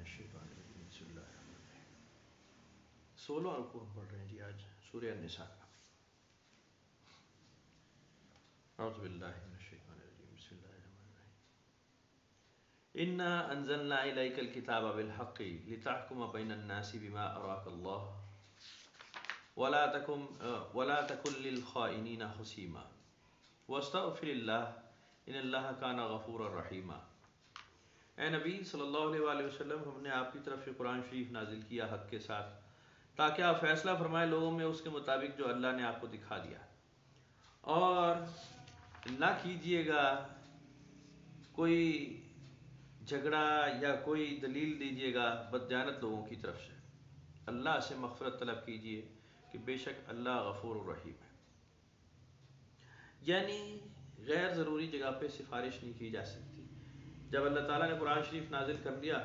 الشیطان الرجیم بسم اللہ الرحمن الرحیم 16 رکوع پڑھ رہے ہیں جی آج سورہ النساء کا. اعوذ باللہ من الشیطان الرجیم بسم اللہ الرحمن الرحیم انا انزلنا الیک الکتاب بالحق لتحکم بین الناس بما اراک اللہ ولا تکن للخائنین خصیما واستغفر اللہ ان اللہ کان غفورا رحیما. اے نبی صلی اللہ علیہ وآلہ وسلم، ہم نے آپ کی طرف سے قرآن شریف نازل کیا حق کے ساتھ تاکہ آپ فیصلہ فرمائیں لوگوں میں اس کے مطابق جو اللہ نے آپ کو دکھا دیا، اور نہ کیجئے گا کوئی جھگڑا یا کوئی دلیل دیجئے گا بددیانت لوگوں کی طرف سے. اللہ سے مغفرت طلب کیجئے کہ بے شک اللہ غفور الرحیم ہے. یعنی غیر ضروری جگہ پہ سفارش نہیں کی جا سکتی. جب اللہ تعالیٰ نے قرآن شریف نازل کر دیا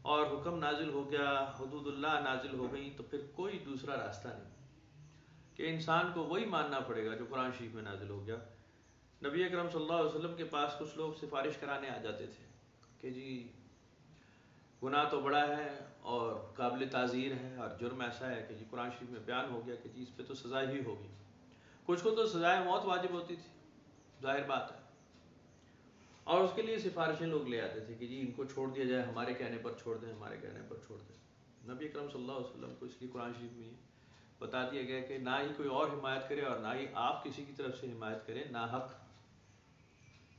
اور حکم نازل ہو گیا، حدود اللہ نازل ہو گئی، تو پھر کوئی دوسرا راستہ نہیں کہ انسان کو وہی ماننا پڑے گا جو قرآن شریف میں نازل ہو گیا. نبی اکرم صلی اللہ علیہ وسلم کے پاس کچھ لوگ سفارش کرانے آ جاتے تھے کہ جی گناہ تو بڑا ہے اور قابل تعزیر ہے، اور جرم ایسا ہے کہ جی قرآن شریف میں بیان ہو گیا کہ جی اس پہ تو سزا ہی ہوگی. کچھ کو تو سزائے موت واجب ہوتی تھی، ظاہر بات ہے، اور اس کے لیے سفارشیں لوگ لے آتے تھے کہ جی ان کو چھوڑ دیا جائے، ہمارے کہنے پر چھوڑ دیں، ہمارے کہنے پر چھوڑ دیں. نبی اکرم صلی اللہ علیہ وسلم کو اس لیے قرآن شریف میں بتا دیا گیا کہ نہ ہی کوئی اور حمایت کرے اور نہ ہی آپ کسی کی طرف سے حمایت کریں. ناحق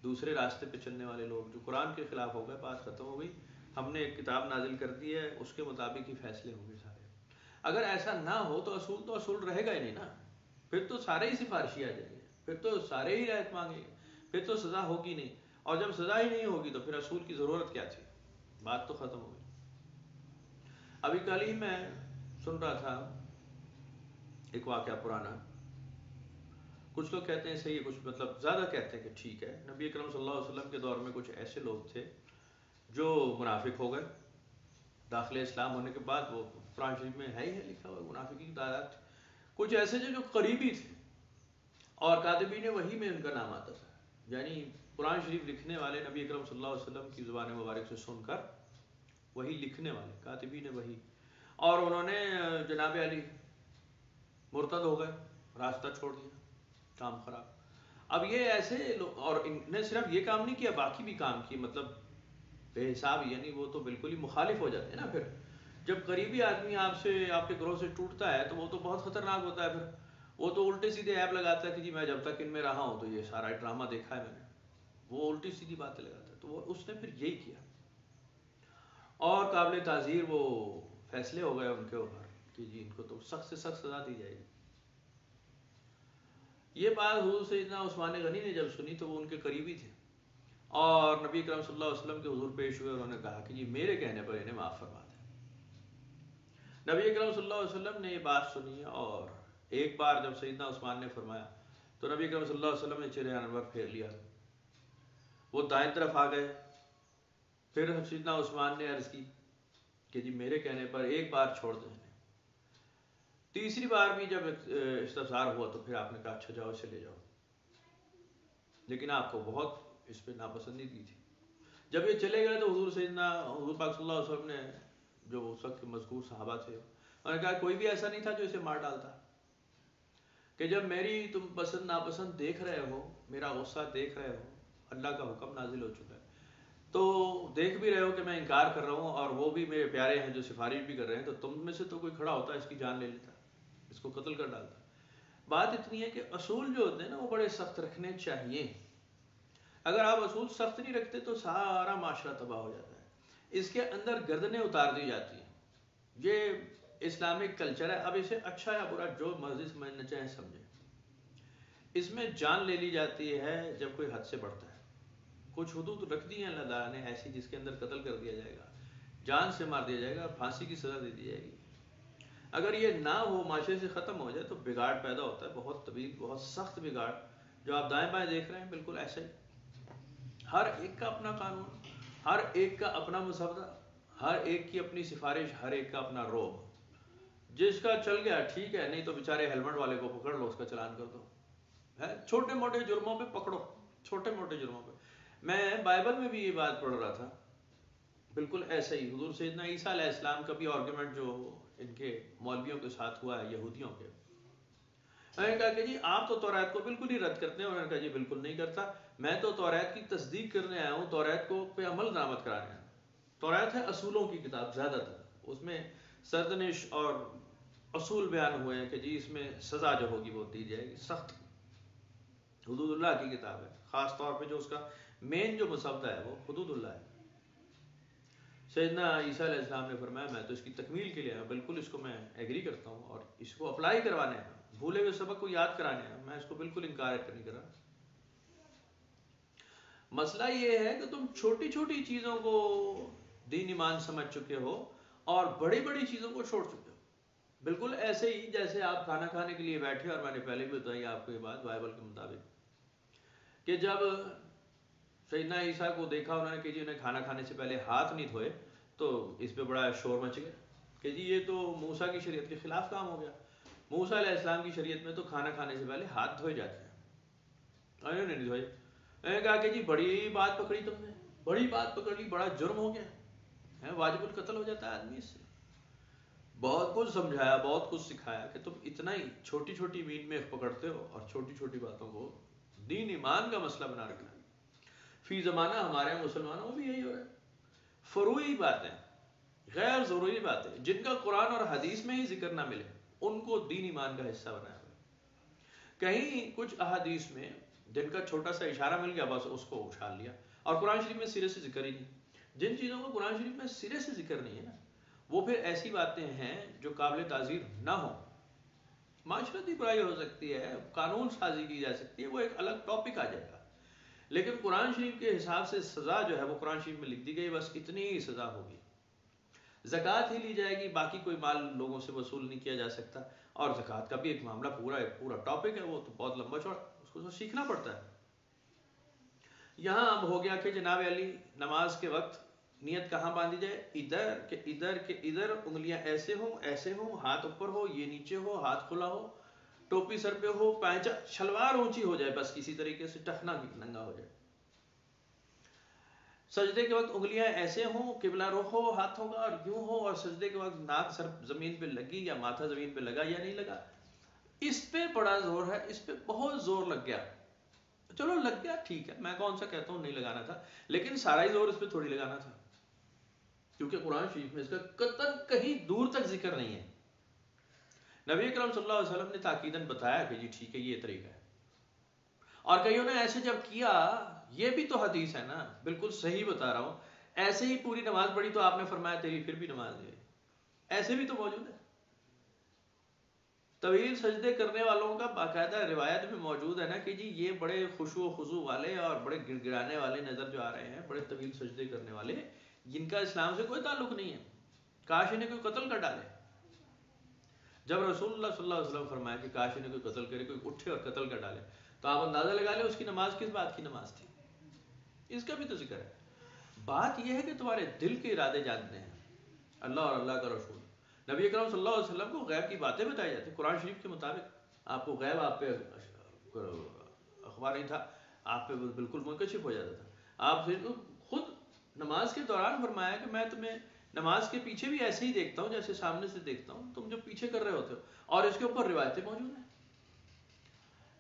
دوسرے راستے پہ چلنے والے لوگ جو قرآن کے خلاف ہو گئے، بات ختم ہو گئی. ہم نے ایک کتاب نازل کر دی ہے، اس کے مطابق ہی فیصلے ہوں گے سارے. اگر ایسا نہ ہو تو اصول رہے گا ہی نہیں نا، پھر تو سارے ہی سفارشی آ جائیں گے، پھر تو سارے ہی رعایت مانگیں گے، پھر تو سزا ہوگی نہیں. اور جب سزا ہی نہیں ہوگی تو پھر اصول کی ضرورت کیا تھی؟ بات تو ختم ہو گئی. ابھی کل ہی میں سن رہا تھا ایک واقعہ پرانا. کچھ لوگ کہتے ہیں صحیح ہے، کچھ مطلب زیادہ کہتے ہیں کہ ٹھیک ہے. نبی اکرم صلی اللہ علیہ وسلم کے دور میں کچھ ایسے لوگ تھے جو منافق ہو گئے. داخل اسلام ہونے کے بعد وہ قرآن شریف میں ہے ہی ہے لکھا ہوا، منافقین کی تعداد. کچھ ایسے جو قریبی تھے اور کاتبین وحی میں ان کا نام آتا تھا، یعنی قرآن شریف لکھنے والے نبی اکرم صلی اللہ علیہ وسلم کی زبان مبارک سے سن کر وہی لکھنے والے کاتبین وحی، اور انہوں نے جناب علی مرتد ہو گئے، راستہ چھوڑ دیا، کام خراب. اب یہ ایسے لوگ، اور انہوں نے صرف یہ کام نہیں کیا، باقی بھی کام کیے، مطلب بے حساب. یعنی وہ تو بالکل ہی مخالف ہو جاتے ہیں نا. پھر جب قریبی آدمی آپ کے گروہ سے ٹوٹتا ہے تو وہ تو بہت خطرناک ہوتا ہے. پھر وہ تو الٹے سیدھے ایپ لگاتا ہے کہ جی میں جب تک ان میں رہا ہوں تو یہ سارا ڈرامہ دیکھا ہے میں نے. وہ الٹی سیدھی باتیں لگاتا ہے. تو اس نے پھر یہی کیا، اور قابل تعزیر وہ فیصلے ہو گئے ان کے اوپر کہ جی ان کو تو سخت سے سخت سزا دی جائے گی. یہ بات حضور سیدنا عثمان غنی نے جب سنی تو وہ ان کے قریبی تھے، اور نبی کرم صلی اللہ علیہ وسلم کے حضور پیش ہوئے. انہوں نے کہا کہ جی میرے کہنے پر انہیں معاف فرما دیں. نبی کرم صلی اللہ علیہ وسلم نے یہ بات سنی، اور ایک بار جب سیدنا عثمان نے فرمایا تو نبی کرم صلی اللہ علیہ وسلم نے چہرہ انور پھیر لیا، وہ دائیں طرف آ گئے. پھر سیدنا عثمان نے عرض کی کہ جی میرے کہنے پر ایک بار چھوڑ دیں. تیسری بار بھی جب استفسار ہوا تو پھر آپ نے کہا اچھا جاؤ اسے لے جاؤ. لیکن آپ کو بہت اس پہ ناپسندیدگی تھی. جب یہ چلے گئے تو حضور پاک صلی اللہ علیہ وسلم نے، جو اس وقت مذکور صحابہ تھے، انہوں نے کہا کوئی بھی ایسا نہیں تھا جو اسے مار ڈالتا، کہ جب میری تم پسند ناپسند دیکھ رہے ہو، میرا غصہ دیکھ رہے ہو، اللہ کا حکم نازل ہو چکا ہے، تو دیکھ بھی رہے ہو کہ میں انکار کر رہا ہوں اور وہ بھی میرے پیارے ہیں جو سفارش بھی کر رہے ہیں، تو تم میں سے تو کوئی کھڑا ہوتا اس کی جان لے لیتا، اس کو قتل کر ڈالتا. بات اتنی ہے کہ اصول جو ہوتے ہیں نا وہ بڑے سخت رکھنے چاہیے. اگر آپ اصول سخت نہیں رکھتے تو سارا معاشرہ تباہ ہو جاتا ہے. اس کے اندر گردنیں اتار دی جاتی ہیں. یہ اسلامک کلچر ہے. اب اسے اچھا یا برا جو مرضی سمجھنا چاہیں سمجھیں. اس میں جان لے لی جاتی ہے جب کوئی حد سے بڑھتا ہے. کچھ حدود رکھ دی ہیں اللہ تعالیٰ نے ایسی جس کے اندر قتل کر دیا جائے گا، جان سے مار دیا جائے گا، پھانسی کی سزا دے دی جائے گی. اگر یہ نہ ہو، معاشرے سے ختم ہو جائے تو بگاڑ پیدا ہوتا ہے، بہت طویل، بہت سخت بگاڑ. جو آپ دائیں بائیں دیکھ رہے ہیں بالکل ایسا ہی. ہر ایک کا اپنا قانون، ہر ایک کا اپنا مسودہ، ہر ایک کی اپنی سفارش، ہر ایک کا اپنا روب. جس کا چل گیا ٹھیک ہے، نہیں تو بیچارے ہیلمٹ والے کو پکڑ لو، اس کا چلان کر دو. چھوٹے موٹے جرموں پہ پکڑو، چھوٹے موٹے جرموں پہ. میں بائبل میں بھی یہ بات پڑھ رہا تھا بالکل ایسا ہی حضور سیدنا عیسیٰ علیہ السلام کا بھی آرگومنٹ جو ان کے مولویوں کے ساتھ ہوا ہے یہودیوں کے، انہوں نے کہا کہ جی آپ تو توریت کو بالکل ہی رد کرتے ہیں. انہوں نے کہا جی بالکل نہیں کرتا، میں تو توریت کی تصدیق کرنے آیا ہوں، توریت کو پہ عمل درآمد کرانے آیا ہوں. توریت ہے اصولوں کی کتاب زیادہ تر، اس میں سرزنش اور اصول بیان ہوئے ہیں کہ جی اس میں سزا جو ہوگی وہ دی جائے گی، سخت حدود اللہ کی کتاب ہے. خاص طور پہ جو اس کا مین جو مسودہ ہے وہ حدود اللہ ہے. سیدنا عیسیٰ علیہ السلام نے فرمایا میں تو اس کی تکمیل کے لیے آیا ہوں، بالکل اس کو میں ایگری کرتا ہوں اور اس کو اپلائی کروانے ہیں، بھولے ہوئے سبق کو یاد کرانے ہیں، میں اس کو بالکل انکار نہیں کر رہا. مسئلہ یہ ہے کہ تم چھوٹی چھوٹی چیزوں کو دین ایمان سمجھ چکے ہو اور بڑی بڑی چیزوں کو چھوڑ چکے ہو. بالکل ایسے ہی جیسے آپ کھانا کھانے کے لیے بیٹھے، اور میں نے پہلے بھی بتائی آپ کو یہ بات بائبل کے مطابق کہ جب سیدنا عیسیٰ کو دیکھا انہوں نے کہ جی انہیں کھانا کھانے سے پہلے ہاتھ نہیں دھوئے، تو اس پہ بڑا شور مچ گیا کہ جی یہ تو موسیٰ کی شریعت کے خلاف کام ہو گیا. موسیٰ علیہ السلام کی شریعت میں تو کھانا کھانے سے پہلے ہاتھ دھوئے جاتے ہیں، انہوں نے نہیں دھوئے. انہوں نے کہا کہ جی بڑی بات پکڑی تم نے، بڑی بات پکڑ لی، بڑا جرم ہو گیا، واجب القتل ہو جاتا ہے آدمی اس سے. بہت کچھ سمجھایا، بہت کچھ سکھایا کہ تم اتنا ہی چھوٹی چھوٹی مین میں پکڑتے ہو اور چھوٹی چھوٹی باتوں کو دین ایمان کا مسئلہ بنا رکھا ہے. فی زمانہ ہمارے مسلمانوں میں بھی یہی ہو رہا ہے. فروعی باتیں، غیر ضروری باتیں جن کا قرآن اور حدیث میں ہی ذکر نہ ملے، ان کو دین ایمان کا حصہ بنایا ہوا ہے. کہیں کچھ احادیث میں جن کا چھوٹا سا اشارہ مل گیا بس اس کو اچھال لیا، اور قرآن شریف میں سرے سے ذکر ہی نہیں. جن چیزوں کا قرآن شریف میں سرے سے ذکر نہیں ہے نا، وہ پھر ایسی باتیں ہیں جو قابل تعزیر نہ ہوں. معاشرتی برائی ہو سکتی ہے، قانون سازی کی جا سکتی ہے، وہ ایک الگ ٹاپک آ جائے گا. لیکن قرآن شریف کے حساب سے سزا جو ہے وہ قرآن شریف میں لکھ دی گئی، بس اتنی ہی سزا ہوگی. زکوٰۃ ہی لی جائے گی، باقی کوئی مال لوگوں سے وصول نہیں کیا جا سکتا. اور زکوٰۃ کا بھی ایک معاملہ پورا ٹاپک ہے، وہ تو بہت لمبا چوڑا، اس کو تو سیکھنا پڑتا ہے. یہاں اب ہو گیا کہ جناب علی نماز کے وقت نیت کہاں باندھی جائے؟ ادھر کے ادھر، انگلیاں ایسے ہوں، ہاتھ اوپر ہو، یہ نیچے ہو، ہاتھ کھلا ہو، ٹوپی سر پہ ہو، پائچا شلوار اونچی ہو جائے، بس کسی طریقے سے ٹخنا ننگا ہو جائے. سجدے کے وقت انگلیاں ایسے ہوں، قبلہ رخ ہو ہاتھوں کا اور یوں ہو، اور سجدے کے وقت ناک سر زمین پہ لگی یا ماتھا زمین پہ لگا یا نہیں لگا. اس پہ بڑا زور ہے، اس پہ بہت زور لگ گیا. چلو لگ گیا ٹھیک ہے، میں کون سا کہتا ہوں نہیں لگانا تھا، لیکن سارا ہی زور اس پہ تھوڑی لگانا تھا، کیونکہ قرآن شریف میں اس کا قطعاً کہیں دور تک ذکر نہیں ہے. نبی اکرم صلی اللہ علیہ وسلم نے تاکیداً بتایا کہ جی ٹھیک ہے یہ طریقہ ہے. اور کئیوں نے ایسے جب کیا، یہ بھی تو حدیث ہے نا، بالکل صحیح بتا رہا ہوں، ایسے ہی پوری نماز پڑھی تو آپ نے فرمایا تیری پھر بھی نماز نہیں ہوئی. ایسے بھی تو موجود ہے. طویل سجدے کرنے والوں کا باقاعدہ روایت میں موجود ہے نا کہ جی یہ بڑے خشوع و خضوع والے اور بڑے گڑ گڑانے والے نظر جو آ رہے ہیں، بڑے طویل سجدے کرنے والے، جن کا اسلام سے کوئی تعلق نہیں ہے، کاش انہیں کوئی قتل کر ڈالے. جب رسول اللہ صلی اللہ علیہ وسلم فرمایا کہ کاش انہیں کوئی قتل کرے، کوئی اٹھے اور قتل کر ڈالے، تو آپ اندازہ لگا لیں اس کی نماز کس بات کی نماز تھی. اس کا بھی تو ذکر ہے. بات یہ ہے کہ تمہارے دل کے ارادے جانتے ہیں اللہ اور اللہ کا رسول. نبی اکرم صلی اللہ علیہ وسلم کو غیب کی باتیں بتائی جاتی. قرآن شریف کے مطابق آپ کو غیب، آپ پہ اخبار نہیں تھا، آپ پہ بالکل منکشف ہو جاتا تھا. آپ خود نماز کے دوران فرمایا کہ میں تمہیں نماز کے پیچھے بھی ایسے ہی دیکھتا ہوں جیسے سامنے سے دیکھتا ہوں، تم جو پیچھے کر رہے ہوتے ہو. اور اس کے اوپر روایتیں موجود ہیں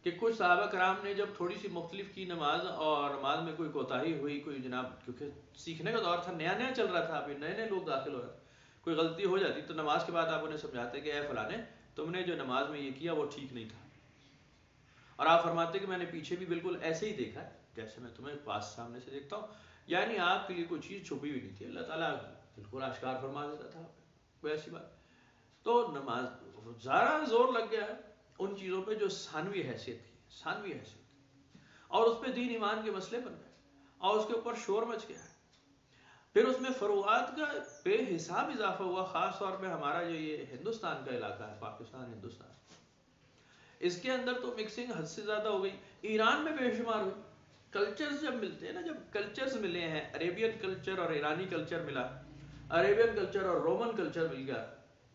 کہ کچھ صحابہ کرام نے جب تھوڑی سی مختلف کی نماز، اور نماز میں کوئی کوتاہی ہوئی، کوئی جناب کیونکہ سیکھنے کا دور تھا، نیا نیا چل رہا تھا، ابھی نئے نئے لوگ داخل ہو رہے تھے، کوئی غلطی ہو جاتی تو نماز کے بعد آپ انہیں سمجھاتے کہ اے فلانے تم نے جو نماز میں یہ کیا وہ ٹھیک نہیں تھا. اور آپ فرماتے کہ میں نے پیچھے بھی بالکل ایسے ہی دیکھا ہے جیسے میں تمہیں پاس سامنے سے دیکھتا ہوں. یعنی آپ کے لیے کوئی چیز چھپی ہوئی نہیں تھی، اللہ تعالیٰ بالکل آشکار فرما دیتا تھا، کوئی ایسی بات. تو نماز زیادہ زور لگ گیا ان چیزوں پہ جو ثانوی حیثیت تھی، ثانوی حیثیت، اور اس پہ دین ایمان کے مسئلے بن گئے اور اس کے اوپر شور مچ گیا. پھر اس میں فروعات کا بے حساب اضافہ ہوا، خاص طور پہ ہمارا جو یہ ہندوستان کا علاقہ ہے، پاکستان ہندوستان، اس کے اندر تو مکسنگ حد سے زیادہ ہو گئی. ایران میں بے شمار ہوئی. کلچرز جب ملتے ہیں نا، جب کلچرز ملے ہیں، عربین کلچر اور ایرانی کلچر ملا، عربین کلچر اور رومن کلچر مل گیا،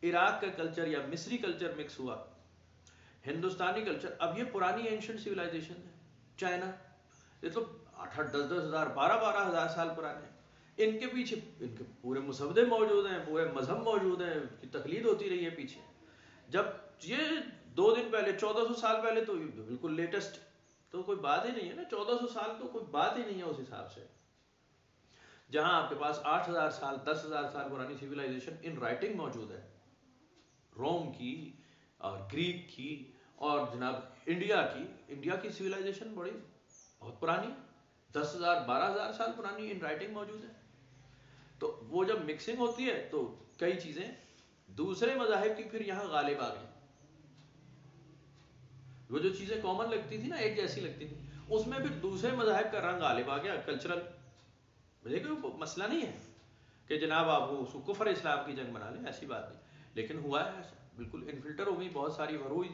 عراق کا کلچر یا مصری کلچر مکس ہوا، ہندوستانی کلچر. اب یہ پرانی اینشنٹ سیولائزیشن ہے. چائنا، یہ تو 8-10 ہزار 12 ہزار سال پرانے ہیں. ان کے پیچھے ان کے پورے مسودے موجود ہیں، پورے مذہب موجود ہیں، ان کی تقلید ہوتی رہی ہے پیچھے. جب یہ 2 دن پہلے 1400 سال پہلے تو بالکل لیٹسٹ تو کوئی بات ہی نہیں ہے نا. 1400 سال تو کوئی بات ہی نہیں ہے اس حساب سے. جہاں آپ کے پاس 8000 سال 10,000 سال پرانی سیولائزیشن ان رائٹنگ موجود ہے، روم کی اور گریک کی اور جناب انڈیا کی سیولائزیشن بہت پرانی، 10,000 12,000 سال پرانی ان رائٹنگ موجود ہے. تو وہ جب مکسنگ ہوتی ہے تو کئی چیزیں دوسرے مذاہب کی پھر یہاں غالب آ گئی. وہ جو چیزیں کامن لگتی تھی نا، ایک جیسی لگتی تھی، اس میں پھر دوسرے مذاہب کا رنگ غالب آ گیا، کلچرل. کوئی مسئلہ نہیں ہے کہ جناب آپ اس کو کفر اسلام کی جنگ بنا لیں، ایسی بات نہیں. لیکن ہوا ہے ایسا، بالکل انفلٹر ہو گئی، بہت ساری ہوئی،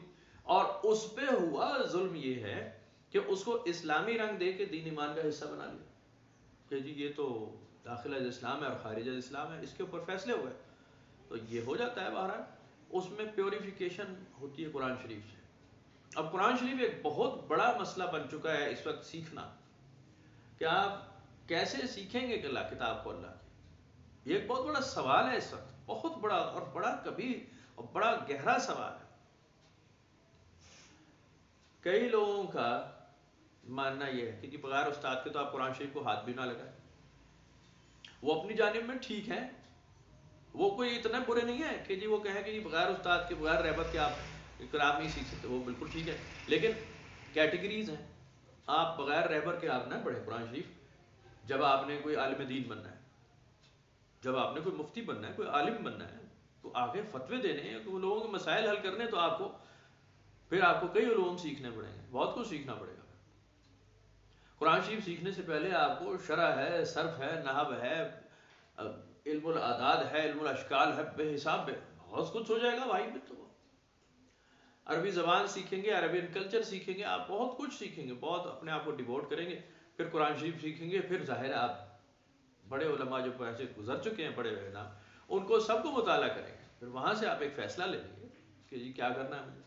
اور اس پہ ہوا ظلم یہ ہے کہ اس کو اسلامی رنگ دے کے دین ایمان کا حصہ بنا لیا کہ جی یہ تو داخل از اسلام ہے اور خارج از اسلام ہے، اس کے اوپر فیصلے ہوئے. تو یہ ہو جاتا ہے. بہرحال اس میں پیوریفیکیشن ہوتی ہے قرآن شریف سے. اب قرآن شریف ایک بہت بڑا مسئلہ بن چکا ہے اس وقت سیکھنا، کہ آپ کیسے سیکھیں گے کہ اللہ کتاب کو اللہ کی. یہ ایک بہت بڑا سوال ہے اس وقت، بہت بڑا اور بڑا کبیر اور بڑا گہرا سوال ہے. کئی لوگوں کا ماننا یہ ہے کہ جی بغیر استاد کے تو آپ قرآن شریف کو ہاتھ بھی نہ لگائیں. وہ اپنی جانب میں ٹھیک ہے، وہ کوئی اتنے برے نہیں ہے کہ جی وہ کہیں کہ جی بغیر استاد کے بغیر رہبت کے آپ کلام نہیں سیکھ سکتے، وہ بالکل ٹھیک ہے. لیکن کیٹیگریز ہیں. آپ بغیر رہبر کے آپ نہ پڑھیں قرآن شریف. جب آپ نے کوئی عالم دین بننا ہے، جب آپ نے کوئی مفتی بننا ہے، کوئی عالم بننا ہے، تو آگے فتوے دینے ہیں، تو لوگوں کے مسائل حل کرنے، تو آپ کو کئی علوم سیکھنے پڑیں گے، بہت کچھ سیکھنا پڑے گا. قرآن شریف سیکھنے سے پہلے آپ کو شرح ہے، صرف ہے، نحو ہے، علم الاعداد ہے، علم الاشکال ہے، بے حساب بہت کچھ ہو جائے گا بھائی. میں تو عربی زبان سیکھیں گے، عربین کلچر سیکھیں گے، آپ بہت کچھ سیکھیں گے، بہت اپنے آپ کو ڈیووٹ کریں گے. پھر قرآن شریف سیکھیں گے، پھر ظاہر ہے آپ بڑے علماء جو ایسے گزر چکے ہیں، بڑے بڑے نام، ان کو سب کو مطالعہ کریں گے. پھر وہاں سے آپ ایک فیصلہ لیں گے کہ جی کیا کرنا ہے مجھے.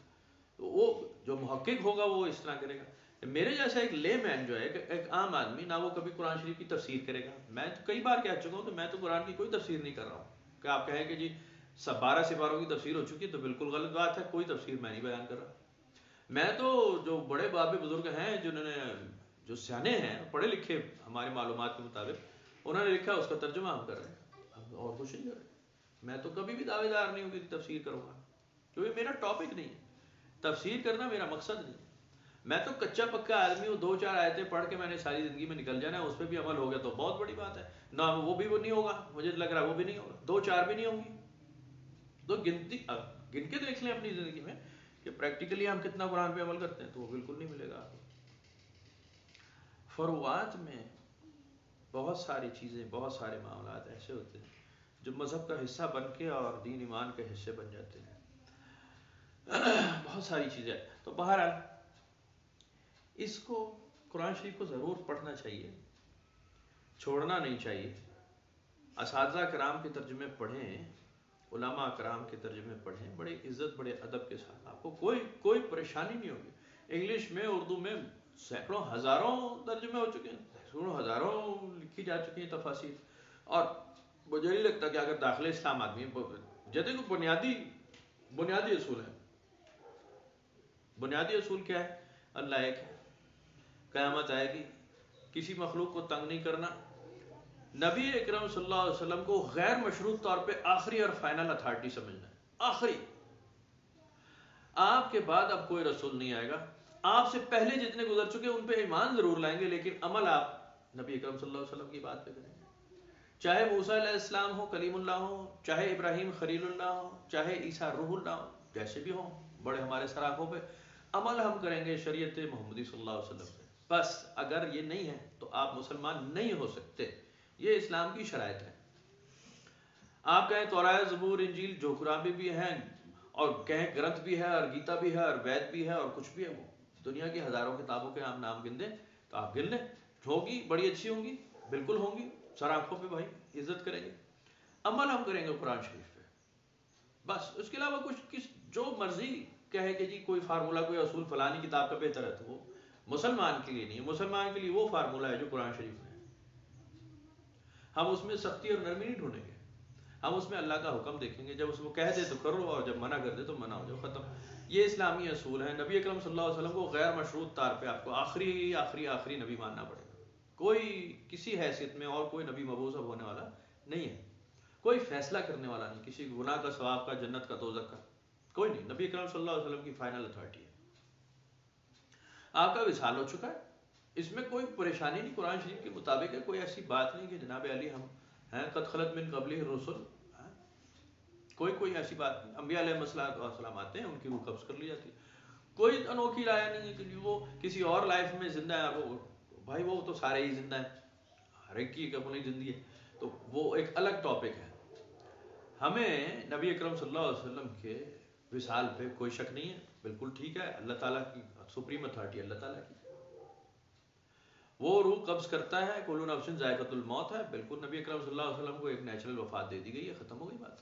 تو وہ جو محقق ہوگا وہ اس طرح کرے گا. میرے جیسا ایک لے مین جو ہے، ایک عام آدمی، نہ وہ کبھی قرآن شریف کی تفسیر کرے گا. میں تو کئی بار کہہ چکا ہوں کہ میں تو قرآن کی کوئی تفسیر نہیں کر رہا ہوں. کہ آپ کہیں کہ جی 12 سپاروں کی تفسیر ہو چکی ہے، تو بالکل غلط بات ہے. کوئی تفسیر میں نہیں بیان کر رہا. میں تو جو بڑے بابے بزرگ ہیں، جنہوں نے جو سیانے ہیں، پڑھے لکھے ہمارے معلومات کے مطابق، انہوں نے لکھا اس کا ترجمہ ہم کر رہے ہیں، ہم اور کچھ نہیں کر رہے. میں تو کبھی بھی دعوے دار نہیں ہوں کہ تفسیر کروں گا، کیونکہ میرا ٹاپک نہیں ہے. تفسیر کرنا میرا مقصد نہیں ہے. میں تو کچا پکا آدمی ہوں. 2-4 آیتیں پڑھ کے میں نے ساری زندگی میں نکل جانا ہے. اس پہ بھی عمل ہو گیا تو بہت بڑی بات ہے، نہ وہ نہیں ہوگا، مجھے لگ رہا ہے وہ بھی نہیں ہوگا، 2-4 بھی نہیں ہوں گی. تو گن کے دیکھ لیں اپنی زندگی میں کہ پریکٹیکلی ہم کتنا قرآن پہ عمل کرتے ہیں، تو وہ بالکل نہیں ملے گا آپ کو. فروعات میں بہت ساری چیزیں، بہت سارے معاملات ایسے ہوتے ہیں جو مذہب کا حصہ بن کے اور دین ایمان کے حصے بن جاتے ہیں. بہت ساری چیزیں. تو بہرحال اس کو قرآن شریف کو ضرور پڑھنا چاہیے، چھوڑنا نہیں چاہیے. اساتذہ کرام کے ترجمے پڑھیں، علماء کرام کے ترجمے پڑھیں، بڑے عزت بڑے ادب کے ساتھ. آپ کو کوئی پریشانی نہیں ہوگی. انگلش میں، اردو میں سینکڑوں ہزاروں ترجمے ہو چکے ہیں، سینکڑوں ہزاروں لکھی جا چکی ہیں تفاسیر. اور مجھے نہیں لگتا کہ اگر داخل اسلام آدمی جیسے کو بنیادی اصول ہیں. بنیادی اصول کیا ہے؟ اللہ ایک ہے، قیامت آئے گی، کسی مخلوق کو تنگ نہیں کرنا، نبی اکرم صلی اللہ علیہ وسلم کو غیر مشروط طور پہ آخری اور فائنل اتھارٹی سمجھنا ہے. آخری، آپ کے بعد اب کوئی رسول نہیں آئے گا. آپ سے پہلے جتنے گزر چکے ان پہ ایمان ضرور لائیں گے، لیکن عمل آپ نبی اکرم صلی اللہ علیہ وسلم کی بات پہ کریں گے. چاہے موسیٰ علیہ السلام ہو، کلیم اللہ ہو، چاہے ابراہیم خلیل اللہ ہو، چاہے عیسیٰ روح اللہ ہو، جیسے بھی ہوں بڑے ہمارے سراغوں پہ، عمل ہم کریں گے شریعت محمدی صلی اللہ علیہ وسلم سے. بس اگر یہ نہیں ہے تو آپ مسلمان نہیں ہو سکتے. یہ اسلام کی شرائط ہے. آپ کہیں توراۃ، زبور، انجیل، جو قرآن بھی ہیں، اور کہیں گرنتھ بھی ہے، اور گیتا بھی ہے، اور وید بھی ہے، اور کچھ بھی ہے، وہ دنیا کی ہزاروں کتابوں کے آپ نام گن دیں تو آپ گن لیں. ہوگی بڑی اچھی ہوں گی، بالکل ہوں گی، سر آنکھوں پہ بھائی عزت کریں گے. عمل ہم کریں گے قرآن شریف پہ بس. اس کے علاوہ کچھ جو مرضی کہے کہ جی کوئی فارمولہ، کوئی اصول فلانی کتاب کا بہتر ہے، تو وہ مسلمان کے لیے نہیں ہے. مسلمان کے لیے وہ فارمولہ ہے جو قرآن شریف میں ہے. ہم اس میں سختی اور نرمی نہیں ڈھونڈیں گے، ہم اس میں اللہ کا حکم دیکھیں گے، جب اس کو کہہ دے تو کرو اور جب منع کر دے تو منع ہو جاؤ، ختم۔ یہ اسلامی اصول ہے۔ نبی اکرم صلی اللہ علیہ وسلم کو غیر مشروط طور پہ آپ کو آخری نبی ماننا پڑے گا، کوئی کسی حیثیت میں اور کوئی نبی مبعوث اب ہونے والا نہیں ہے، کوئی فیصلہ کرنے والا نہیں، کسی گناہ کا، ثواب کا، جنت کا، دوزخ کا، کوئی نہیں۔ نبی اکرم صلی اللہ علیہ وسلم کی فائنل اتھارٹی ہے۔ آپ کا وصال ہو چکا ہے، اس میں کوئی پریشانی نہیں، قرآن شریف کے مطابق ہے، کوئی ایسی بات نہیں کہ جناب علی ہم ہیں قد خلت من قبلہ الرسل، کوئی ایسی بات نہیں۔ انبیاء علیہ السلام آتے ہیں، ان کی روح قبض کر لی جاتی ہے، کوئی انوکھی رایا نہیں ہے کہ وہ کسی اور لائف میں زندہ ہے، وہ بھائی وہ تو سارے ہی زندہ ہیں، ہر ایک کی اپنی زندگی ہے، تو وہ ایک الگ ٹاپک ہے۔ ہمیں نبی اکرم صلی اللہ علیہ وسلم کے وصال پہ کوئی شک نہیں ہے، بالکل ٹھیک ہے، اللہ تعالیٰ کی سپریم اتھارٹی اللہ تعالیٰ کی، وہ روح قبض کرتا ہے، کل نفس ذائقۃ الموت ہے، بالکل نبی اکرم صلی اللہ علیہ وسلم کو ایک نیچرل وفات دے دی گئی ہے، ختم ہو گئی بات۔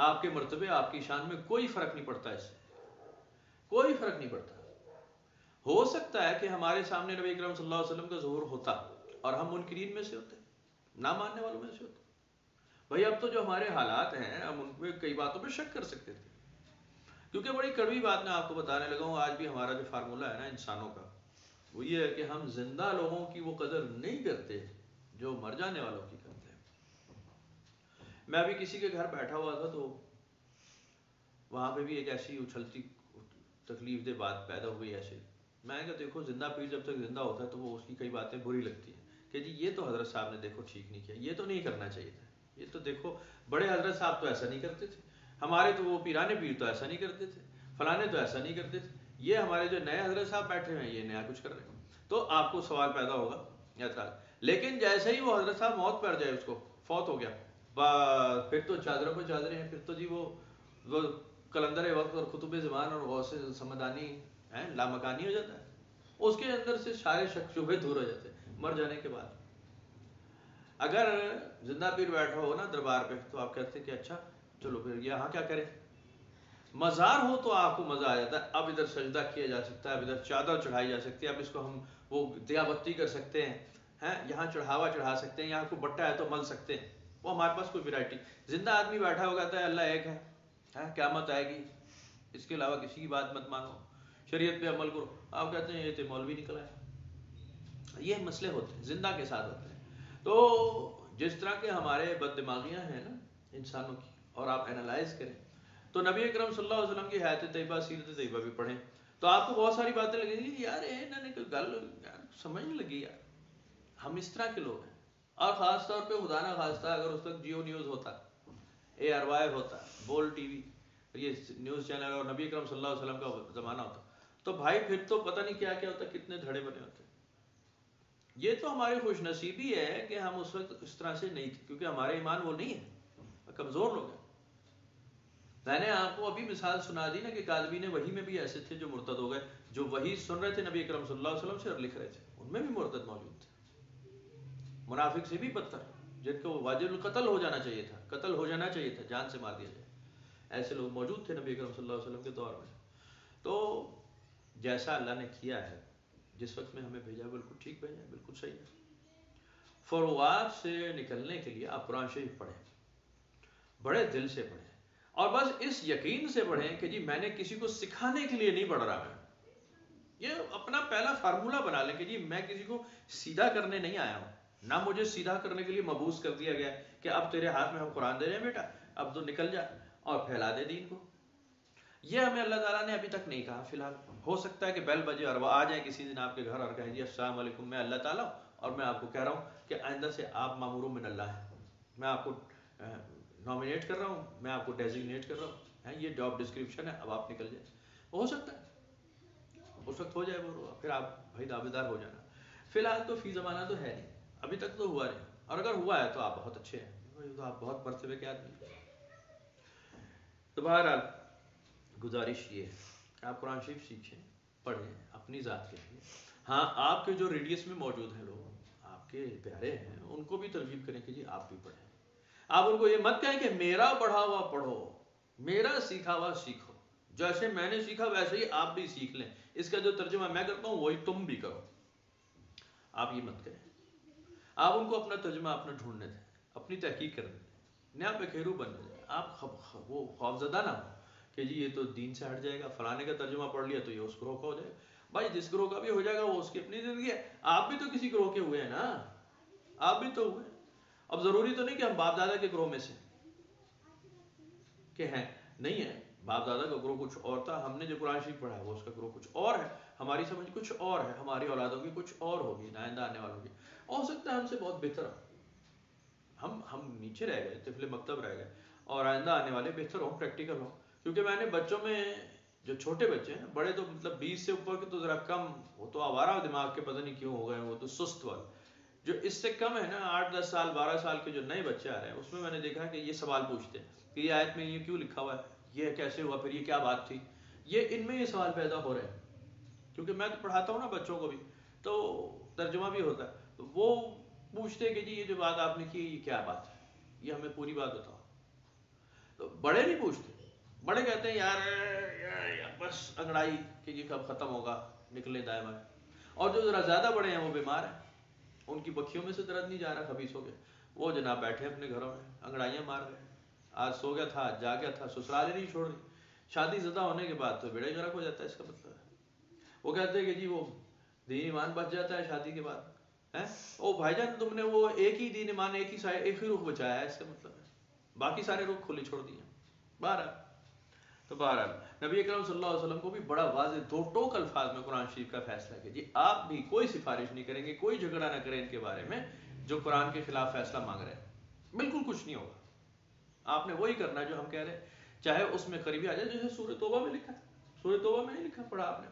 آپ کے مرتبے، آپ کی شان میں کوئی فرق نہیں پڑتا، اس سے کوئی فرق نہیں پڑتا۔ ہو سکتا ہے کہ ہمارے سامنے نبی اکرم صلی اللہ علیہ وسلم کا ظہور ہوتا اور ہم منکرین میں سے ہوتے، نہ ماننے والوں میں سے ہوتے۔ بھائی اب تو جو ہمارے حالات ہیں، ہم ان پہ کئی باتوں پہ شک کر سکتے تھے، کیونکہ بڑی کڑوی بات میں آپ کو بتانے لگا ہوں، آج بھی ہمارا جو فارمولہ ہے نا انسانوں کا، وہ یہ ہے کہ ہم زندہ لوگوں کی وہ قدر نہیں کرتے جو مر جانے والوں کی کرتے ہیں۔ میں ابھی کسی کے گھر بیٹھا ہوا تھا، تو وہاں پہ بھی ایک ایسی اچھلتی تکلیف دہ بات پیدا ہو گئی ایسے، میں نے کہا دیکھو زندہ پیر جب تک زندہ ہوتا ہے تو وہ اس کی کئی باتیں بری لگتی ہیں کہ جی یہ تو حضرت صاحب نے دیکھو ٹھیک نہیں کیا، یہ تو نہیں کرنا چاہیے تھا، یہ تو دیکھو بڑے حضرت صاحب تو ایسا نہیں کرتے تھے، ہمارے تو وہ پیرانے پیر تو ایسا نہیں کرتے تھے، فلانے تو ایسا نہیں کرتے تھے، یہ ہمارے جو نئے حضرت صاحب بیٹھے ہوئے ہیں یہ نیا کچھ کر رہے ہیں۔ تو آپ کو سوال پیدا ہوگا اعتراض، لیکن جیسے ہی وہ حضرت صاحب موت پڑ جائے، اس کو فوت ہو گیا، پھر تو چادروں پہ چادریں ہیں، پھر تو جی وہ کلندر وقت اور خطب زمان اور غوث سمدانی لامکانی ہو جاتا ہے، اس کے اندر سے سارے شک شبہے دور ہو جاتے ہیں مر جانے کے بعد۔ اگر زندہ پیر بیٹھا ہو نا دربار پہ تو آپ کہتے ہیں کہ اچھا چلو پھر یہاں کیا کریں، مزار ہو تو آپ کو مزہ آ جاتا ہے، اب ادھر سجدہ کیا جا سکتا ہے، اب ادھر چادر چڑھائی جا سکتی ہے، اب اس کو ہم وہ دیا بتی کر سکتے ہیں، یہاں چڑھاوا چڑھا سکتے ہیں، یہاں کوئی بٹا ہے تو مل سکتے ہیں، وہ ہمارے پاس کوئی ویرائٹی۔ زندہ آدمی بیٹھا ہو کہتا ہے اللہ ایک ہے، قیامت آئے گی، اس کے علاوہ کسی کی بات مت مانو، شریعت پہ عمل کرو، آپ کہتے ہیں یہ تو مولوی نکل آیا۔ یہ مسئلے ہوتے ہیں، زندہ کے ساتھ ہوتے ہیں۔ تو جس طرح کے ہمارے بد دماغیاں ہیں نا انسانوں کی، اور آپ اینالائز کریں تو نبی اکرم صلی اللہ علیہ وسلم کی حیات طیبہ، سیرت طیبہ بھی پڑھیں تو آپ کو بہت ساری باتیں لگیں گی یار انہوں نے کوئی گل یار سمجھ نہیں لگی یار، ہم اس طرح کے لوگ ہیں۔ اور خاص طور پہ خدا نہ خواستہ اگر اس وقت جیو نیوز ہوتا، اے آر وائی ہوتا، بول ٹی وی، یہ نیوز چینل، اور نبی اکرم صلی اللہ علیہ وسلم کا زمانہ ہوتا، تو بھائی پھر تو پتہ نہیں کیا کیا ہوتا، کتنے دھڑے بنے ہوتے۔ یہ تو ہماری خوش نصیبی ہے کہ ہم اس وقت اس طرح سے نہیں تھے، کیونکہ ہمارے ایمان وہ نہیں ہے، کمزور لوگ ہیں۔ میں نے آپ کو ابھی مثال سنا دی نا کہ کاذبین وحی میں بھی ایسے تھے جو مرتد ہو گئے، جو وحی سن رہے تھے نبی اکرم صلی اللہ علیہ وسلم سے اور لکھ رہے تھے، ان میں بھی مرتد موجود تھے، منافق سے بھی بدتر، جن کو واجب القتل ہو جانا چاہیے تھا، قتل ہو جانا چاہیے تھا، جان سے مار دیا جائے، ایسے لوگ موجود تھے نبی اکرم صلی اللہ علیہ وسلم کے دور میں۔ تو جیسا اللہ نے کیا ہے، جس وقت میں ہمیں بھیجا بالکل ٹھیک بھیجا ہے، بالکل صحیح ہے۔ فروغات سے نکلنے کے لیے آپ قرآن شریف پڑھیں، بڑے دل سے پڑھیں، اور بس اس یقین سے پڑھیں کہ جی میں نے کسی کو سکھانے کے لیے نہیں پڑھ رہا، میں یہ اپنا پہلا فارمولہ بنا لیں کہ جی میں کسی کو سیدھا کرنے نہیں آیا ہوں، نہ مجھے سیدھا کرنے کے لیے مبعوث کر دیا گیا کہ اب تیرے ہاتھ میں ہم قرآن دے رہے ہیں بیٹا، اب تو نکل جا اور پھیلا دے دین کو۔ یہ ہمیں اللہ تعالیٰ نے ابھی تک نہیں کہا فی الحال۔ ہو سکتا ہے کہ بیل بجے اور وہ آ جائیں کسی دن آپ کے گھر اور کہیں جی السلام علیکم، میں اللہ تعالیٰ ہوں اور میں آپ کو کہہ رہا ہوں کہ آئندہ سے آپ مامور من اللہ ہیں، میں آپ کو نامینیٹ کر رہا ہوں، میں آپ کو ڈیزگنیٹ کر رہا ہوں، یہ جاب ڈسکرپشن ہے، اب آپ نکل جائیں۔ ہو سکتا ہے اس وقت ہو جائے وہ، پھر آپ بھائی دعویدار ہو جانا۔ فی الحال تو فی زمانہ تو ہے نہیں، ابھی تک تو ہوا نہیں، اور اگر ہوا ہے تو آپ بہت اچھے ہیں، تو آپ بہت مرتبے کے آدمی ہیں۔ تو بہرحال گزارش یہ ہے کہ آپ قرآن شریف سیکھیں، پڑھیں اپنی ذات کے لیے۔ ہاں آپ کے جو ریڈیس میں موجود ہیں لوگ، آپ کے پیارے ہیں، ان کو بھی ترغیب کریں کہ جی آپ بھی پڑھیں۔ آپ ان کو یہ مت کہیں کہ میرا پڑھا ہوا پڑھو، میرا سیکھا ہوا سیکھو، جیسے میں نے سیکھا ویسے ہی آپ بھی سیکھ لیں، اس کا جو ترجمہ میں کرتا ہوں وہی تم بھی کرو، آپ یہ مت کریں۔ آپ ان کو اپنا ترجمہ اپنا ڈھونڈنے دیں، اپنی تحقیق کرنے دیں، نیا پکھیرو بننے دیں. آپ وہ خوفزدہ نہ ہو کہ جی یہ تو دین سے ہٹ جائے گا، فلانے کا ترجمہ پڑھ لیا تو یہ اس گروہ کا ہو جائے گا. بھائی جس گروہ کا بھی ہو جائے گا وہ اس کی اپنی زندگی ہے. آپ بھی تو کسی گروہ کے ہوئے ہیں نا، آپ بھی تو ہوئے. اب ضروری تو نہیں کہ ہم باپ دادا کے گروہ میں سے کہ ہیں، نہیں ہے. باپ دادا کا گروہ کچھ اور تھا، ہم نے جو قرآن شریف پڑھا ہے وہ اس کا گروہ کچھ اور ہے، ہماری سمجھ کچھ اور ہے، ہماری اولادوں کی کچھ اور ہوگی، آئندہ آنے والوں کی ہو سکتا ہے ہم سے بہت بہتر ہو. ہم نیچے رہ گئے، طفل مکتب رہ گئے، اور آئندہ آنے والے بہتر ہوں، پریکٹیکل ہوں. کیونکہ میں نے بچوں میں جو چھوٹے بچے ہیں، بڑے تو مطلب 20 سے اوپر کے تو ذرا کم، وہ تو آوارہ دماغ کے پتہ نہیں کیوں ہو گئے، وہ تو سست والے. جو اس سے کم ہے نا، 8-10 سال 12 سال کے جو نئے بچے آ رہے ہیں، اس میں نے دیکھا کہ یہ سوال پوچھتے ہیں کہ یہ آیت میں یہ کیوں لکھا ہوا ہے، یہ کیسے ہوا، پھر یہ کیا بات تھی. ان میں یہ سوال پیدا ہو رہے ہیں. کیونکہ میں تو پڑھاتا ہوں نا بچوں کو بھی، تو ترجمہ بھی ہوتا ہے، تو وہ پوچھتے ہیں کہ جی یہ جو بات آپ نے کی یہ کیا بات ہے، یہ ہمیں پوری بات بتاؤ. تو بڑے نہیں پوچھتے، بڑے کہتے ہیں یار بس انگڑائی کہ یہ کب ختم ہوگا، نکلے دائیں بائیں. اور جو ذرا زیادہ بڑے ہیں وہ بیمار ہیں، ان کی بکھیوں میں سے درد نہیں جا رہا، خبیث ہو گئے، وہ جناب بیٹھے اپنے گھروں میں انگڑائیاں مار رہے ہیں. آج سو گیا تھا، آج جا گیا تھا، سسرال ہی نہیں چھوڑ رہی. شادی زدہ ہونے کے بعد تو بیڑا ہی غرق ہو جاتا ہے. اس کا مطلب ہے وہ کہتے ہیں کہ جی وہ دین ایمان بچ جاتا ہے شادی کے بعد. او بھائی جان تم نے وہ ایک ہی دین ایمان، ایک ہی رخ بچایا ہے، اس کا مطلب ہے باقی سارے رخ کھلے چھوڑ دیے. بہرحال نبی اکرم صلی اللہ علیہ وسلم کو بھی بڑا واضح دو ٹوک الفاظ میں قرآن شریف کا فیصلہ کہ جی آپ بھی کوئی سفارش نہیں کریں گے، کوئی جھگڑا نہ کریں ان کے بارے میں جو قرآن کے خلاف فیصلہ مانگ رہے ہیں. بالکل کچھ نہیں ہوگا، آپ نے وہی کرنا جو ہم کہہ رہے ہیں، چاہے اس میں قریبی آ جائے. جیسے سورہ توبہ میں لکھا ہے، سورہ توبہ میں نہیں لکھا پڑھا آپ نے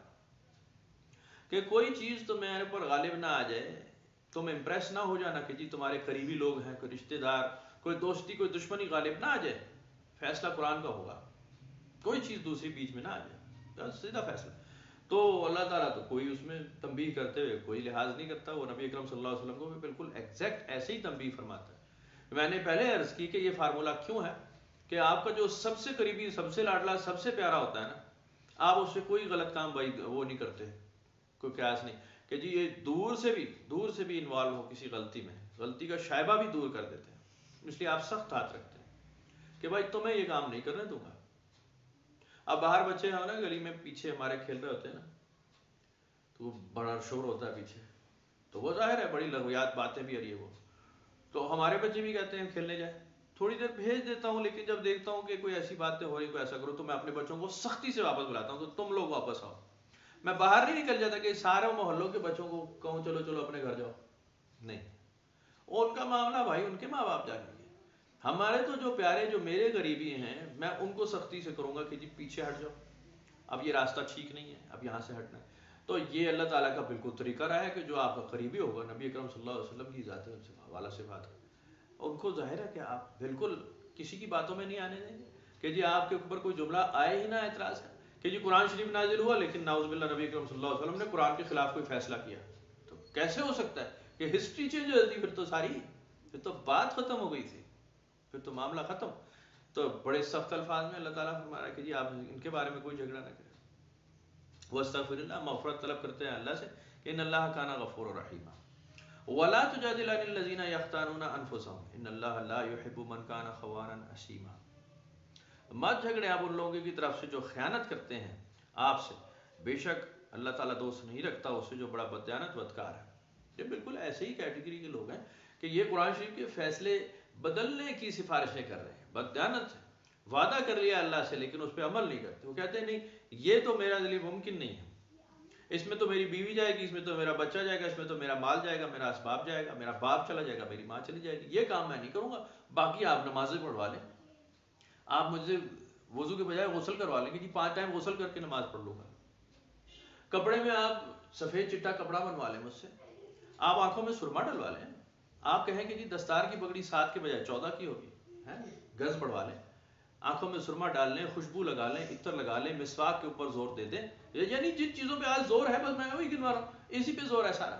کہ کوئی چیز تو میرے پر غالب نہ آ جائے، تم امپریس نہ ہو جانا کہ جی تمہارے قریبی لوگ ہیں، کوئی رشتہ دار، کوئی دوستی، کوئی دشمنی غالب نہ آ جائے. فیصلہ قرآن کا ہوگا، کوئی چیز دوسری بیچ میں نہ آ جائے، سیدھا فیصلہ. تو اللہ تعالیٰ تو کوئی اس میں تنبیہ کرتے ہوئے کوئی لحاظ نہیں کرتا. وہ نبی اکرم صلی اللہ علیہ وسلم کو بھی بالکل ایگزیکٹ ایسے ہی تنبیہ فرماتا ہے. میں نے پہلے عرض کی کہ یہ فارمولہ کیوں ہے کہ آپ کا جو سب سے قریبی، سب سے لاڈلا، سب سے پیارا ہوتا ہے نا، آپ اس سے کوئی غلط کام وہ نہیں کرتے، کوئی قیاس نہیں کہ جی یہ دور سے بھی انوالو ہو کسی غلطی میں، غلطی کا شائبہ بھی دور کر دیتے ہیں. اس لیے آپ سخت ہاتھ رکھتے ہیں کہ بھائی تمہیں یہ کام نہیں کرنے دوں گا. اب باہر بچے ہیں نا گلی میں پیچھے ہمارے کھیل رہے ہوتے ہیں نا، تو بڑا شور ہوتا ہے پیچھے، تو وہ ظاہر ہے بڑی لغویات باتیں بھی آ رہی ہے وہ، تو ہمارے بچے بھی کہتے ہیں کھیلنے جائیں. تھوڑی دیر بھیج دیتا ہوں، لیکن جب دیکھتا ہوں کہ کوئی ایسی باتیں ہو رہی، کوئی ایسا کرو، تو میں اپنے بچوں کو سختی سے واپس بلاتا ہوں کہ تم لوگ واپس آؤ. میں باہر نہیں نکل جاتا کہ سارے محلوں کے بچوں کو کہوں چلو چلو اپنے گھر جاؤ، نہیں. ان کا معاملہ بھائی ان کے ماں باپ جانیں گے. ہمارے تو جو پیارے، جو میرے قریبی ہیں، میں ان کو سختی سے کروں گا کہ جی پیچھے ہٹ جاؤ، اب یہ راستہ ٹھیک نہیں ہے، اب یہاں سے ہٹنا ہے. تو یہ اللہ تعالیٰ کا بالکل طریقہ رہا ہے کہ جو آپ کا قریبی ہوگا، نبی اکرم صلی اللہ علیہ وسلم کی ذات والا سے بات ہے، ان کو ظاہر ہے کہ آپ بالکل کسی کی باتوں میں نہیں آنے دیں گے کہ جی آپ کے اوپر کوئی جملہ آئے ہی نہ اعتراض کا کہ جی قرآن شریف نازل ہوا لیکن نعوذ باللہ نبی اکرم صلی اللہ علیہ وسلم نے قرآن کے خلاف کوئی فیصلہ کیا. تو کیسے ہو سکتا ہے کہ ہسٹری چینج ہو جاتی، پھر تو ساری، پھر تو بات ختم ہو گئی تھی، پھر تو معاملہ ختم. تو بڑے سخت الفاظ میں اللہ تعالیٰ فرما رہا ہے کہ جی آپ ان کے بارے میں کوئی جھگڑا نہ کریں. واستغفر اللہ، مغفرت طلب کرتے ہیں اللہ سے کہ ان اللہ کان غفور رحیم. ولا تجادل عن الذين يختانون انفسهم ان الله لا يحب من كان خوانا اثیما. مت جھگڑے آپ ان لوگوں کی طرف سے جو خیانت کرتے ہیں آپ سے، بے شک اللہ تعالیٰ دوست نہیں رکھتا اس سے جو بڑا بددیانت بدکار ہے. یہ بالکل ایسے ہی کیٹیگری کے لوگ ہیں کہ یہ قرآن شریف کے فیصلے بدلنے کی سفارشیں کر رہے ہیں. بددیانت ہے، وعدہ کر لیا اللہ سے لیکن اس پہ عمل نہیں کرتے. وہ کہتے ہیں نہیں یہ تو میرا لیے ممکن نہیں ہے، اس میں تو میری بیوی جائے گی، اس میں تو میرا بچہ جائے گا، اس میں تو میرا مال جائے گا، میرا اسباب جائے گا، میرا باپ چلا جائے گا، میری ماں چلی جائے گی، یہ کام میں نہیں کروں گا. باقی آپ نمازیں پڑھوا لیں، آپ مجھ سے وضو کے بجائے غسل کروا لیں کہ جی 5 ٹائم غسل کر کے نماز پڑھ لوں گا. کپڑے میں آپ سفید چٹا کپڑا بنوا لیں مجھ سے، آپ آنکھوں میں سرما ڈلوا لیں، آپ کہیں کہ جی دستار کی پگڑی 7 کے بجائے 14 کی ہوگی، گز بڑھوا لیں، آنکھوں میں سرما ڈال لیں، خوشبو لگا لیں، عطر لگا لیں، مسواک کے اوپر زور دے دیں. یعنی جن چیزوں پہ آج زور ہے بس میں وہی گنوا رہا ہوں، اسی پہ زور ہے سارا،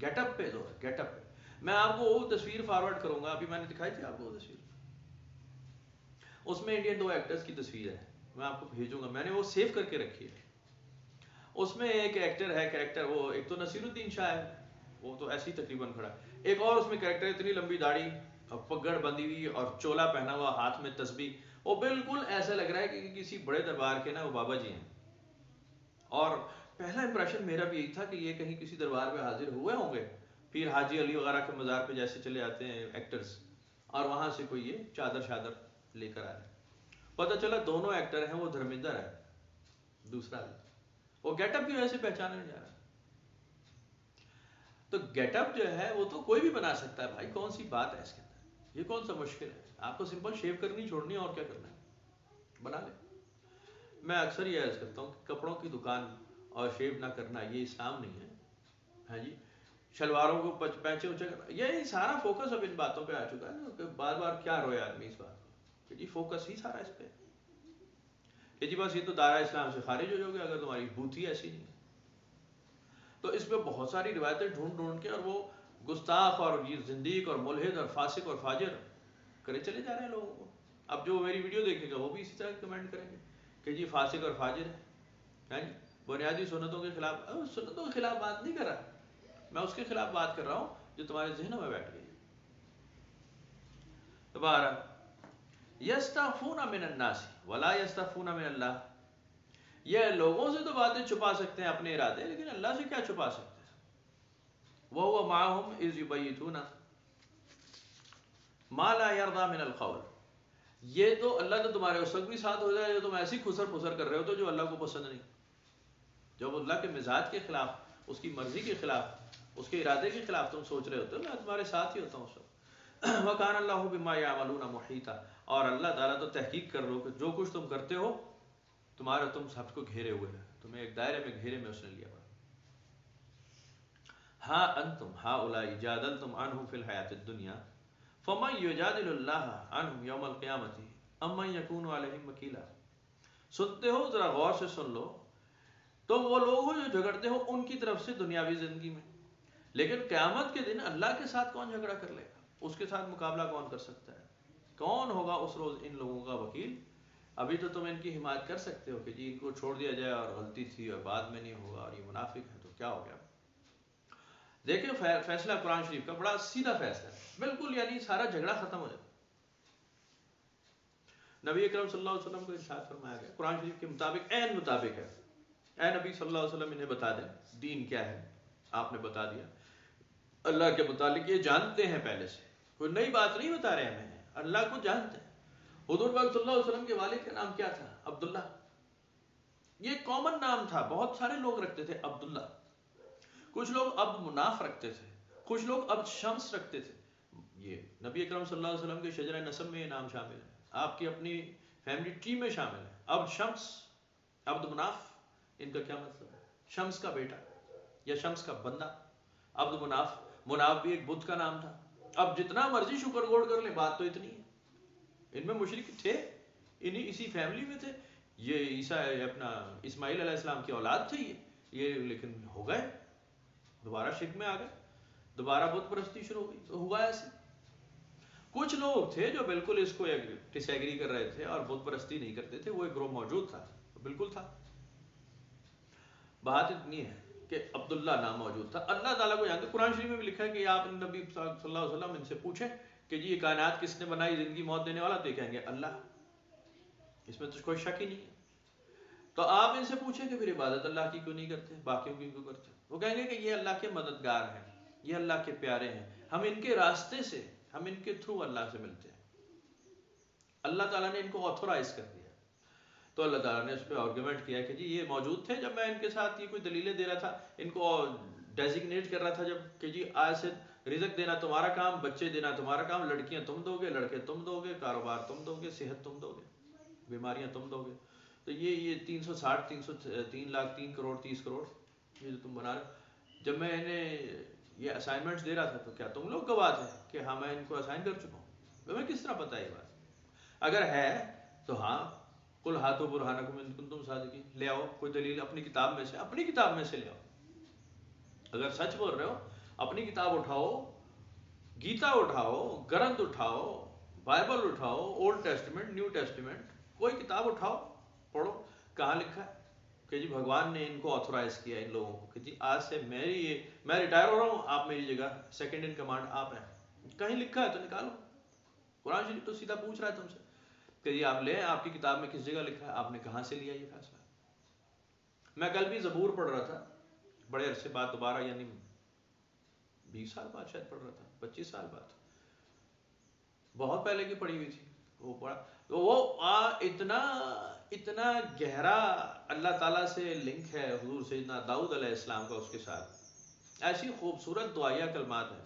گیٹ اپ پہ زور ہے، گیٹ اپ پہ. میں آپ کو وہ تصویر فارورڈ کروں گا، ابھی میں نے دکھائی تھی آپ کو وہ تصویر، اس میں انڈین 2 ایکٹرز کی تصویر ہے، میں آپ کو بھیجوں گا، میں نے وہ سیو کر کے رکھی ہے. اس میں ایک ایکٹر ہے، کریکٹر وہ ایک تو نصیر الدین شاہ ہے، وہ تو ایسے ہی تقریباً کھڑا ہے، ایک اور اس میں کریکٹر، اتنی لمبی داڑھی اور پگڑ بندھی ہوئی اور چولا پہنا ہوا، ہاتھ میں تسبیح، وہ بالکل ایسا لگ رہا ہے کہ کسی بڑے دربار کے نا وہ بابا جی ہیں. اور پہلا امپریشن میرا بھی یہی تھا کہ یہ کہیں کسی دربار میں حاضر ہوئے ہوں گے، پھر حاجی علی وغیرہ کے مزار پہ جیسے چلے آتے ہیں ایکٹرز، اور وہاں سے کوئی یہ چادر شادر لے کر آ رہے. پتہ چلا دونوں ایکٹر ہیں وہ دھرمیندر ہے، دوسرا وہ گیٹ اپ بھی ویسے پہچانا نہیں جا رہا. تو گیٹ اپ جو ہے وہ تو کوئی بھی بنا سکتا ہے بھائی، کون سی بات ہے اس کے اندر، یہ کون سا مشکل ہے؟ آپ کو سمپل شیو کرنی چھوڑنی ہے، اور کیا کرنا ہے بنا لیں. میں اکثر یہ عرض کرتا ہوں کہ کپڑوں کی دکان اور شیو نہ کرنا یہ اسلام نہیں ہے. ہاں جی، شلواروں کو پینچے اونچے کرنا، یہ سارا فوکس اب ان باتوں پہ آ چکا ہے کہ بار بار کیا روئے آدمی اس بات کو، کہ جی فوکس ہی سارا اس پہ کہ جی بس یہ تو دائرہ اسلام سے خارج ہو جاؤ گے اگر تمہاری بوتھی ایسی نہیں ہے. تو اس پہ بہت ساری روایتیں ڈھونڈ ڈھونڈ کے، اور وہ گستاخ اور یہ زندیق اور ملحد اور فاسق اور فاجر کرے چلے جا رہے ہیں لوگوں کو. اب جو میری ویڈیو دیکھے گا وہ بھی اسی طرح کمنٹ کریں گے کہ جی فاسق اور فاجر ہے، بنیادی سنتوں کے خلاف. سنتوں کے خلاف بات نہیں کر رہا میں، اس کے خلاف بات کر رہا ہوں جو تمہارے ذہنوں میں بیٹھ گئی. دوبارہ یستخفون من الناس ولا یستخفون من اللہ، یہ لوگوں سے تو باتیں چھپا سکتے ہیں اپنے ارادے، لیکن اللہ سے کیا چھپا سکتے ہیں. وَهُوَ مَعَهُمْ إِذْ يُبَيِّتُونَ مَا لَا يَرْضَى مِنَ الْقَوْلِ. یہ تو اللہ تو تمہارے اس وقت بھی ساتھ ہو جائے جو تم ایسی خسر پسر کر رہے ہو تو جو اللہ کو پسند نہیں، جب اللہ کے مزاج کے خلاف، اس کی مرضی کے خلاف، اس کے ارادے کے خلاف تم سوچ رہے ہوتے ہو، میں تمہارے ساتھ ہی ہوتا ہوں اس وقت. وَكَانَ اللَّهُ بِمَا يَعْمَلُونَ مُحِيطًا، اور اللہ تعالیٰ تو تحقیق کر رہو کہ جو کچھ تم کرتے ہو تمہارا، تم سب کو گھیرے ہوئے ہیں، تمہیں ایک دائرے میں گھیرے میں اس نے لیا ہوا. ہا انتم ہؤلاء جادلتم عنہم فی الحیاۃ الدنیا فمن یجادل اللہ عنہم یوم القیامۃ ام من یکون علیہم وکیلا. سنتے ہو، ذرا غور سے سن لو، تم وہ لوگ ہو جو جھگڑتے ہو ان کی طرف سے دنیاوی زندگی میں، لیکن قیامت کے دن اللہ کے ساتھ کون جھگڑا کر لے گا؟ اس کے ساتھ مقابلہ کون کر سکتا ہے؟ کون ہوگا اس روز ان لوگوں کا وکیل؟ ابھی تو تم ان کی حمایت کر سکتے ہو کہ جی ان کو چھوڑ دیا جائے اور غلطی تھی اور بعد میں نہیں ہوگا اور یہ منافق ہے تو کیا ہو گیا. دیکھیں فیصلہ قرآن شریف کا بڑا سیدھا فیصلہ ہے بالکل، یعنی سارا جھگڑا ختم ہو جائے. نبی اکرم صلی اللہ علیہ وسلم کو ارشاد فرمایا گیا قرآن شریف کے مطابق، عین مطابق ہے، اے نبی صلی اللہ علیہ وسلم انہیں بتا دیں دین کیا ہے. آپ نے بتا دیا اللہ کے متعلق، یہ جانتے ہیں پہلے سے، کوئی نئی بات نہیں بتا رہے ہمیں، اللہ کو جانتے ہیں. حضور پاک صلی اللہ علیہ وسلم کے والد کا نام کیا تھا؟ عبداللہ. یہ کامن نام تھا، بہت سارے لوگ رکھتے تھے عبداللہ. کچھ لوگ عبد مناف رکھتے تھے، کچھ لوگ عبد شمس رکھتے تھے. یہ نبی اکرم صلی اللہ علیہ وسلم کے شجرہ نسب میں یہ نام شامل ہے، آپ کی اپنی فیملی ٹری میں شامل ہے. عبد شمس، عبد مناف، ان کا کیا مطلب ہے؟ شمس کا بیٹا یا شمس کا بندہ. عبد مناف، مناف بھی ایک بت کا نام تھا. اب جتنا مرضی شکر گوڑ کر لیں، بات تو اتنی ہے. ان میں مشرک تھے، اسی فیملی میں تھے. یہ عیسیٰ اپنا اسماعیل علیہ السلام کی اولاد تھے یہ لیکن ہو گئے، دوبارہ شرک میں آ گئے، دوبارہ بت پرستی شروع ہو گئی. تو ہوا ایسے. کچھ لوگ تھے جو بالکل اس کو ڈس ایگری کر رہے تھے اور بت پرستی نہیں کرتے تھے، وہ ایک گروہ موجود تھا، بالکل تھا. بات اتنی ہے کہ عبداللہ نام موجود تھا. اللہ تعالیٰ کو جانتے. قرآن شریف میں بھی لکھا ہے کہ آپ نبی صلی اللہ علیہ وسلم ان سے پوچھیں کہ جی یہ کائنات کس نے بنائی، زندگی موت دینے والا؟ تو کہیں گے اللہ، اس میں تو کوئی شک ہی نہیں ہے. تو آپ ان سے پوچھیں کہ پھر عبادت اللہ کی کیوں نہیں کرتے، باقیوں کی کیوں کرتے؟ وہ کہیں گے کہ یہ اللہ کے مددگار ہیں، یہ اللہ کے پیارے ہیں، ہم ان کے راستے سے، ہم ان کے تھرو اللہ سے ملتے ہیں، اللہ تعالیٰ نے ان کو آتھورائز کر دیا. تو اللہ تعالیٰ نے اس پہ آرگومنٹ کیا کہ جی یہ موجود تھے جب میں ان کے ساتھ یہ کوئی دلیلیں دے رہا تھا، ان کو ڈیزگنیٹ کر رہا تھا جب کہ جی آج سے رزق دینا تمہارا کام، بچے دینا تمہارا کام، لڑکیاں تم دو گے، لڑکے تم دو گے، کاروبار تم دو گے، صحت تم دو گے، بیماریاں تم دو گے. تو یہ 3 لاکھ 3 کروڑ 30 کروڑ یہ جو تم بنا رہے ہو، جب میں انہیں یہ اسائنمنٹس دے رہا تھا تو کیا تم لوگ گواہ تھے کہ ہاں میں ان کو اسائن کر چکا ہوں؟ ہمیں کس طرح پتہ ہے یہ بات؟ اگر ہے تو ہاں، قل ہاتھو برہانکم ان کنتم صادقین، لے آؤ کوئی دلیل اپنی کتاب میں سے، اپنی کتاب میں سے لے آؤ. اگر سچ بول رہے ہو اپنی کتاب اٹھاؤ، گیتا اٹھاؤ، گرنتھ اٹھاؤ، بائبل اٹھاؤ، اولڈ ٹیسٹمنٹ، نیو ٹیسٹمنٹ، کوئی کتاب اٹھاؤ پڑھو، کہاں لکھا ہے کہ جی بھگوان نے ان کو آتھورائز کیا ان لوگوں کو کہ جی آج سے میں ریٹائر ہو رہا ہوں، آپ میری جگہ سیکنڈ ان کمانڈ آپ ہیں. کہیں لکھا ہے تو نکالو. قرآن شریف تو سیدھا پوچھ رہا ہے تم سے کہ جی آپ لیں، آپ کی کتاب میں کس جگہ لکھا ہے، آپ نے کہاں سے لیا یہ فیصلہ. میں کل بھی زبور پڑھ رہا تھا، بڑے عرصے بعد دوبارہ، یعنی 20 سال بعد شاید پڑھ رہا تھا، 25 سال بعد، بہت پہلے کی پڑھی ہوئی تھی. وہ پڑھا تو وہ اتنا گہرا اللہ تعالیٰ سے لنک ہے حضور سیدنا داؤد علیہ السلام کا اس کے ساتھ. ایسی خوبصورت دعائیہ کلمات ہیں،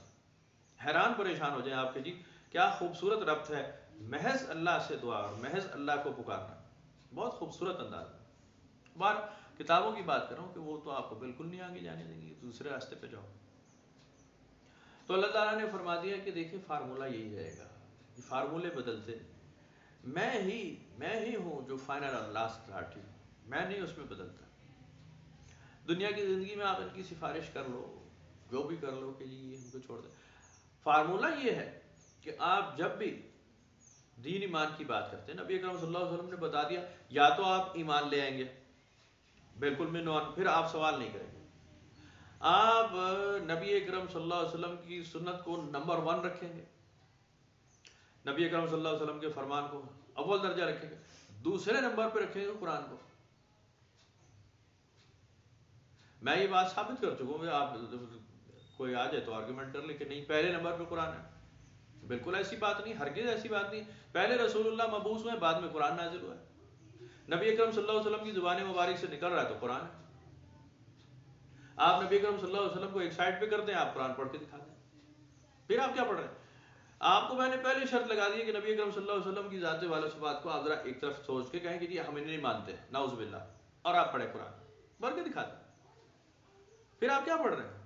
حیران پریشان ہو جائیں آپ کے جی کیا خوبصورت ربط ہے محض اللہ سے دعا اور محض اللہ کو پکارنا. بہت خوبصورت انداز ہے. بار کتابوں کی بات کر رہا ہوں کہ وہ تو آپ کو بالکل نہیں آگے جانے دیں گے، دوسرے راستے پہ جاؤ. تو اللہ تعالیٰ نے فرما دیا کہ دیکھیں فارمولہ یہی رہے گا، یہ فارمولے بدلتے نہیں. میں ہی ہوں جو فائنل اور لاسٹ اتھارٹی، میں نہیں اس میں بدلتا. دنیا کی زندگی میں آپ ان کی سفارش کر لو، جو بھی کر لو کہ جی ہم کو چھوڑ دیں. فارمولہ یہ ہے کہ آپ جب بھی دین ایمان کی بات کرتے ہیں، نبی اکرم صلی اللہ علیہ وسلم نے بتا دیا یا تو آپ ایمان لے آئیں گے بالکل میں نون، پھر آپ سوال نہیں کریں گے. آپ نبی اکرم صلی اللہ علیہ وسلم کی سنت کو نمبر 1 رکھیں گے، نبی اکرم صلی اللہ علیہ وسلم کے فرمان کو اول درجہ رکھیں گے، دوسرے نمبر پہ رکھیں گے قرآن کو. میں یہ بات ثابت کر چکا ہوں. آپ کوئی آ جائے تو آرگیومنٹ کر لے کہ نہیں پہلے نمبر پہ قرآن ہے. بالکل ایسی بات نہیں، ہرگز ایسی بات نہیں. پہلے رسول اللہ مبعوث ہوئے، بعد میں قرآن نازل ہوا ہے. نبی اکرم صلی اللہ علیہ وسلم کی زبان مبارک سے نکل رہا ہے تو قرآن ہے. آپ نبی اکرم صلی اللہ علیہ وسلم کو ایک سائڈ پہ کر دیں، آپ قرآن پڑھ کے دکھا دیں، پھر آپ کیا پڑھ رہے ہیں. آپ کو میں نے پہلے شرط لگا دی کہ نبی اکرم صلی اللہ علیہ وسلم کی ذات والا صفات کو آپ ذرا ایک طرف سوچ کے کہیں کہ جی ہم انہیں نہیں مانتے، نعوذ باللہ، اور آپ پڑھیں قرآن پڑھ کے دکھا دیں. پھر آپ کیا پڑھ رہے ہیں؟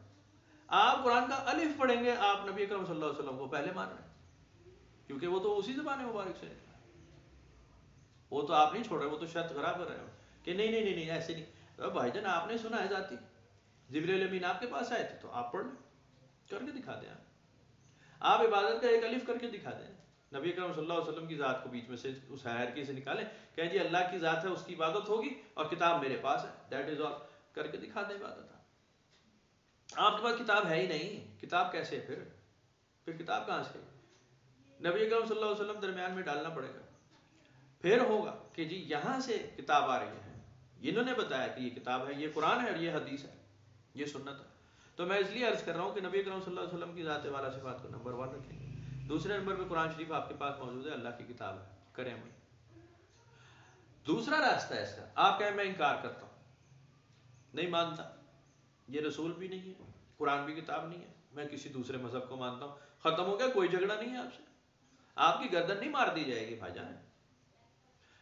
آپ قرآن کا الف پڑھیں گے، آپ نبی اکرم صلی اللہ علیہ وسلم کو پہلے مان رہے ہیں، کیونکہ وہ تو اسی زبان مبارک سے نکلا. وہ تو آپ نہیں چھوڑ رہے، وہ تو شرط خراب کر رہے ہو کہ نہیں ایسے نہیں. بھائی جان آپ نے سنا ہے ذاتی جبریل امین آپ کے پاس آئے تھے تو آپ پڑھ لیں، کر کے دکھا دیں. آپ عبادت کا ایک الف کر کے دکھا دیں. نبی اکرم صلی اللہ علیہ وسلم کی ذات کو بیچ میں سے اس ہائرارکی سے نکالیں، کہیں جی اللہ کی ذات ہے، اس کی عبادت ہوگی اور کتاب میرے پاس ہے، دیٹ از آل. کر کے دکھا دیں عبادت. آپ کے پاس کتاب ہے ہی نہیں، کتاب کیسے پھر کتاب کہاں سے؟ نبی اکرم صلی اللہ علیہ وسلم درمیان میں ڈالنا پڑے گا، پھر ہوگا کہ جی یہاں سے کتاب آ رہی ہے، انہوں نے بتایا کہ یہ کتاب ہے، یہ قرآن ہے اور یہ حدیث ہے، یہ سنت ہے. تو میں اس لیے عرض کر رہا ہوں کہ نبی اکرم صلی اللہ علیہ وسلم کی ذات والا صفات کو نمبر 1 رکھیں گے، دوسرے نمبر پہ قرآن شریف آپ کے پاس موجود ہے، اللہ کی کتاب ہے، کریں عمل. دوسرا راستہ ہے اس کا، آپ کہیں میں انکار کرتا ہوں، نہیں مانتا، یہ رسول بھی نہیں ہے، قرآن بھی کتاب نہیں ہے، میں کسی دوسرے مذہب کو مانتا ہوں، ختم ہو گیا، کوئی جھگڑا نہیں ہے آپ سے، آپ کی گردن نہیں مار دی جائے گی بھائی جان.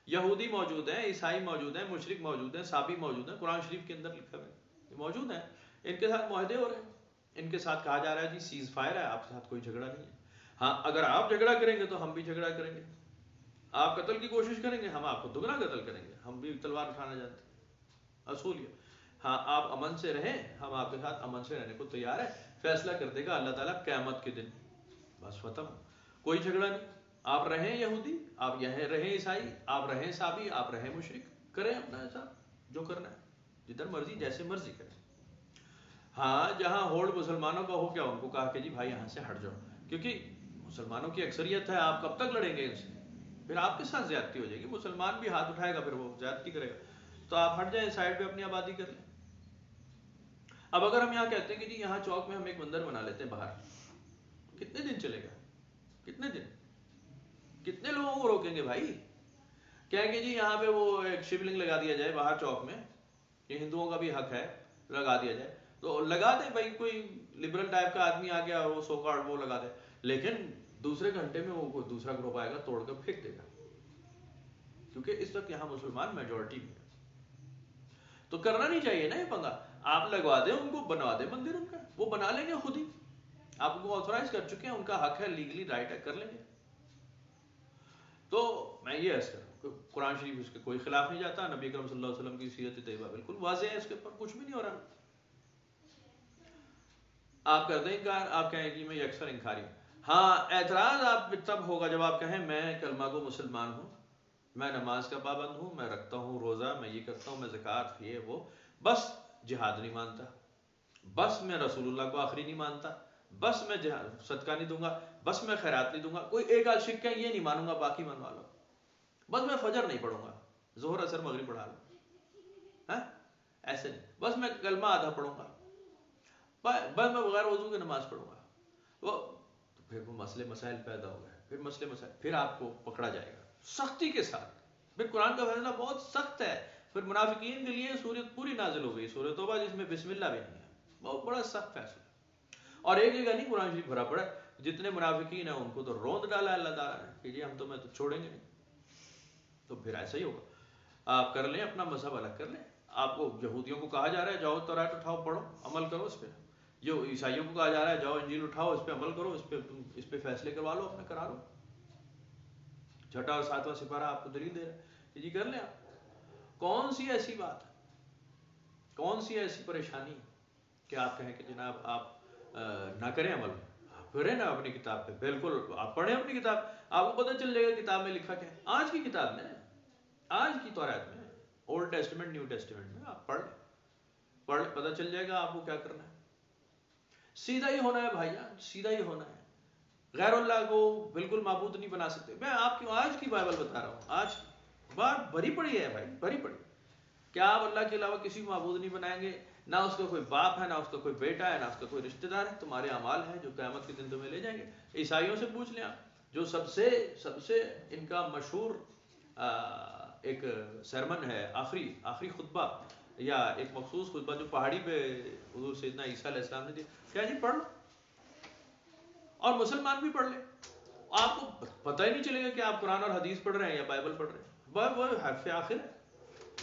یہودی موجود ہیں، عیسائی موجود ہیں، مشرک موجود ہیں، صابی موجود ہیں، قرآن شریف کے اندر لکھا ہوا ہے موجود ہیں، ان کے ساتھ معاہدے ہو رہے ہیں، ان کے ساتھ کہا جا رہا ہے جی سیز فائر ہے، آپ کے ساتھ کوئی جھگڑا نہیں ہے. ہاں اگر آپ جھگڑا کریں گے تو ہم بھی جھگڑا کریں گے، آپ قتل کی کوشش کریں گے، ہم آپ کو دگنا قتل کریں گے، ہم بھی تلوار اٹھانا جانتے ہیں، اصول یہ. ہاں آپ امن سے رہیں، ہم آپ کے ساتھ امن سے رہنے کو تیار ہے. فیصلہ کر دے گا اللہ تعالیٰ قیامت کے دن، بس ختم، کوئی جھگڑا نہیں. آپ رہیں یہودی، آپ یہیں رہیں عیسائی، آپ رہیں صابی، آپ رہیں مشرک، کریں اپنا ایسا جو کرنا ہے، جدھر مرضی جیسے مرضی کریں. ہاں جہاں ہوڑ مسلمانوں کا ہو گیا ان کو کہا کہ جی بھائی یہاں سے ہٹ جاؤ، کیونکہ مسلمانوں کی اکثریت ہے، آپ کب تک لڑیں گے ان سے، پھر آپ کے ساتھ زیادتی ہو جائے گی، مسلمان بھی ہاتھ اٹھائے گا پھر وہ زیادتی کرے گا. تو آپ ہٹ جائیں سائڈ پہ اپنی آبادی کر لیں. اب اگر ہم یہاں کہتے ہیں کہ جی یہاں چوک میں ہم ایک مندر بنا لیتے ہیں باہر، کتنے دن چلے گا؟ کتنے دن؟ کتنے لوگوں کو روکیں گے بھائی؟ کہیں کہ جی یہاں پہ وہ ایک شیو لنگ لگا دیا جائے باہر چوک میں، یہ ہندوؤں کا بھی حق ہے، لگا دیا جائے تو لگا دے بھائی، کوئی لبرل ٹائپ کا آدمی آ گیا وہ سو کارڈ وہ لگا دے، لیکن دوسرے گھنٹے میں وہ کوئی دوسرا گروپ آئے گا توڑ کر پھینک دے گا، کیونکہ اس وقت یہاں مسلمان میجورٹی میں. تو کرنا نہیں چاہیے نا یہ پنگا، آپ لگوا دیں ان کو، بنوا دیں مندر ان کا، وہ بنا لیں گے خود ہی، آپ کو آتھورائز کر چکے ہیں، ان کا حق ہے، لیگلی رائٹ ہے، کر لیں گے. تو میں یہ عرض کروں کہ قرآن شریف اس کے کوئی خلاف نہیں جاتا، نبی اکرم صلی اللہ علیہ وسلم کی سیرت طیبہ بالکل واضح ہے، اس کے اوپر کچھ بھی نہیں ہو رہا. آپ کر دیں انکار، آپ کہیں کہ میں یکسر انکاری ہوں. ہاں اعتراض آپ تب ہوگا جب آپ کہیں میں کلمہ کو مسلمان ہوں میں نماز کا پابند ہوں، میں رکھتا ہوں روزہ، میں یہ کرتا ہوں، میں زکوٰۃ، یہ وہ، بس جہاد نہیں مانتا، بس میں رسول اللہ کو آخری نہیں مانتا، بس میں صدقہ نہیں دوں گا، بس میں خیرات نہیں دوں گا، کوئی ایک آدھ شرک ہے یہ نہیں مانوں گا، باقی منوا لو، بس میں فجر نہیں پڑھوں گا، ظہر اثر مغرب پڑھا لو، ایسے نہیں، بس میں کلمہ آدھا پڑھوں گا، بس میں بغیر وضو کے نماز پڑھوں گا، وہ تو پھر وہ مسئلے مسائل پیدا ہو گئے، پھر مسئلے مسائل، پھر آپ کو پکڑا جائے گا سختی کے ساتھ، پھر قرآن کا فیصلہ بہت سخت ہے، پھر منافقین کے لیے سورت پوری نازل ہو گئی، سورۃ توبہ جس میں بسم اللہ بھی نہیں ہے، بہت بڑا سخت فیصلہ، اور ایک جگہ نہیں قرآن شریف بھرا پڑا، جتنے منافقین ہیں ان کو تو روند ڈالا اللہ تعالیٰ نے کہ جی ہم تو میں تو چھوڑیں گے نہیں، تو پھر ایسا ہی ہوگا، آپ کر لیں اپنا مذہب الگ کر لیں، آپ کو یہودیوں کو کہا جا رہا ہے جاؤ تورات اٹھاؤ پڑھو عمل کرو اس پہ، جو عیسائیوں کو کہا جا رہا ہے جاؤ انجیل اٹھاؤ اس پہ عمل کرو، اس پہ فیصلے کروا لو اپنے، کرا لو، چھٹا اور ساتواں سپارہ آپ کو دلیل دے رہا ہے کہ جی کر لیں آپ، کون سی ایسی بات ہے، کون سی ایسی پریشانی کہ آپ کہیں کہ جناب آپ نہ کریں عمل، آپ کریں نا اپنی کتاب پہ، بالکل آپ پڑھیں اپنی کتاب، آپ کو پتہ چل جائے گا کتاب میں لکھا کیا ہے، آج کی کتاب میں، آج کی تورات میں، اولڈ ٹیسٹمنٹ نیو ٹیسٹمنٹ میں آپ پڑھ لیں، پتہ چل جائے گا آپ کو کیا کرنا ہے، سیدھا ہی ہونا ہے بھائی جان، سیدھا ہی ہونا ہے، غیر اللہ کو بالکل معبود نہیں بنا سکتے، میں آپ کی آج کی بائبل بتا رہا ہوں، آج بات بھری پڑی ہے بھائی، بھری پڑی، کیا آپ اللہ کے علاوہ کسی کو معبود نہیں بنائیں گے، نہ اس کا کوئی باپ ہے، نہ اس کا کوئی بیٹا ہے، نہ اس کا کوئی رشتہ دار ہے، تمہارے اعمال ہیں جو قیامت کے دن تمہیں لے جائیں گے، عیسائیوں سے پوچھ لیں آپ، جو سب سے ان کا مشہور ایک سرمن ہے، آخری خطبہ یا ایک مخصوص خطبہ جو پہاڑی پہ حضور سیدنا عیسیٰ علیہ السلام نے دی، کیا جی پڑھ لو، اور مسلمان بھی پڑھ لیں، آپ کو پتہ ہی نہیں چلے گا کہ آپ قرآن اور حدیث پڑھ رہے ہیں یا بائبل پڑھ رہے ہیں، وہ حرف آخر ہے،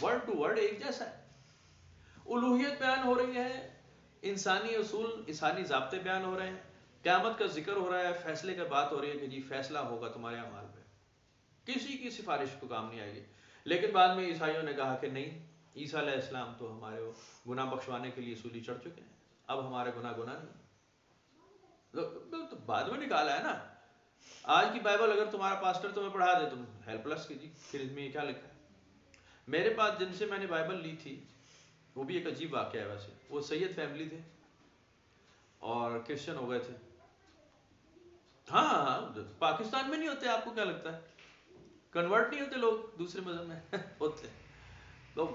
ورڈ ٹو ورڈ ایک جیسا ہے، الوہیت بیان ہو رہی ہے، انسانی اصول انسانی ضابطے بیان ہو رہے ہیں، قیامت کا ذکر ہو رہا ہے، فیصلے کا بات ہو رہی ہے کہ جی فیصلہ ہوگا تمہارے اعمال پہ، کسی کی سفارش کو کام نہیں آئے گی، لیکن بعد میں عیسائیوں نے کہا کہ نہیں، عیسیٰ علیہ السلام تو ہمارے گناہ بخشوانے کے لیے سولی چڑھ چکے ہیں، اب ہمارے گناہ نہیں، تو بعد میں نکالا ہے نا، آج کی بائبل اگر تمہارا پاسٹر تمہیں پڑھا دے تم ہیلپ لیس کی جی پھر اس میں یہ کیا لکھا ہے، میرے پاس جن سے میں نے بائبل لی تھی، وہ بھی ایک عجیب واقعہ ہے ویسے، وہ سید فیملی تھے اور کرسچن ہو گئے تھے، ہاں پاکستان میں نہیں ہوتے، آپ کو کیا لگتا ہے کنورٹ نہیں ہوتے لوگ دوسرے مذہب میں ہوتے، تو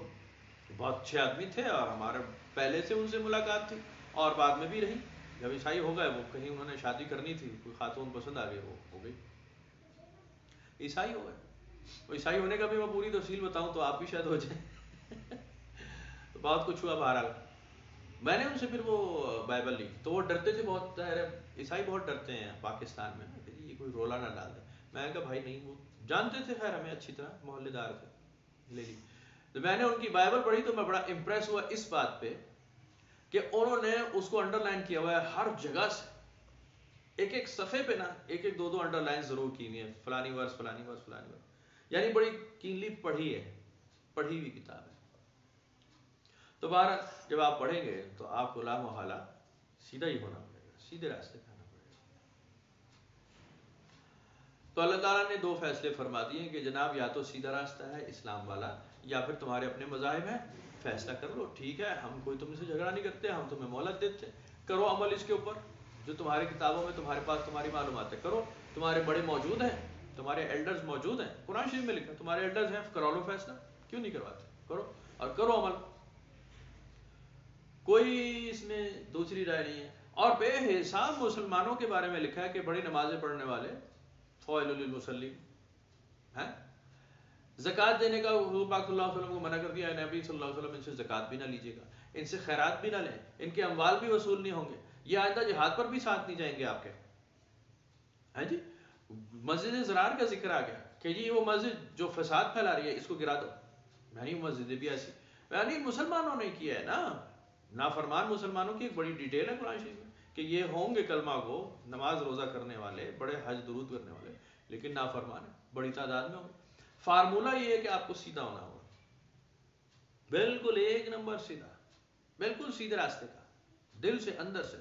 بہت اچھے آدمی تھے، اور ہمارے پہلے سے ان سے ملاقات تھی اور بعد میں بھی رہی، جب عیسائی ہو گئے وہ کہیں انہوں نے شادی کرنی تھی، کوئی خاتون پسند آ گئی، وہ ہو گئی، عیسائی ہو گئے، عیسائی ہونے کا بھی میں پوری تفصیل بتاؤں تو آپ بھی شاید ہو جائیں تو بہت کچھ ہوا، بہرحال میں نے ان سے پھر وہ بائبل لی، تو وہ ڈرتے تھے بہت، عیسائی بہت ڈرتے ہیں پاکستان میں کہ یہ کوئی رولا نہ ڈال دے، میں نے کہا بھائی نہیں، وہ جانتے تھے خیر ہمیں اچھی طرح، محلے دار تھے، لے لی، تو میں نے ان کی بائبل پڑھی تو میں بڑا امپریس ہوا اس بات پہ کہ انہوں نے اس کو انڈر لائن کیا ہوا ہے ہر جگہ سے، ایک ایک صفحے پہ نا ایک ایک دو انڈر لائن ضرور کی ہوئی ہیں، فلانی ورس فلانی ورس فلانی ورس، یعنی بڑی کینلی پڑھی ہوئی کتاب ہے، تو بہرحال جب آپ پڑھیں گے تو آپ کو لا محالہ سیدھا ہی ہونا پڑے گا، سیدھے راستے پہ آنا پڑے گا، تو اللہ تعالیٰ نے 2 فیصلے فرما دیے کہ جناب یا تو سیدھا راستہ ہے اسلام والا، یا پھر تمہارے اپنے مذاہب ہیں، فیصلہ کر لو، ٹھیک ہے، ہم کوئی تم سے جھگڑا نہیں کرتے، ہم تمہیں مہلت دیتے، کرو عمل اس کے اوپر، جو تمہاری کتابوں میں تمہارے پاس تمہاری معلومات ہے کرو، تمہارے بڑے موجود ہیں، تمہارے ایلڈرز موجود ہیں، قرآن شریف میں لکھا تمہارے ایلڈرز ہیں، کرا لو فیصلہ، کیوں نہیں کرواتے، کرو اور کرو عمل، کوئی اس میں دوسری رائے نہیں ہے، اور بے حساب مسلمانوں کے بارے میں لکھا ہے کہ بڑی نمازیں پڑھنے والے فوائل للمصلین ہیں، زکوٰۃ دینے کا حضور پاک صلی اللہ علیہ وسلم کو منع کر دیا ہے، نبی صلی اللہ علیہ وسلم ان سے زکوٰۃ بھی نہ لیجیے گا، ان سے خیرات بھی نہ لیں، ان کے اموال بھی وصول نہیں ہوں گے، یہ آئندہ جہاد پر بھی ساتھ نہیں جائیں گے آپ کے، ہے جی، مسجد زرار کا ذکر آ گیا کہ جی وہ مسجد جو فساد پھیلا رہی ہے اس کو گرا دو، یعنی مسجد بھی ایسی، یعنی مسلمانوں نے کیا ہے نا، نافرمان مسلمانوں کی ایک بڑی ڈیٹیل ہے قرآن شریف میں کہ یہ ہوں گے کلمہ گو، نماز روزہ کرنے والے، بڑے حج درود کرنے والے، لیکن نافرمان ہے، بڑی تعداد میں ہوں گے، فارمولہ یہ ہے کہ آپ کو سیدھا ہونا ہوگا، بالکل ایک نمبر سیدھا، بالکل سیدھے راستے کا، دل سے اندر سے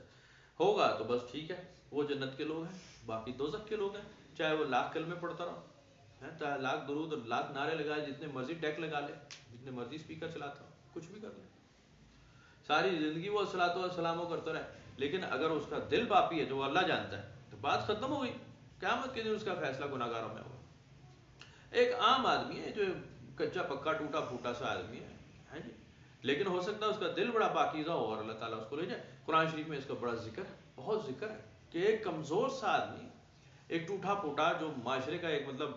ہوگا تو بس ٹھیک ہے، وہ جنت کے لوگ ہیں، باقی دوزخ کے لوگ ہیں، چاہے وہ لاکھ کلمے پڑھتا رہو، لاکھ درود اور لاکھ نعرے لگائے، جتنے مرضی ڈیک لگا لے، جتنے مرضی اسپیکر چلاتا ہو، کچھ بھی کر لے، ساری زندگی وہ صلاۃ و سلام کرتا رہے، لیکن اگر اس کا دل پاپی ہے جو وہ اللہ جانتا ہے تو بات ختم ہو گئی، قیامت کے دن اس کا فیصلہ گناہگاروں میں ہوگا۔ ایک عام آدمی ہے جو کچا پکا ٹوٹا پھوٹا سا آدمی ہے جی، لیکن ہو سکتا ہے اس کا دل بڑا پاکیزہ ہو اور اللہ تعالیٰ اس کو لے جائے۔ قرآن شریف میں اس کا بڑا ذکر ہے، بہت ذکر ہے کہ ایک کمزور سا آدمی، ایک ٹوٹا پھوٹا جو معاشرے کا ایک مطلب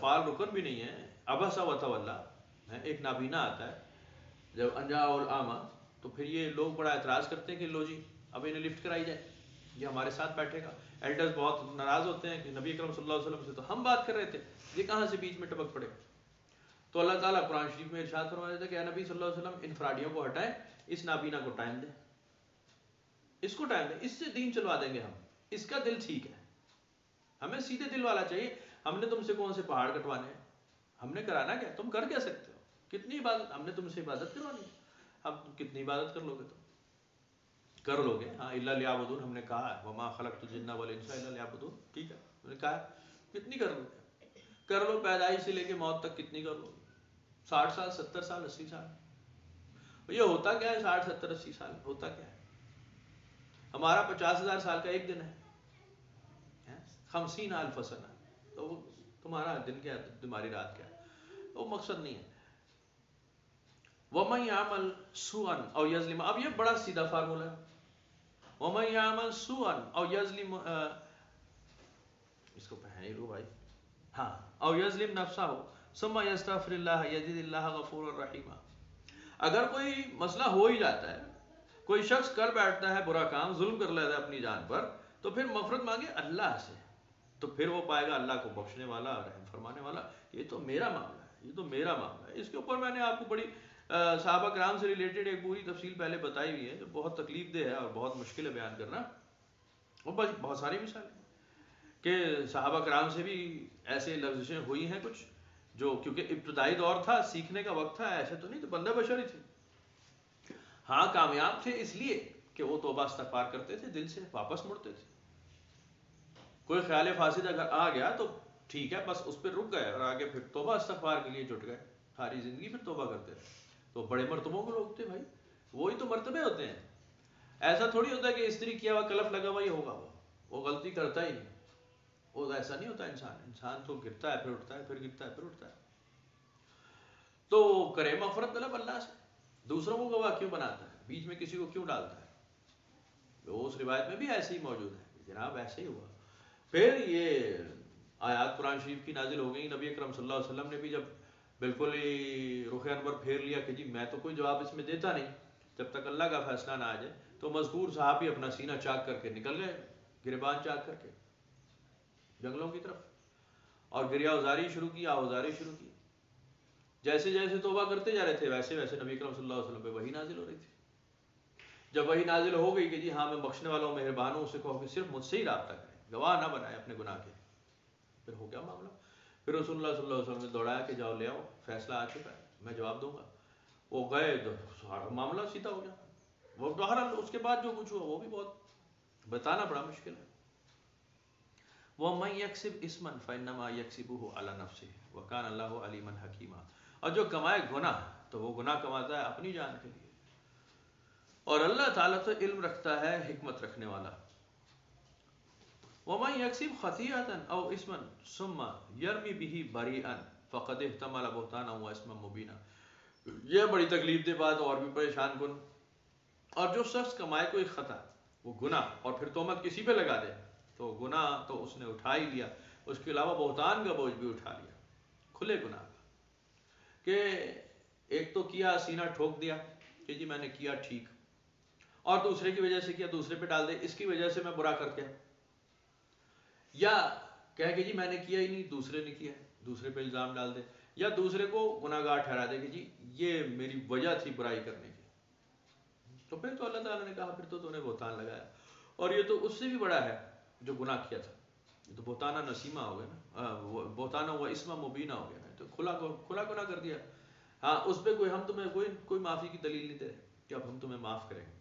فعال رکن بھی نہیں ہے، ابسا وتولا، ایک نابینا آتا ہے جب انجا الاعمی، تو پھر یہ لوگ بڑا اعتراض کرتے ہیں کہ لو جی اب انہیں لفٹ کرائی جائے، یہ ہمارے ساتھ بیٹھے گا۔ ایلڈرز بہت ناراض ہوتے ہیں کہ نبی اکرم صلی اللہ علیہ وسلم سے تو ہم بات کر رہے تھے، یہ کہاں سے بیچ میں ٹپک پڑے؟ تو اللہ تعالیٰ قرآن شریف میں ارشاد فرما دیتا ہے کہ اے نبی صلی اللہ علیہ وسلم ان فراڈیوں کو ہٹائیں، اس نابینا کو ٹائم دیں، اس کو ٹائم دیں، اس سے دین چلوا دیں گے ہم، اس کا دل ٹھیک ہے، ہمیں سیدھے دل والا چاہیے، ہم نے تم سے کون سے پہاڑ کٹوانے ہیں، ہم نے کرانا کیا، تم کر کیا سکتے ہو، کتنی عبادت، ہم نے تم سے عبادت کروانی ہے، اب کتنی عبادت کر لو گے، تم کر لو گے، ہاں الا لیعبدون ہم نے کہا ہے، وما خلقت الجن والانس الا لیعبدون، ٹھیک ہے، ہم نے کہا ہے، کتنی کر لو گے، کر لو، پیدائش سے لے کے موت تک کتنی کر لو گے، 60 سال 70 سال 80 سال، یہ ہوتا کیا ہے 60 70 80 سال ہوتا کیا ہے؟ ہمارا 50,000 سال کا ایک دن ہے، 50,000 سنہ، تو تمہارا دن کیا ہے، تمہاری رات کیا ہے، وہ مقصد نہیں ہے۔ وَمَن يَعْمَلْ سُوءًا أَوْ يَظْلِمْ، اب یہ بڑا سیدھا فارمولہ ہے، وَمَن يَعْمَلْ سُوءًا أَوْ يَظْلِمْ، اس کو پہنے لو بھائی، ہاں، أَوْ يَظْلِمْ نَفْسَهُ ثُمَّ يَسْتَغْفِرِ اللَّهَ يَجِدِ اللَّهَ غَفُورًا رَحِيمًا، اگر کوئی مسئلہ ہو ہی جاتا ہے، کوئی شخص کر بیٹھتا ہے برا کام، ظلم کر لیتا ہے اپنی جان پر، تو پھر مغفرت مانگے اللہ سے، تو پھر وہ پائے گا اللہ کو بخشنے والا، رحم فرمانے والا، یہ تو میرا معاملہ ہے، یہ تو میرا معاملہ ہے۔ اس کے اوپر میں نے آپ کو بڑی صحابہ کرام سے ریلیٹڈ ایک پوری تفصیل پہلے بتائی ہوئی ہے، جو بہت تکلیف دہ ہے اور بہت مشکل ہے بیان کرنا، اور بہت ساری مثالیں کہ صحابہ کرام سے بھی ایسے لفظیں ہوئی ہیں کچھ، جو کیونکہ ابتدائی دور تھا، سیکھنے کا وقت تھا، ایسے تو نہیں تو بندہ بشر ہی تھے، ہاں کامیاب تھے اس لیے کہ وہ توبہ استغفار کرتے تھے، دل سے واپس مڑتے تھے، کوئی خیال فاسد اگر آ گیا تو ٹھیک ہے، بس اس پہ رک گئے اور آگے پھر توبہ استغفار کے لیے جٹ گئے، ساری زندگی پھر توبہ کرتے رہے، تو بڑے مرتبوں کے لوگ تھے بھائی، وہی تو مرتبے ہوتے ہیں، ایسا تھوڑی ہوتا ہے کہ استری کیا ہوا کلف لگا ہوا ہی ہوگا، وہ غلطی کرتا ہی نہیں، وہ ایسا نہیں ہوتا، انسان تو گرتا ہے پھر اٹھتا ہے، پھر گرتا ہے پھر اٹھتا ہے، تو کرے مغفرت طلب اللہ سے، دوسروں کو گواہ کیوں بناتا ہے، بیچ میں کسی کو کیوں ڈالتا ہے، وہ اس روایت میں بھی ایسے ہی موجود ہے، جناب ایسے ہی ہوا۔ پھر یہ آیات قرآن شریف کی نازل ہو گئی، نبی اکرم صلی اللہ علیہ وسلم نے بھی جب بالکل ہی رخ انور پھیر لیا کہ جی میں تو کوئی جواب اس میں دیتا نہیں جب تک اللہ کا فیصلہ نہ آ جائے، تو مذکور صحابی اپنا سینہ چاک کر کے نکل گئے، گریبان چاک کر کے جنگلوں کی طرف، اور گریا ازاری شروع کی، آوازاری شروع کی، جیسے جیسے توبہ کرتے جا رہے تھے ویسے ویسے نبی اکرم صلی اللہ علیہ وسلم پہ وحی نازل ہو رہی تھی، جب وحی نازل ہو گئی کہ جی ہاں میں بخشنے والوں مہربان ہوں، اسے کہو کہ صرف مجھ سے ہی رابطہ کریں، گواہ نہ بنائے اپنے گناہ کے، پھر ہو گیا معاملہ، پھر رسول اللہ صلی اللہ علیہ وسلم نے دوڑایا کہ جاؤ لے آؤ، فیصلہ آ چکا ہے، میں جواب دوں گا، وہ گئے تو سارا معاملہ سیدھا ہو گیا، وہ بہرحال اس کے بعد جو کچھ ہوا وہ بھی بہت بتانا بڑا مشکل ہے۔ وَمَن يَكْسِبْ إِثْمًا فَإِنَّمَا يَكْسِبُهُ عَلَى نَفْسِهِ وَكَانَ اللَّهُ عَلِيمًا حَكِيمًا، اور جو کمائے گناہ تو وہ گناہ کماتا ہے اپنی جان کے لیے، اور اللہ تعالیٰ تو علم رکھتا ہے حکمت رکھنے والا۔ وَمَن يَكْسِبْ خَطِيئَةً أَوْ إِثْمًا ثُمَّ يَرْمِ بِهِ بَرِيئًا فَقَدِ احْتَمَلَ بُهْتَانًا وَإِثْمًا مُبِينًا، یہ بڑی تکلیف دہ بات اور بھی پریشان کن، اور جو شخص کمائے کوئی خطا، وہ گناہ، اور پھر تہمت کسی پہ لگا دے، تو گناہ تو اس نے اٹھا ہی لیا، اس کے علاوہ بہتان کا بوجھ بھی اٹھا لیا، کھلے گناہ کا، کہ ایک تو کیا سینہ ٹھوک دیا کہ جی میں نے کیا ٹھیک، اور دوسرے کی وجہ سے کیا، دوسرے پہ ڈال دے اس کی وجہ سے میں برا کر کے، یا کہہ کہ جی میں نے کیا ہی نہیں دوسرے نے کیا، دوسرے پہ الزام ڈال دے، یا دوسرے کو گناہ گار ٹھہرا دے کہ جی یہ میری وجہ تھی برائی کرنے کی، تو پھر تو اللہ تعالیٰ نے کہا پھر تو نے بہتان لگایا، اور یہ تو اس سے بھی بڑا ہے جو گناہ کیا تھا، یہ تو بہتانہ نسیمہ ہو گیا نا، بہتانہ ہوا اسمہ مبینہ ہو گیا نا، تو کھلا گناہ کر دیا، ہاں اس پہ کوئی ہم تمہیں کوئی معافی کی دلیل نہیں دے کہ اب ہم تمہیں معاف کریں گے،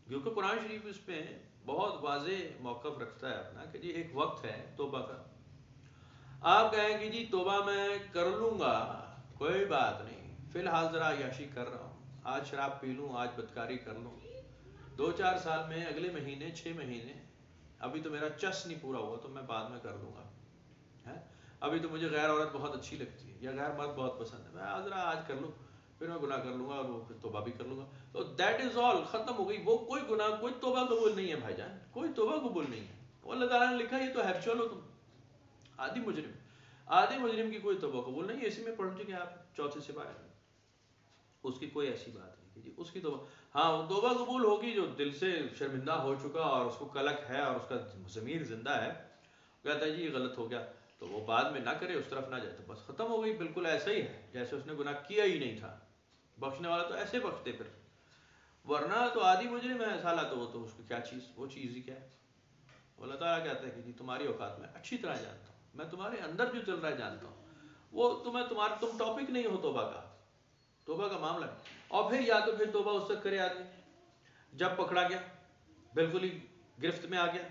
کیونکہ قرآن شریف اس پہ بہت واضح موقف رکھتا ہے اپنا کہ جی ایک وقت ہے توبہ کا، آپ کہیں کہ جی توبہ میں کر لوں گا، کوئی بات نہیں، فی الحال ذرا عیاشی کر رہا ہوں، آج شراب پی لوں، آج بدکاری کر لوں، 2-4 سال میں، اگلے مہینے، 6 مہینے، ابھی تو میرا چس نہیں پورا ہوا تو میں بعد میں کر لوں گا، ابھی تو مجھے غیر عورت بہت اچھی لگتی ہے یا غیر مرد بہت پسند ہے، میں ذرا آج کر لوں، پھر میں گناہ کر لوں گا اور وہ پھر توبہ بھی کر لوں گا، تو دیٹ از آل، ختم ہو گئی وہ، کوئی گناہ، کوئی توبہ قبول نہیں ہے بھائی جان، کوئی توبہ قبول نہیں ہے، وہ اللہ تعالیٰ نے لکھا یہ تو ہے، چلو تم آدھی مجرم کی کوئی توبہ قبول نہیں ہے، اسی میں پڑھ چکے آپ 4 سپارے میں، اس کی کوئی ایسی بات نہیں کہ جی اس کی توبہ، ہاں وہ توبہ قبول ہوگی جو دل سے شرمندہ ہو چکا اور اس کو کلک ہے اور اس کا ضمیر زندہ ہے، کہتا ہے جی یہ غلط ہو گیا، تو وہ بعد میں نہ کرے، اس طرف نہ جائے، تو بس ختم ہو گئی، بالکل ایسا ہی ہے جیسے اس نے گناہ کیا ہی نہیں تھا، بخشنے والا تو ایسے بخشتے پھر، ورنہ تو آدھی مجرم ہے سالہ، تو وہ تو اس کی کیا چیز، وہ چیز ہی کیا ہے، اللہ تعالیٰ کہتا ہے کہ جی تمہاری اوقات میں اچھی طرح جانتا ہوں، میں تمہارے اندر جو چل رہا ہے جانتا ہوں، وہ تم ٹاپک نہیں ہو توبہ کا معاملہ ہے، اور پھر یا تو پھر توبہ اس تک کرے آدمی جب پکڑا گیا، بالکل ہی گرفت میں آ گیا،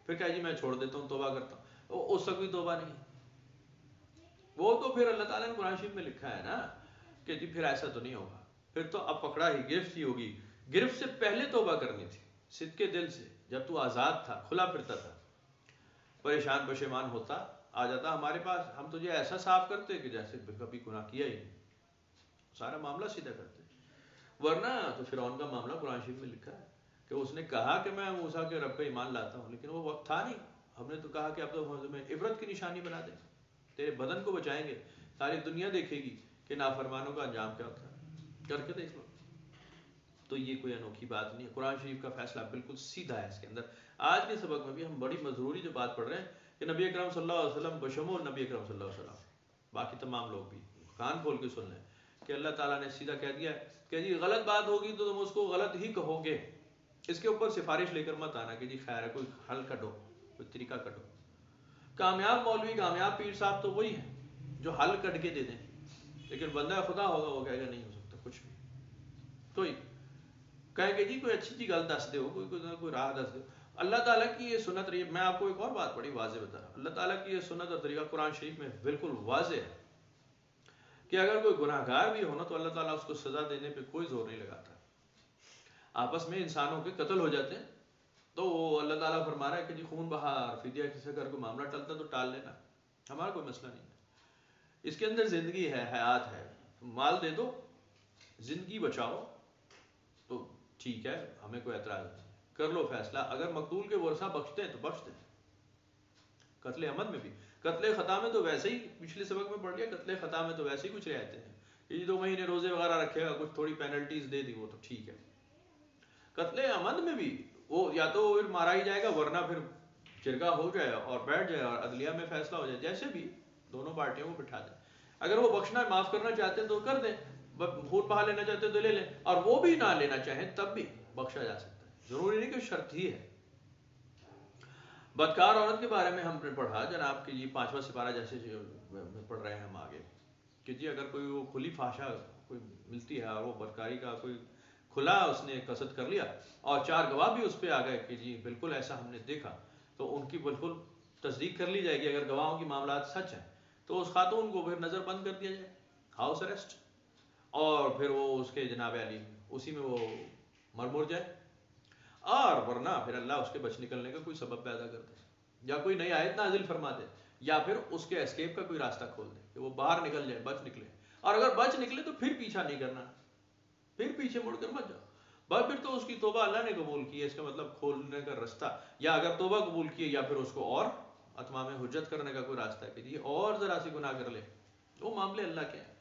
پھر کہا جی میں چھوڑ دیتا ہوں، توبہ کرتا ہوں، اس تک بھی توبہ نہیں، وہ تو پھر اللہ تعالیٰ نے قرآن شریف میں لکھا ہے نا کہ جی پھر ایسا تو نہیں ہوگا، پھر تو اب پکڑا ہی، گرفت ہی ہوگی، گرفت سے پہلے توبہ کرنی تھی، صدق کے دل سے، جب تو آزاد تھا، کھلا پھرتا تھا، پریشان پشیمان ہوتا، آ جاتا ہمارے پاس، ہم تجھے ایسا صاف کرتے کہ جیسے کبھی گناہ کیا ہی نہیں، سارا معاملہ سیدھا کرتے، ورنہ تو فرعون کا معاملہ قرآن شریف میں لکھا ہے کہ اس نے کہا کہ میں موسیٰ کے رب پہ ایمان لاتا ہوں، لیکن وہ وقت تھا نہیں، ہم نے تو کہا کہ اب تو ہمیں عبرت کی نشانی بنا دیں، تیرے بدن کو بچائیں گے، ساری دنیا دیکھے گی کہ نافرمانوں کا انجام کیا ہوتا ہے، کر کے دیکھ لو، تو یہ کوئی انوکھی بات نہیں ہے، قرآن شریف کا فیصلہ بالکل سیدھا ہے اس کے اندر۔ آج کے سبق میں بھی ہم بڑی ضروری جو بات پڑھ رہے ہیں کہ نبی اکرم صلی اللہ علیہ وسلم بشمول نبی اکرم صلی اللہ علیہ وسلم، باقی تمام لوگ بھی کان کھول کے سن لیں کہ اللہ تعالیٰ نے سیدھا کہہ دیا کہ جی غلط بات ہوگی تو تم اس کو غلط ہی کہو گے، اس کے اوپر سفارش لے کر مت آنا کہ جی خیر ہے کوئی حل کٹو، کوئی طریقہ کٹو، کامیاب مولوی، کامیاب پیر صاحب تو وہی ہیں جو حل کٹ کے دے دیں، لیکن بندہ خدا ہوگا وہ کہے گا نہیں ہو سکتا کچھ بھی، کوئی کہے کہ جی کوئی اچھی چیز گل دس دو، کوئی راہ دس دو، اللہ تعالیٰ کی یہ سنت رہی ہے۔ میں آپ کو ایک اور بات بڑی واضح بتا رہا ہوں، اللہ تعالیٰ کی یہ سنت اور طریقہ قرآن شریف میں بالکل واضح ہے کہ اگر کوئی گناہ گار بھی ہونا تو اللہ تعالیٰ اس کو سزا دینے پہ کوئی زور نہیں لگاتا، آپس میں انسانوں کے قتل ہو جاتے ہیں تو اللہ تعالیٰ فرما رہا ہے کہ جی خون بہا اور فدیہ کسی اگر کوئی معاملہ ٹلتا تو ٹال لینا، ہمارا کوئی مسئلہ نہیں ہے، اس کے اندر زندگی ہے، حیات ہے، مال دے دو، زندگی بچاؤ تو ٹھیک ہے، ہمیں کوئی اعتراض نہیں، کر لو فیصلہ، اگر مقتول کے ورثہ بخشتے ہیں تو بخش دیں، قتل عمد میں بھی، قتل خطا میں تو ویسے ہی پچھلے سبق میں پڑھ لیا، قتل خطا میں تو ویسے ہی کچھ رعایتیں ہیں کہ 2 مہینے روزے وغیرہ رکھے گا، کچھ تھوڑی پینلٹیز دے دی وہ تو ٹھیک ہے، قتل عمد میں بھی وہ یا تو پھر مارا ہی جائے گا ورنہ پھر جرگہ ہو جائے اور بیٹھ جائے اور عدلیہ میں فیصلہ ہو جائے، جیسے بھی دونوں پارٹیوں کو بٹھا دیں، اگر وہ بخشنا معاف کرنا چاہتے ہیں تو کر دیں، خون بہا لینا چاہتے ہیں تو لے لیں، اور وہ بھی نہ لینا چاہیں تب بھی بخشا جا سکتا ہے، ضروری نہیں کہ شرط ہی ہے۔ بدکار عورت کے بارے میں ہم نے پڑھا جناب کہ جی 5واں سپارہ جیسے پڑھ رہے ہیں ہم آگے کہ جی اگر کوئی وہ کھلی فحشا کوئی ملتی ہے اور وہ بدکاری کا کوئی کھلا اس نے قصد کر لیا اور 4 گواہ بھی اس پہ آ گئے کہ جی بالکل ایسا ہم نے دیکھا، تو ان کی بالکل تصدیق کر لی جائے گی، اگر گواہوں کی معاملات سچ ہیں تو اس خاتون کو پھر نظر بند کر دیا جائے، ہاؤس اریسٹ، اور پھر وہ اس کے جناب علی اسی میں وہ مر جائے، اور ورنہ پھر اللہ اس کے بچ نکلنے کا کوئی سبب پیدا کر دے، یا کوئی نئی آیت نازل فرما دے، یا پھر اس کے اسکیپ کا کوئی راستہ کھول دے کہ وہ باہر نکل جائے، بچ نکلے، اور اگر بچ نکلے تو پھر پیچھا نہیں کرنا، پھر پیچھے مڑ کر مت جاؤ، بس پھر تو اس کی توبہ اللہ نے قبول کی ہے، اس کا مطلب کھولنے کا راستہ، یا اگر توبہ قبول کی ہے یا پھر اس کو اور اتمام حجت کرنے کا کوئی راستہ ہے کہ جی اور ذرا سی گناہ کر لے، وہ معاملے اللہ کے ہیں،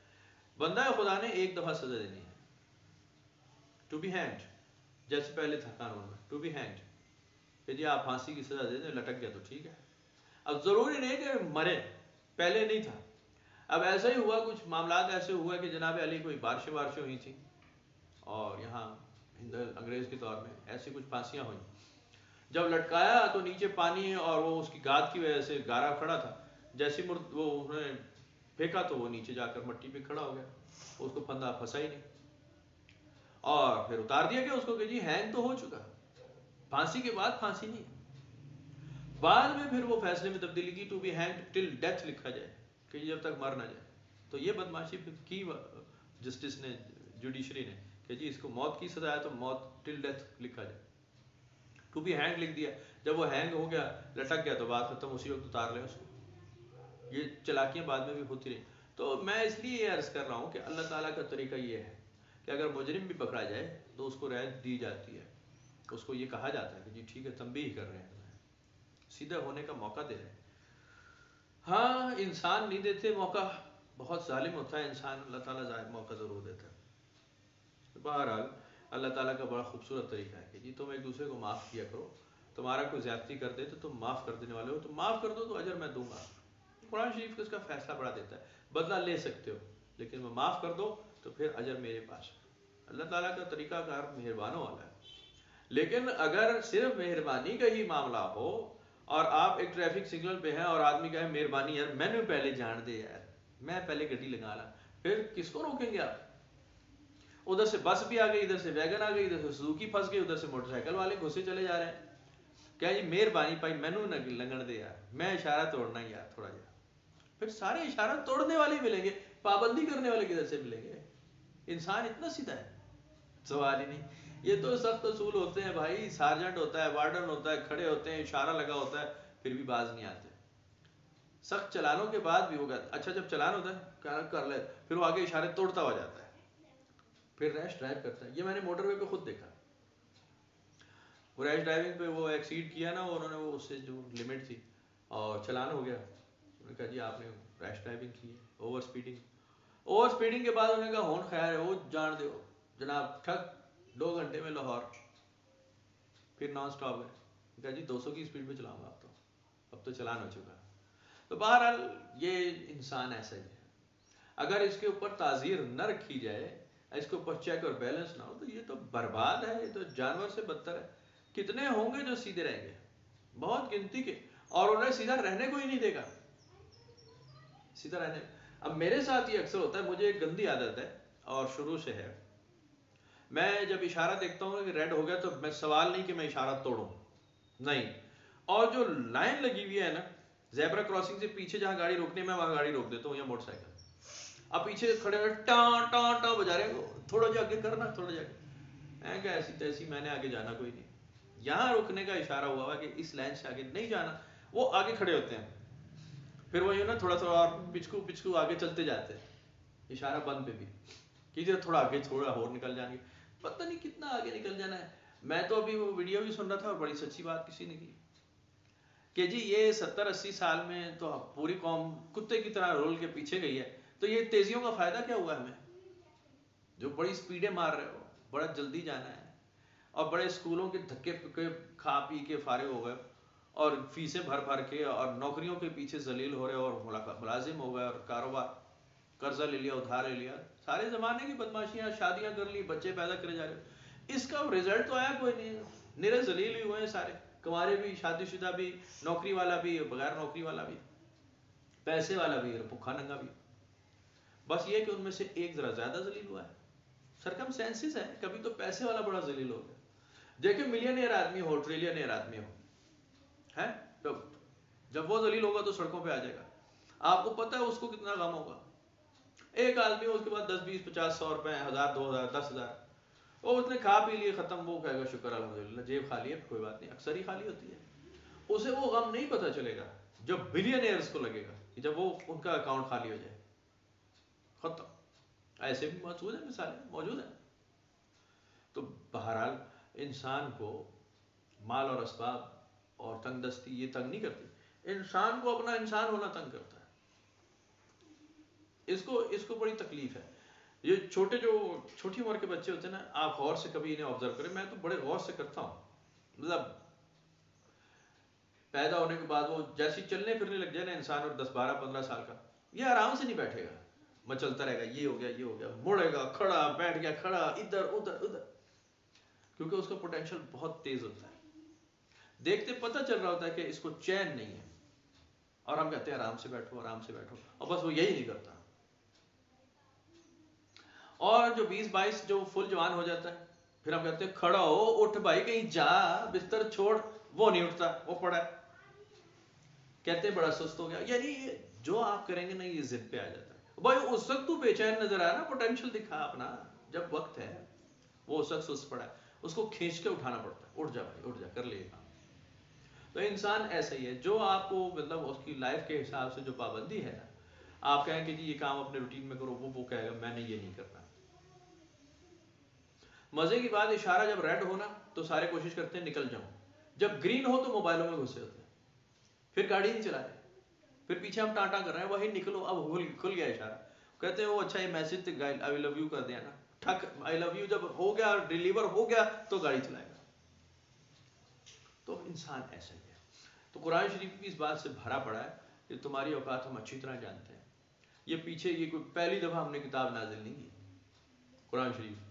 بندہ خدا نے ایک دفعہ سزا دینی ہے، ٹو بی ہینڈ، جیسے پہلے تھا قانون میں ٹو بی ہینڈ کہ جی آپ پھانسی کی سزا دے دیں، لٹک گیا تو ٹھیک ہے، اب ضروری نہیں کہ مرے، پہلے نہیں تھا، اب ایسا ہی ہوا، کچھ معاملات ایسے ہوئے کہ جناب علی کوئی بارشیں ہوئی تھیں اور یہاں انگریز کے دور میں ایسی کچھ پھانسیاں ہوئیں، جب لٹکایا تو نیچے پانی اور وہ اس کی گاد کی وجہ سے گارا کھڑا تھا، جیسی وہ انہوں نے پھینکا تو وہ نیچے جا کر مٹی پہ کھڑا ہو گیا، اس کو پھندا پھنسا ہی نہیں، اور پھر اتار دیا گیا اس کو کہ جی ہینگ تو ہو چکا، پھانسی کے بعد پھانسی نہیں، بعد میں پھر وہ فیصلے میں تبدیلی کی to be hanged till death لکھا جائے کہ جب تک مر نہ جائے. تو یہ بدماشی کی جسٹس نے, جوڈیشری نے, کہ جی اس کو موت کی سزا ہے تو موت ٹل ڈیتھ لکھا جائے. ٹو بی ہینگ لکھ دیا, جب وہ ہینگ ہو گیا لٹک گیا تو بات ختم, اسی وقت اتار لیں اس کو. یہ چلاکیاں بعد میں بھی ہوتی رہی. تو میں اس لیے یہ عرض کر رہا ہوں کہ اللہ تعالیٰ کا طریقہ یہ ہے کہ اگر مجرم بھی پکڑا جائے تو اس کو رعایت دی جاتی ہے, اس کو یہ کہا جاتا ہے کہ جی ٹھیک ہے تنبیہ کر رہے ہیں, سیدھا ہونے کا موقع دے رہے ہیں. ہاں انسان نہیں دیتے موقع, بہت ظالم ہوتا ہے انسان, اللہ تعالیٰ موقع ضرور دیتا ہے. بہرحال اللہ تعالیٰ کا بڑا خوبصورت طریقہ ہے کہ جی تم ایک دوسرے کو معاف کیا کرو, تمہارا کوئی زیادتی کر دے تو تم معاف کر دینے والے ہو, تم معاف کر دو تو اجر میں دوں گا. قرآن شریف اس کا فیصلہ بڑا دیتا ہے, بدلہ لے سکتے ہو لیکن میں معاف کر دو تو پھر اجر میرے پاس ہے. اللہ تعالیٰ کا طریقہ کار مہربانوں والا ہے. لیکن اگر صرف مہربانی کا ہی معاملہ ہو اور آپ ایک ٹریفک سگنل پہ ہیں اور آدمی کہے مہربانی یار مینو پہلے جان دے یار, میں پہلے گڈی لگا لا, پھر کس کو روکیں گے آپ؟ ادھر سے بس بھی آ گئی, ادھر سے ویگن آ گئی, ادھر سے سوزوکی پھنس گئی, ادھر سے موٹر سائیکل والے گھسے چلے جا رہے ہیں. کیا جی مہربانی پائی مینو نہ لنگن دے یار, میں اشارہ توڑنا ہی یار تھوڑا جا. پھر سارے اشارہ توڑنے والے ملیں گے, پابندی کرنے والے کدھر سے ملیں گے؟ انسان اتنا سیدھا ہے, سوال ہی نہیں. یہ تو سخت اصول ہوتے ہیں بھائی, سارجنٹ ہوتا ہے, وارڈن ہوتا ہے, کھڑے ہوتے ہیں, اشارہ لگا ہوتا ہے, پھر بھی باز نہیں آتے. سخت چلانوں کے بعد بھی ہوگا, اچھا جب چلان ہوتا ہے کر لے, پھر وہ آگے اشارے توڑتا ہو جاتا ہے, پھر ریش ڈرائیو کرتا ہے. یہ میں نے موٹر وے پہ خود دیکھا, وہ ریش ڈرائیونگ پہ وہ ایکسیڈ کیا نا, انہوں نے وہ اس سے جو لمٹ تھی اور چلان ہو گیا, انہوں نے کہا جی آپ نے ریش ڈرائیونگ کی ہے, اوور سپیڈنگ. اوور سپیڈنگ کے بعد انہوں نے کہا ہون خیر ہے وہ جان دو جناب, ٹھک 2 گھنٹے میں لاہور, پھر نان سٹاپ ہے. کہا جی 200 کی سپیڈ پہ چلاؤں گا اب تو چلان ہو چکا. تو بہرحال یہ انسان ایسا ہی ہے, اگر اس کے اوپر تعزیر نہ رکھی جائے, اس کے اوپر چیک اور بیلنس نہ ہو تو یہ تو برباد ہے, یہ تو جانور سے بدتر ہے. کتنے ہوں گے جو سیدھے رہیں گے, بہت گنتی کے, اور انہیں سیدھا رہنے کو ہی نہیں دے گا, سیدھا رہنے. اب میرے ساتھ یہ اکثر ہوتا ہے, مجھے ایک گندی عادت ہے اور شروع سے ہے, میں جب اشارہ دیکھتا ہوں کہ ریڈ ہو گیا تو میں سوال نہیں کہ میں اشارہ توڑوں, نہیں, اور جو لائن لگی ہوئی ہے نا زیبرا کراسنگ سے پیچھے جہاں گاڑی روکنے میں وہاں گاڑی روک دیتا ہوں, یا موٹر سائیکل. اب پیچھے کھڑے ہوئے ٹان ٹان ٹان بجا رہے ہیں, تھوڑا جا آگے کرنا, تھوڑا جا آگے. میں کہا ایسی تیسی میں نے آگے جانا کوئی نہیں, یہاں رکنے کا اشارہ ہوا کہ اس لائن سے آگے نہیں جانا, وہ آگے کھڑے ہوتے ہیں, پھر وہ نا تھوڑا تھوڑا پچکو آگے چلتے جاتے ہیں, اشارہ بند پہ بھی کیجیے تھوڑا آگے, تھوڑا اور نکل جائیں گے, پتہ نہیں کتنا آگے نکل جانا ہے. میں تو ابھی وہ ویڈیو بھی سن رہا تھا اور بڑی سچی بات کسی نے کی کہ جی یہ 70-80 سال میں تو پوری قوم کتے کی طرح رول کے پیچھے گئی ہے, تو یہ تیزیوں کا فائدہ کیا ہوا ہمیں, جو بڑی سپیڈیں مار رہے ہو, بڑا جلدی جانا ہے, اور بڑے اسکولوں کے دھکے کھا پی کے فارغ ہو گئے, اور فیسیں بھر بھر کے, اور نوکریوں کے پیچھے ذلیل ہو رہے, اور ملازم ہو گئے, اور کاروبار قرضہ لے لیا, ادھار لے لیا, سارے زمانے کی بدماشیاں, شادیاں کر لی, بچے پیدا کرے جا رہے. اس کا رزلٹ تو آیا کوئی نہیں, نرے ذلیل ہی ہوئے ہیں سارے, کمارے بھی, شادی شدہ بھی, نوکری والا بھی, بغیر نوکری والا بھی, پیسے والا بھی, اور بھوکا ننگا بھی. بس یہ کہ ان میں سے ایک ذرا زیادہ ذلیل ہوا ہے, سرکم سینسز ہے, کبھی تو پیسے والا بڑا ذلیل ہو گیا. دیکھیں ملینئر آدمی ہو, ٹریلینئر آدمی ہو, ہے تو جب وہ ذلیل ہوگا تو سڑکوں پہ آ جائے گا, آپ کو پتہ ہے اس کو کتنا غم ہوگا. ایک آدمی ہو, اس کے بعد 10-20-50-100 روپے, 1000 2000 10,000, وہ اس نے کھا پی لیے, ختم, وہ کہے گا شکر الحمدللہ, جیب خالی ہے, کوئی بات نہیں, اکثر ہی خالی ہوتی ہے. اسے وہ غم نہیں پتہ چلے گا جب بلینئرز کو لگے گا, جب وہ ان کا اکاؤنٹ خالی ہو جائے, ختم. ایسے بھی موجود ہیں, مثالیں موجود ہیں. تو بہرحال انسان کو مال اور اسباب اور تنگ دستی یہ تنگ نہیں کرتی, انسان کو اپنا انسان ہونا تنگ کرتا ہے. اس کو بڑی تکلیف ہے. یہ چھوٹی عمر کے بچے ہوتے ہیں نا, آپ غور سے کبھی انہیں آبزرو کریں, میں تو بڑے غور سے کرتا ہوں, مطلب پیدا ہونے کے بعد وہ جیسی چلنے پھرنے لگ جائے نا انسان, اور 10-12-15 سال کا, یہ آرام سے نہیں بیٹھے گا, مچلتا رہے گا, یہ ہو گیا, مڑے گا, کھڑا, بیٹھ گیا, کھڑا, ادھر ادھر, کیونکہ اس کا پوٹینشیل بہت تیز ہوتا ہے. دیکھتے پتہ چل رہا ہوتا ہے کہ اس کو چین نہیں ہے, اور ہم کہتے ہیں آرام سے بیٹھو, آرام سے بیٹھو, اور بس وہ یہی نہیں کرتا. اور جو 20-22 جو فل جوان ہو جاتا ہے, پھر ہم کہتے ہیں کھڑا ہو, اٹھ بھائی کہیں جا, بستر چھوڑ, وہ نہیں اٹھتا, وہ پڑا ہے. کہتے ہیں بڑا سست ہو گیا، یعنی جو آپ کریں گے نا یہ ضد پہ آ جاتا ہے بھائی. اس وقت تو بے چین نظر آیا نا، پوٹینشیل دکھا اپنا، جب وقت ہے وہ اس وقت سست پڑا ہے، اس کو کھینچ کے اٹھانا پڑتا ہے، اٹھ جا بھائی اٹھ جا، کر لے کام. تو انسان ایسا ہی ہے، جو آپ کو مطلب اس کی لائف کے حساب سے جو پابندی ہے نا، آپ کہیں کہ جی یہ کام اپنے روٹین میں کرو، وہ کہے گا میں نے یہ نہیں کرنا. مزے کی بات، اشارہ جب ریڈ ہونا تو سارے کوشش کرتے ہیں نکل جاؤں، جب گرین ہو تو موبائلوں میں گھسے ہوتے ہیں، پھر گاڑی نہیں چلا رہے، پھر پیچھے ہم ٹانٹا کر رہے ہیں وہی نکلو، اب کھل گیا اشارہ. کہتے ہیں وہ اچھا یہ میسج آئی لو یو کر دیا نا، ٹھک آئی لو یو جب ہو گیا ڈیلیور ہو گیا تو گاڑی چلائے گا. تو انسان ایسا ہی ہے. تو قرآن شریف بھی اس بات سے بھرا پڑا ہے کہ تمہاری اوقات ہم اچھی طرح جانتے ہیں. یہ پیچھے یہ کوئی پہلی دفعہ ہم نے کتاب نازل نہیں کی. قرآن شریف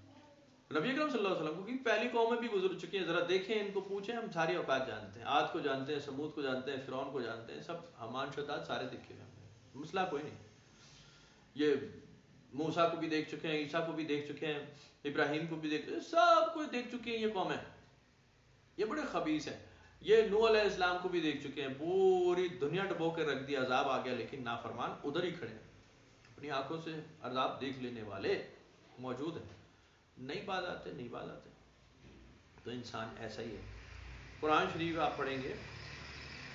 نبی اکرم صلی اللہ علیہ وسلم کو پہلی قومیں بھی گزر چکی ہیں، ذرا دیکھیں ان کو پوچھیں، ہم ساری اوقات جانتے ہیں، عاد کو جانتے ہیں، سمود کو جانتے ہیں، فرعون کو جانتے ہیں، سب حمان شداد سارے دیکھے ہوئے ہیں، مسئلہ کوئی نہیں. یہ موسیٰ کو بھی دیکھ چکے ہیں، عیسیٰ کو بھی دیکھ چکے ہیں، ابراہیم کو بھی دیکھ چکے ہیں، سب کچھ دیکھ چکے ہیں. یہ قومیں یہ بڑے خبیث ہیں. یہ نوح علیہ السلام کو بھی دیکھ چکے ہیں، پوری دنیا ڈبو کے رکھ دی، عذاب آ گیا، لیکن نافرمان ادھر ہی کھڑے ہیں، اپنی آنکھوں سے عذاب دیکھ لینے والے موجود ہیں، نہیں باز آتے، نہیں باز آتے. تو انسان ایسا ہی ہے. قرآن شریف آپ پڑھیں گے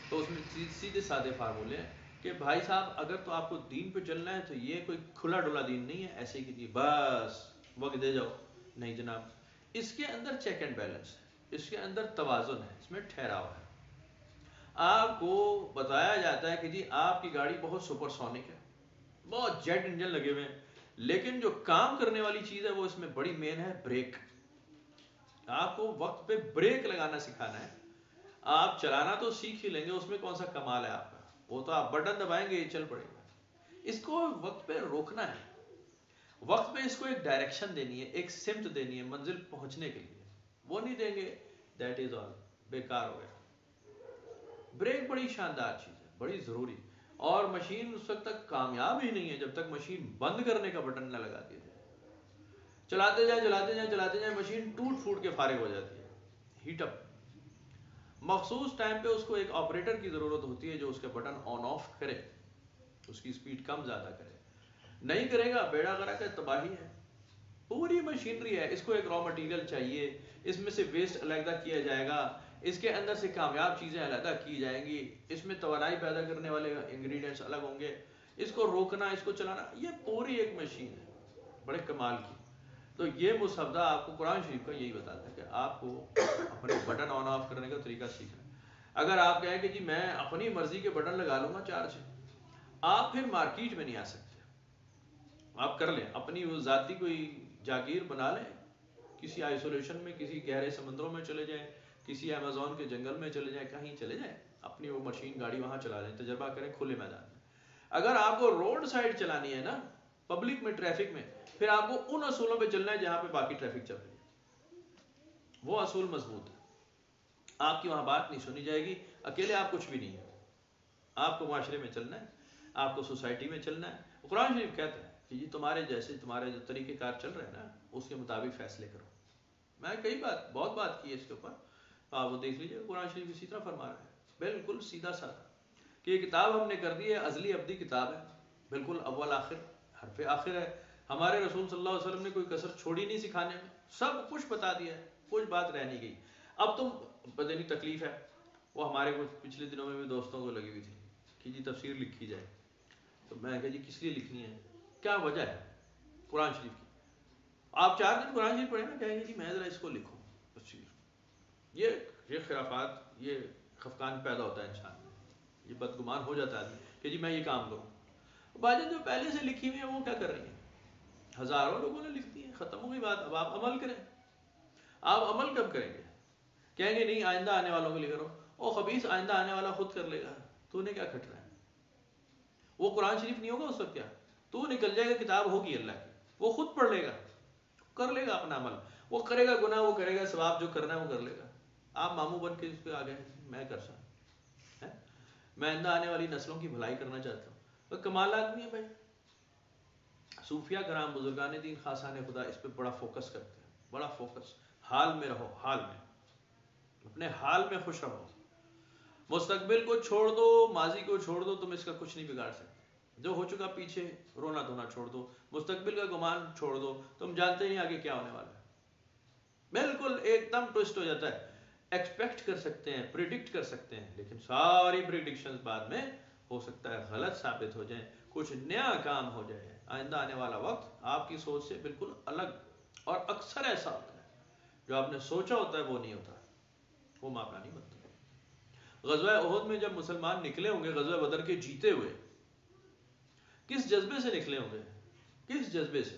تو اس میں سیدھے سادے فارمولے ہیں کہ بھائی صاحب اگر تو آپ کو دین پہ چلنا ہے تو یہ کوئی کھلا ڈولا دین نہیں ہے ایسے ہی کہ بس وقت دے جاؤ، نہیں جناب. اس کے اندر چیک اینڈ بیلنس ہے، اس کے اندر توازن ہے، اس میں ٹھہراؤ ہے. آپ کو بتایا جاتا ہے کہ جی آپ کی گاڑی بہت سپر سونک ہے، بہت جیٹ انجن لگے ہوئے ہیں، لیکن جو کام کرنے والی چیز ہے وہ اس میں بڑی مین ہے بریک. آپ کو وقت پہ بریک لگانا سکھانا ہے. آپ چلانا تو سیکھ ہی لیں گے، اس میں کون سا کمال ہے آپ کا، وہ تو آپ بٹن دبائیں گے یہ چل پڑے گا. اس کو وقت پہ روکنا ہے، وقت پہ اس کو ایک ڈائریکشن دینی ہے، ایک سمت دینی ہے منزل پہنچنے کے لیے. وہ نہیں دیں گے دیٹ از آل، بیکار ہو گیا. بریک بڑی شاندار چیز ہے، بڑی ضروری، اور مشین اس وقت تک کامیاب ہی نہیں ہے جب تک مشین بند کرنے کا بٹن نہ لگا دیا جائے. چلاتے جائیں چلاتے جائیں چلاتے جائیں، مشین ٹوٹ پھوٹ کے فارغ ہو جاتی ہے، ہیٹ اپ. مخصوص ٹائم پہ اس کو ایک آپریٹر کی ضرورت ہوتی ہے جو اس کے بٹن آن آف کرے، اس کی سپیڈ کم زیادہ کرے. نہیں کرے گا بیڑا غرق ہے، تباہی ہے. پوری مشینری ہے، اس کو ایک را مٹیریل چاہیے، اس میں سے ویسٹ علیحدہ کیا جائے گا، اس کے اندر سے کامیاب چیزیں علیحدہ کی جائیں گی، اس میں توانائی پیدا کرنے والے انگریڈینٹس الگ ہوں گے. اس کو روکنا، اس کو چلانا، یہ پوری ایک مشین ہے بڑے کمال کی. تو یہ مسودہ آپ کو قرآن شریف کا یہی بتاتا ہے کہ آپ کو اپنے بٹن آن آف کرنے کا طریقہ سیکھنا ہے. اگر آپ کہیں کہ جی میں اپنی مرضی کے بٹن لگا لوں گا چار سے، آپ پھر مارکیٹ میں نہیں آ سکتے. آپ کر لیں اپنی وہ ذاتی کوئی جاگیر بنا لیں، کسی آئسولیشن میں، کسی گہرے سمندروں میں چلے جائیں، کسی امیزون کے جنگل میں چلے جائیں، کہیں چلے جائیں، اپنی وہ مشین گاڑی وہاں چلا لیں، تجربہ کریں کھلے میدان میں. اگر آپ کو روڈ سائڈ چلانی ہے نا، پبلک میں، ٹریفک میں، پھر آپ کو ان اصولوں پہ چلنا ہے جہاں پہ باقی ٹریفک چل رہی ہے. وہ اصول مضبوط ہے، آپ کی وہاں بات نہیں سنی جائے گی. اکیلے آپ کچھ بھی نہیں ہے، آپ کو معاشرے میں چلنا ہے، آپ کو سوسائٹی میں چلنا ہے. قرآن شریف کہتا ہے کہ یہ تمہارے جیسے تمہارے جو طریقہ کار چل رہے ہیں نا اس کے مطابق فیصلے کرو. میں کئی بہت بات کی ہے اس کے اوپر، آپ وہ دیکھ لیجیے. قرآن شریف اسی طرح فرما رہا ہے، بالکل سیدھا سادہ، کہ یہ کتاب ہم نے کر دی ہے ازلی ابدی کتاب ہے، بالکل اول آخر حرف آخر ہے. ہمارے رسول صلی اللہ علیہ وسلم نے کوئی کسر چھوڑی نہیں سکھانے میں، سب کچھ بتا دیا ہے، کچھ بات رہ نہیں گئی. اب تم پتہ نہیں تکلیف ہے، وہ ہمارے کچھ پچھلے دنوں میں بھی دوستوں کو لگی ہوئی تھی کہ جی تفسیر لکھی جائے. تو میں کہا جی کس لیے لکھنی ہے، کیا وجہ ہے قرآن شریف کی. آپ 4 دن قرآن شریف پڑھیں نا، کہیں گے جی میں ذرا اس کو لکھوں تفسیر. یہ خرافات، یہ خفقان پیدا ہوتا ہے انسان میں، یہ بدگمان ہو جاتا ہے کہ جی میں یہ کام کروں. باتیں جو پہلے سے لکھی ہوئی ہیں وہ کیا کر رہی ہیں، ہزاروں لوگوں نے لکھ دی ہیں، ختم ہو گئی بات. اب آپ عمل کریں. آپ عمل کب کریں گے؟ کہیں گے نہیں آئندہ آنے والوں کے لیے کرو. او خبیث، آئندہ آنے والا خود کر لے گا، تو نے کیا کھٹ رہا ہے. وہ قرآن شریف نہیں ہوگا اس وقت، کیا تو نکل جائے گا، کتاب ہوگی اللہ کی، وہ خود پڑھ لے گا، کر لے گا اپنا عمل. وہ کرے گا گناہ، وہ کرے گا ثواب، جو کرنا ہے وہ کر لے گا. آپ ماموں بن کے اس پہ آ گئے میں کر سکتا، میں آئندہ آنے والی نسلوں کی بھلائی کرنا چاہتا ہوں. تو کمال آدمی ہے بھائی. صوفیہ کرام، بزرگان دین، خاصان خدا اس پہ بڑا فوکس کرتے ہیں، بڑا فوکس. حال میں رہو، حال میں، اپنے حال میں خوش رہو. مستقبل کو چھوڑ دو، ماضی کو چھوڑ دو، تم اس کا کچھ نہیں بگاڑ سکتے. جو ہو چکا پیچھے رونا دھونا چھوڑ دو، مستقبل کا گمان چھوڑ دو، تم جانتے نہیں آگے کیا ہونے والا ہے. بالکل ایک دم ٹوسٹ ہو جاتا ہے. ایکسپیکٹ کر سکتے ہیں، پریڈکٹ کر سکتے ہیں، لیکن ساری پریڈکشنز بعد میں ہو سکتا ہے غلط ثابت ہو جائیں، کچھ نیا کام ہو جائے. آئندہ آنے والا وقت آپ کی سوچ سے بالکل الگ، اور اکثر ایسا ہوتا ہے جو آپ نے سوچا ہوتا ہے وہ نہیں ہوتا، وہ معاملہ نہیں بنتا. غزوہ احد میں جب مسلمان نکلے ہوں گے غزوہ بدر کے جیتے ہوئے، کس جذبے سے نکلے ہوں گے؟ کس جذبے سے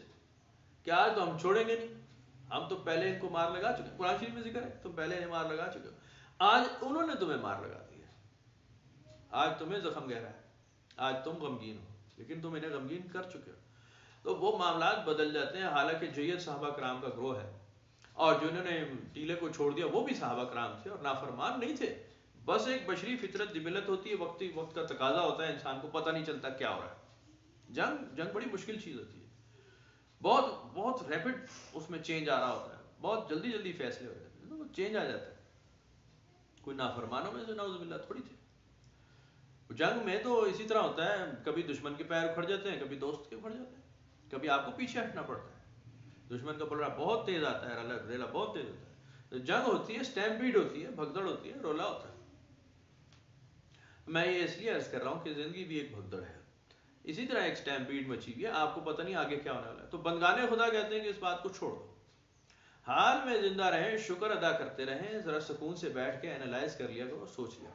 کہ آج تو ہم چھوڑیں گے نہیں، ہم تو پہلے ان کو مار لگا چکے. قرآن شریف میں ذکر ہے تم پہلے انہیں مار لگا چکے ہو، آج انہوں نے تمہیں مار لگا دیا، آج تمہیں زخم گہرا ہے، آج تم غمگین ہو، لیکن تم انہیں غمگین کر چکے ہو. تو وہ معاملات بدل جاتے ہیں. حالانکہ جید صحابہ کرام کا گروہ ہے، اور جنہوں نے ٹیلے کو چھوڑ دیا وہ بھی صحابہ کرام تھے اور نافرمان نہیں تھے. بس ایک بشری فطرت جبلت ہوتی ہے، وقت کا تقاضا ہوتا ہے، انسان کو پتہ نہیں چلتا کیا ہو رہا ہے. جنگ بڑی مشکل چیز ہوتی ہے، بہت ریپڈ اس میں چینج آ رہا ہوتا ہے، بہت جلدی فیصلے ہو جاتے ہیں، تو وہ چینج آ جاتا ہے. کوئی نافرمانوں میں سے نعوذ باللہ تھوڑی تھے. جنگ میں تو اسی طرح ہوتا ہے، کبھی دشمن کے پیر اکھڑ جاتے ہیں، کبھی دوست کے اکھڑ جاتے ہیں، کبھی آپ کو پیچھے ہٹنا پڑتا ہے. دشمن کا پلڑا بہت تیز آتا ہے، ریلا بہت تیز ہوتا ہے. تو جنگ ہوتی ہے، اسٹیمپیڈ ہوتی ہے، بھگدڑ ہوتی ہے، رولا ہوتا ہے. میں یہ اس لیے عرض کر رہا ہوں کہ زندگی بھی ایک بھگدڑ ہے، اسی طرح ایک اسٹیمپیڈ مچی ہوئی ہے، آپ کو پتہ نہیں آگے کیا ہونے والا ہے. تو بندگان خدا کہتے ہیں کہ اس بات کو چھوڑ دو، حال میں زندہ رہیں، شکر ادا کرتے رہیں، ذرا سکون سے بیٹھ کے اینالائز کر لیا کرو، سوچ لیا.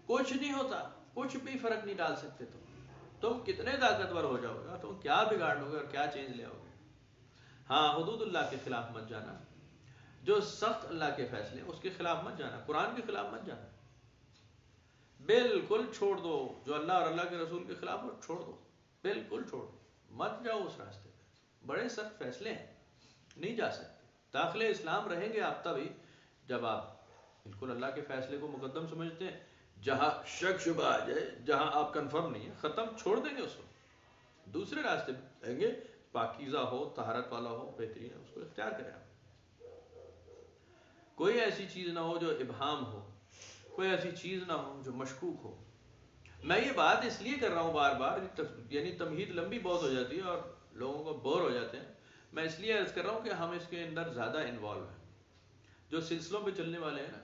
کچھ نہیں ہوتا، کچھ بھی فرق نہیں ڈال سکتے. تم کتنے طاقتور ہو جاؤ گے، تم کیا بگاڑ لو گے اور کیا چینج لے آؤ گے. ہاں، حدود اللہ کے خلاف مت جانا، جو سخت اللہ کے فیصلے اس کے خلاف مت جانا، قرآن کے خلاف مت جانا. بالکل چھوڑ دو جو اللہ اور اللہ کے رسول کے خلاف، اور چھوڑ دو، بالکل چھوڑ دو، مت جاؤ اس راستے پہ. بڑے سخت فیصلے ہیں، نہیں جا سکتے. داخل اسلام رہیں گے آپ تبھی جب آپ بالکل اللہ کے فیصلے کو مقدم سمجھتے ہیں. جہاں شک شبہ آ جائے، جہاں آپ کنفرم نہیں ہے، ختم، چھوڑ دیں گے اس کو، دوسرے راستے پہ رہیں گے. پاکیزہ ہو، طہارت والا ہو، بہترین ہے، اس کو اختیار کریں آپ. کوئی ایسی چیز نہ ہو جو ابہام ہو، کوئی ایسی چیز نہ ہو جو مشکوک ہو. میں یہ بات اس لیے کر رہا ہوں بار بار، یعنی تمہید لمبی بہت ہو جاتی ہے اور لوگوں کو بور ہو جاتے ہیں. میں اس لیے عرض کر رہا ہوں کہ ہم اس کے اندر زیادہ انوالو ہیں. جو سلسلوں پہ چلنے والے ہیں نا،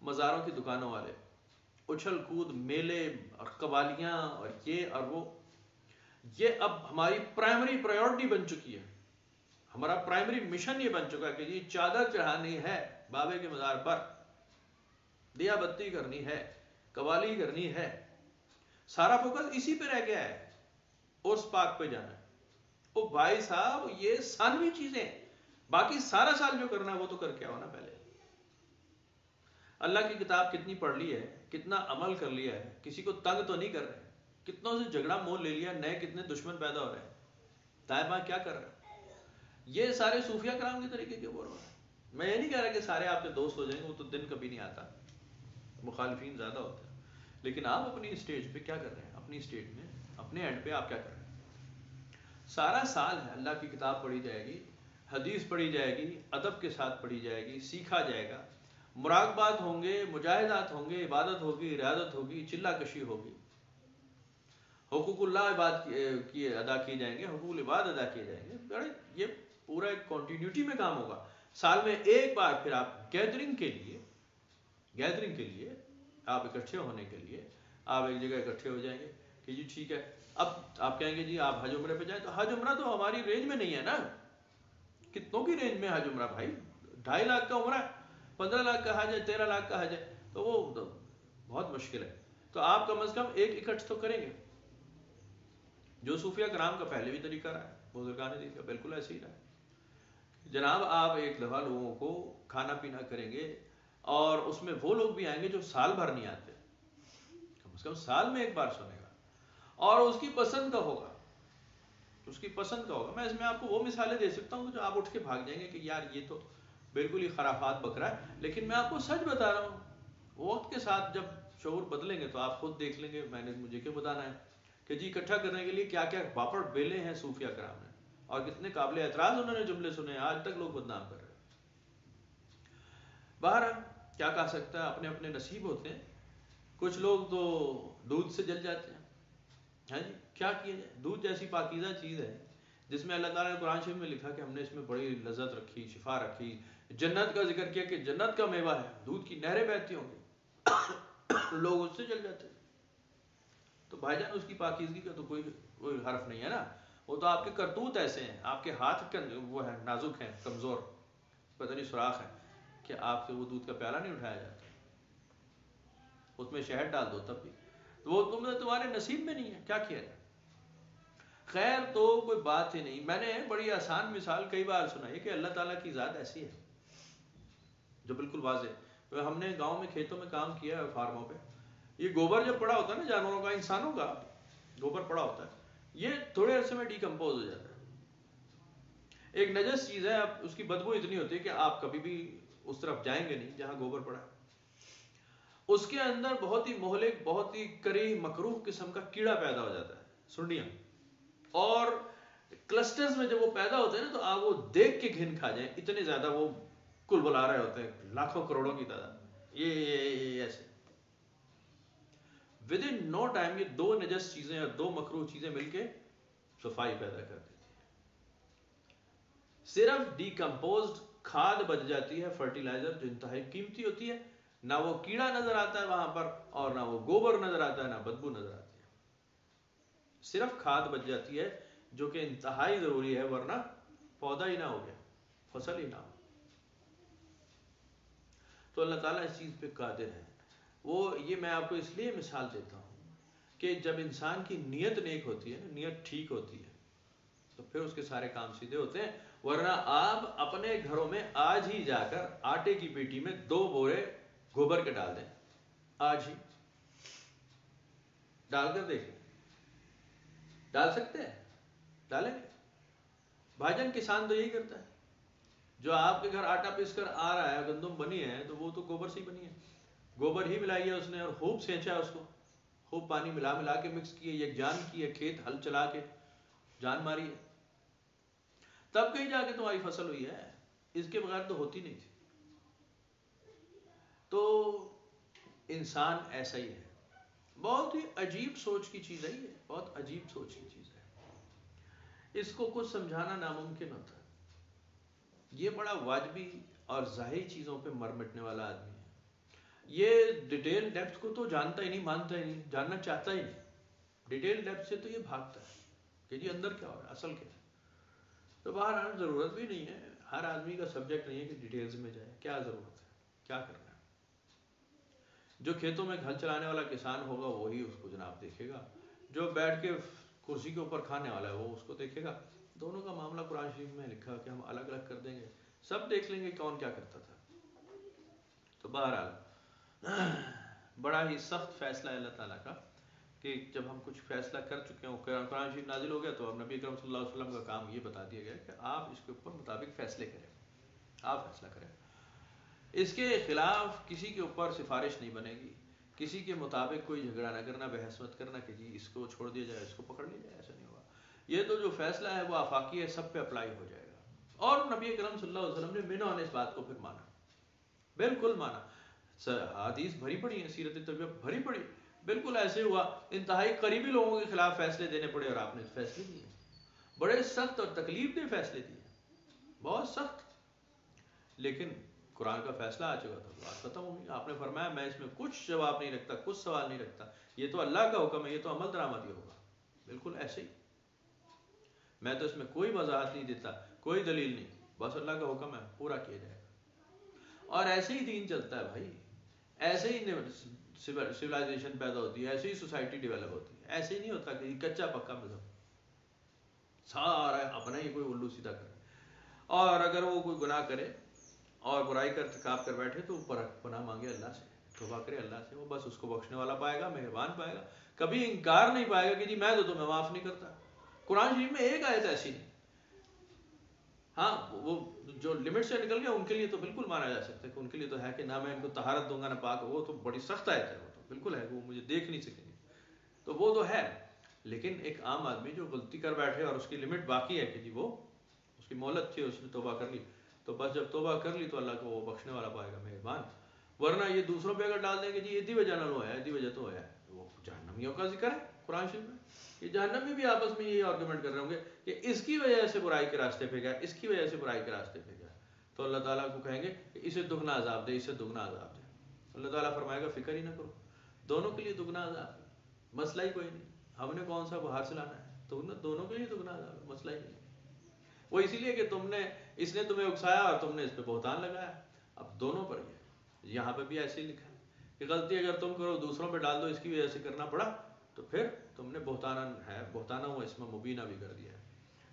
مزاروں کی دکانوں والے، اچھل کود، میلے اور قوالیاں اور یہ اور وہ، یہ اب ہماری پرائمری پرائیورٹی بن چکی ہے. ہمارا پرائمری مشن یہ بن چکا کہ یہ چادر چڑھانی ہے بابے کے مزار پر، دیا بتی کرنی ہے، قوالی کرنی ہے. سارا فوکس اسی پہ رہ گیا ہے، عرس پاک پہ جانا ہے. او بھائی صاحب، یہ ثانوی چیزیں، باقی سارا سال جو کرنا ہے وہ تو کر کے آؤ نا پہلے. اللہ کی کتاب کتنی پڑھ لی ہے، کتنا عمل کر لیا ہے، کسی کو تنگ تو نہیں کر رہے، کتنوں سے جھگڑا مول لے لیا، نئے کتنے دشمن پیدا ہو رہے ہیں، دائیں بائیں کیا کر رہے ہیں. یہ سارے صوفیہ کرام کے طریقے کے بول رہے ہیں. میں یہ نہیں کہہ رہا کہ سارے آپ کے دوست ہو جائیں گے، وہ تو دن کبھی نہیں آتا، مخالفین زیادہ ہوتے ہیں. لیکن آپ اپنی اسٹیج پہ کیا کر رہے ہیں، اپنی اسٹیج میں اپنے اینڈ پہ آپ کیا کر رہے ہیں. سارا سال ہے، اللہ کی کتاب پڑھی جائے گی، حدیث پڑھی جائے گی، ادب کے ساتھ پڑھی جائے گی، سیکھا جائے گا، مراقبات ہوں گے، مجاہدات ہوں گے، عبادت ہوگی، ریاضت ہوگی، چلہ کشی ہوگی، حقوق اللہ کی ادا کیے جائیں گے، حقوق العباد ادا کیے جائیں گے. یہ پورا ایک کنٹینیوٹی میں کام ہوگا. سال میں ایک بار پھر آپ گیدرنگ کے لیے آپ اکٹھے ہونے کے لیے آپ ایک جگہ اکٹھے ہو جائیں گے کہ جی ٹھیک ہے. اب آپ کہیں گے جی آپ حج عمرے پہ جائیں، تو حج عمرہ تو ہماری رینج میں نہیں ہے نا. کتنوں کی رینج میں حج عمرہ بھائی؟ 2.5 لاکھ کا عمرہ ہے، 15 لاکھ کا حج ہے، 13 لاکھ کا حج ہے، تو وہ بہت مشکل ہے. تو آپ کم از کم ایک اکٹھ تو کریں گے. جو صوفیہ کرام کا پہلے بھی طریقہ رہا ہے، بزرگان دین کا بالکل ایسے ہی رہا ہے. جناب آپ ایک دفعہ لوگوں کو کھانا پینا کریں گے، اور اس میں وہ لوگ بھی آئیں گے جو سال بھر نہیں آتے، کم از کم سال میں ایک بار سنے گا، اور اس کی پسند کا ہوگا، میں اس میں آپ کو وہ مثالیں دے سکتا ہوں جو آپ اٹھ کے بھاگ جائیں گے کہ یار یہ تو بالکل ہی خرافات بکرا ہے. لیکن میں آپ کو سچ بتا رہا ہوں، وقت کے ساتھ جب شعور بدلیں گے تو آپ خود دیکھ لیں گے. مجھے کیا بتانا ہے کہ جی اکٹھا کرنے کے لیے کیا کیا پاپڑ بیلے ہیں صوفیہ کرام نے، اور کتنے قابل اعتراض انہوں نے جملے سنے ہیں، آج تک لوگ بدنام کر رہے ہیں. باہر کیا کہہ سکتا ہے، اپنے اپنے نصیب ہوتے ہیں. کچھ لوگ تو دودھ سے جل جاتے ہیں. ہاں جی کیا کیا جائے؟ دودھ جیسی پاکیزہ چیز ہے جس میں اللہ تعالیٰ نے قرآن شریف میں لکھا کہ ہم نے اس میں بڑی لذت رکھی، شفا رکھی، جنت کا ذکر کیا کہ جنت کا میوہ ہے، دودھ کی نہریں بہتی ہوں گی، لوگ اس سے جل جاتے ہیں. تو بھائی جان اس کی پاکیزگی کا تو کوئی حرف نہیں ہے نا. وہ تو آپ کے کرتوت ایسے ہیں، آپ کے ہاتھ وہ ہیں نازک ہیں، کمزور، پتہ نہیں سوراخ ہے کہ آپ سے وہ دودھ کا پیالہ نہیں اٹھایا جاتا. اس میں شہد ڈال دو تب بھی وہ تمہارے نصیب میں نہیں ہے، کیا کیا جائے؟ خیر تو کوئی بات ہی نہیں. میں نے بڑی آسان مثال کئی بار سنائی کہ اللہ تعالیٰ کی ذات ایسی ہے جو بالکل واضح. ہم نے گاؤں میں کھیتوں میں کام کیا ہے، فارموں پہ. یہ گوبر جب پڑا ہوتا ہے نا جانوروں کا، انسانوں کا گوبر پڑا ہوتا ہے، یہ تھوڑے عرصے میں ڈیکمپوز ہو جاتا ہے. ایک نجس چیز ہے، اب اس کی بدبو اتنی ہوتی ہے کہ آپ کبھی بھی اس طرف جائیں گے نہیں جہاں گوبر پڑا ہے. اس کے اندر بہت ہی مہلک، بہت ہی کری مکروہ قسم کا کیڑا پیدا ہو جاتا ہے، سنڈیاں. اور کلسٹرز میں جب وہ پیدا ہوتے ہیں نا تو آپ وہ دیکھ کے گھن کھا جائیں، اتنے زیادہ وہ کل بلا رہے ہوتے ہیں، لاکھوں کروڑوں کی تعداد. یہ ایسے ود ان نو ٹائم یہ دو نجس چیزیں اور دو مکروہ چیزیں مل کے صفائی پیدا کر دیتی ہیں. صرف ڈیکمپوزڈ کھاد بچ جاتی ہے، فرٹیلائزر جو انتہائی قیمتی ہوتی ہے. نہ وہ کیڑا نظر آتا ہے وہاں پر، اور نہ وہ گوبر نظر آتا ہے، نہ بدبو نظر آتی ہے. صرف کھاد بچ جاتی ہے جو کہ انتہائی ضروری ہے، ورنہ پودا ہی نہ ہو گیا، فصل ہی نہ ہو. تو اللہ تعالیٰ اس چیز پہ قادر ہے. یہ میں آپ کو اس لیے مثال دیتا ہوں کہ جب انسان کی نیت نیک ہوتی ہے، نیت ٹھیک ہوتی ہے، تو پھر اس کے سارے کام سیدھے ہوتے ہیں. ورنہ آپ اپنے گھروں میں آج ہی جا کر آٹے کی پیٹی میں 2 بورے گوبر کے ڈال دیں، آج ہی ڈال کر دیکھیں. ڈال سکتے ہیں؟ ڈالیں گے؟ بھائی جان کسان تو یہی کرتا ہے. جو آپ کے گھر آٹا پیس کر آ رہا ہے، گندم بنی ہے، تو وہ تو گوبر سے ہی بنی ہے. گوبر ہی ملائی ہے اس نے، اور خوب سینچا اس کو، خوب پانی ملا کے مکس کیے، یکجان کیے، کھیت ہل چلا کے جان ماری ہے، تب کہیں جا کے تمہاری فصل ہوئی ہے. اس کے بغیر تو ہوتی نہیں تھی. تو انسان ایسا ہی ہے. بہت ہی عجیب سوچ کی چیز ہے یہ، بہت عجیب سوچ کی چیز ہے. اس کو کچھ سمجھانا ناممکن ہوتا ہے. یہ بڑا واجبی اور ظاہری چیزوں پہ مر مٹنے والا آدمی ہے. یہ ڈیٹیل ڈیپتھ کو تو جانتا ہی نہیں، مانتا ہی نہیں، جاننا چاہتا ہی نہیں. ڈیٹیل ڈیپتھ سے تو یہ بھاگتا ہے کہ جی اندر کیا ہو رہا ہے، اصل کیا ہے. تو بہرحال ضرورت بھی نہیں ہے، ہر آدمی کا سبجیکٹ نہیں ہے کہ ڈیٹیلز میں جائے. کیا ضرورت ہے، کیا کرنا ہے. جو کھیتوں میں ہل چلانے والا کسان ہوگا وہی اس کو جناب دیکھے گا، جو بیٹھ کے کرسی کے اوپر کھانے والا ہے وہ اس کو دیکھے گا. دونوں کا معاملہ قرآن شریف میں لکھا کہ ہم الگ الگ کر دیں گے، سب دیکھ لیں گے کون کیا کرتا تھا. تو بہرحال بڑا ہی سخت فیصلہ ہے اللہ تعالیٰ کا کہ جب ہم کچھ فیصلہ کر چکے ہیں، قرآن شریف نازل ہو گیا تو اب نبی اکرم صلی اللہ علیہ وسلم کا کام یہ بتا دیا گیا کہ آپ اس کے اوپر مطابق فیصلے کریں، آپ فیصلہ کریں. اس کے خلاف کسی کے اوپر سفارش نہیں بنے گی، کسی کے مطابق کوئی جھگڑا نہ کرنا، بحث مت کرنا کہ جی اس کو چھوڑ دیا جائے، اس کو پکڑ لیا جائے. ایسا نہیں ہوگا. یہ تو جو فیصلہ ہے وہ آفاقی ہے، سب پہ اپلائی ہو جائے گا. اور نبی اکرم صلی اللہ علیہ وسلم نے منع اس بات کو پھر مانا، بالکل مانا. حدیث بھری پڑی ہیں، سیرت طبیعت بھری پڑی. بالکل ایسے ہوا، انتہائی قریبی لوگوں کے خلاف فیصلے دینے پڑے اور آپ نے فیصلے دیے، بڑے سخت اور تکلیف دہ فیصلے دیے، بہت سخت. لیکن قرآن کا فیصلہ آ چکا تھا، بات ختم ہو گئی. آپ نے فرمایا میں اس میں کچھ جواب نہیں رکھتا، کچھ سوال نہیں رکھتا، یہ تو اللہ کا حکم ہے، یہ تو عمل درآمد ہی ہوگا. بالکل ایسے ہی، میں تو اس میں کوئی وضاحت نہیں دیتا، کوئی دلیل نہیں، بس اللہ کا حکم ہے، پورا کیا جائے گا. اور ایسے ہی دین چلتا ہے بھائی، ایسے ہی سویلائزیشن پیدا ہوتی ہے، ایسے ہی سوسائٹی ڈیولپ ہوتی ہے. ایسے ہی نہیں ہوتا کہ کچا پکا مذہب سارا اپنا ہی کوئی الو سیدھا کرے. اور اگر وہ کوئی گناہ کرے اور برائی کا ارتکاب کر بیٹھے تو اوپر پناہ مانگے اللہ سے، توبہ کرے اللہ سے، وہ بس اس کو بخشنے والا پائے گا، مہربان پائے گا. کبھی انکار نہیں پائے گا کہ جی میں تو تمہیں معاف نہیں کرتا. قرآن شریف میں ایک آیت ایسی نہیں. ہاں وہ جو لمٹ سے نکل گیا ان کے لیے تو بالکل مانا جا سکتا ہے کہ ان کے لیے تو ہے کہ نہ میں ان کو طہارت دوں گا نہ پاک، وہ تو بڑی سخت آیت ہے، وہ تو بالکل ہے، وہ مجھے دیکھ نہیں سکیں گے، تو وہ تو ہے. لیکن ایک عام آدمی جو غلطی کر بیٹھے اور اس کی لمٹ باقی ہے کہ جی وہ اس کی مہلت تھی، اس نے توبہ کر لی، تو بس جب توبہ کر لی تو اللہ کو وہ بخشنے والا پائے گا، مہربان. ورنہ یہ دوسروں پہ اگر ڈال دیں کہ جی ادھی وجہ نہ ہوا ہے، ادھی وجہ تو ہوا ہے، وہ جہنمیوں کا ذکر ہے قرآن شریف میں. یہ جہنمی بھی آپس میں یہ آرگومنٹ کر رہے ہوں گے کہ اس کی وجہ سے برائی کے راستے پہ گیا، اس کی وجہ سے برائی کے راستے پہ گیا. تو اللہ تعالیٰ کو کہیں گے کہ اسے دگنا عذاب دے، اسے دگنا عذاب دے. اللہ تعالیٰ فرمائے گا فکر ہی نہ کرو، دونوں کے لیے دگنا عذاب ہے، مسئلہ ہی کوئی نہیں. ہم نے کون سا باہر سے لانا ہے، تو دونوں کے لیے دگنا عذاب ہے، مسئلہ ہی نہیں. وہ اسی لیے کہ اس نے تمہیں اکسایا اور تم نے اس پہ بہتان لگایا، اب دونوں پر گیا. یہاں پہ بھی ایسے ہی لکھا ہے کہ غلطی اگر تم کرو دوسروں پہ ڈال دو، اس کی وجہ سے کرنا پڑا، تو پھر تم نے بہتانا ہوا اس میں مبینہ بھی کر دیا ہے.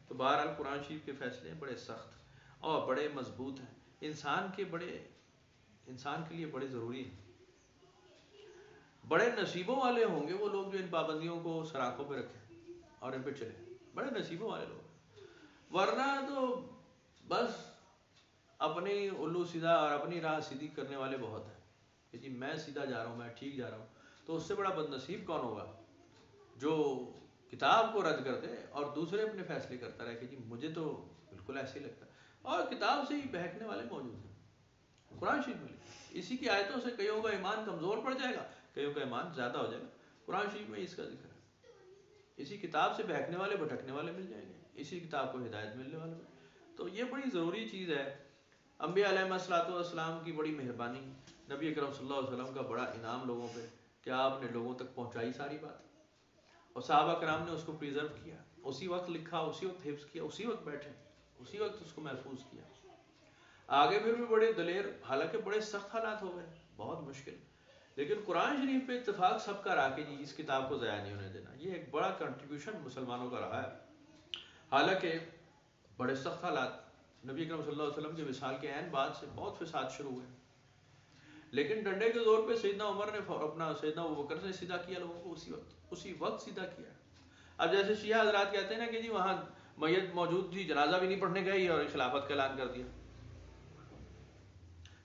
تو بہرحال قرآن شریف کے فیصلے بڑے سخت اور بڑے مضبوط ہیں، انسان کے لیے بڑے ضروری ہیں. بڑے نصیبوں والے ہوں گے وہ لوگ جو ان پابندیوں کو سراخوں پہ رکھیں اور ان پہ چلیں، بڑے نصیبوں والے لوگ. ورنہ تو بس اپنی الو سیدھا اور اپنی راہ سیدھی کرنے والے بہت ہیں کہ جی میں سیدھا جا رہا ہوں، میں ٹھیک جا رہا ہوں. تو اس سے بڑا بد نصیب کون ہوگا جو کتاب کو رد کر دے اور دوسرے اپنے فیصلے کرتا رہے کہ جی مجھے تو بالکل ایسے ہی لگتا ہے. اور کتاب سے ہی بہکنے والے موجود ہیں قرآن شریف میں. اسی کی آیتوں سے کئیوں کا ایمان کمزور پڑ جائے گا، کئیوں کا ایمان زیادہ ہو جائے گا. قرآن شریف میں اس کا ذکر ہے. اسی کتاب سے بہکنے والے بھٹکنے والے مل جائیں گے، اسی کتاب کو ہدایت ملنے والے. تو یہ بڑی ضروری چیز ہے. انبیاء علیہ الصلوۃ والسلام کی بڑی مہربانی، نبی اکرم صلی اللہ علیہ وسلم کا بڑا انعام لوگوں پہ کہ آپ نے لوگوں تک پہنچائی ساری بات، اور صحابہ کرام نے اس کو پریزرو کیا، اسی وقت لکھا، اسی وقت حفظ کیا، اسی وقت بیٹھے، اسی وقت اس کو محفوظ کیا. آگے پھر بھی بڑے دلیر، حالانکہ بڑے سخت حالات ہو گئے، بہت مشکل، لیکن قرآن شریف پہ اتفاق سب کا رہا کہ جی اس کتاب کو ضائع نہیں ہونے دینا. یہ ایک بڑا کنٹریبیوشن مسلمانوں کا رہا ہے. حالانکہ بڑے سخت حالات، نبی اکرم صلی اللہ علیہ وسلم کے وصال کے عین بعد سے بہت فساد شروع ہوئے، لیکن ڈنڈے کے زور پہ سیدنا عمر نے سیدنا ابوبکر سے سیدھا کیا لوگوں کو، اسی وقت سیدھا کیا. اب جیسے شیعہ حضرات کہتے ہیں نا کہ جی وہاں میت موجود تھی، جنازہ بھی نہیں پڑھنے گئی اور خلافت کا اعلان کر دیا.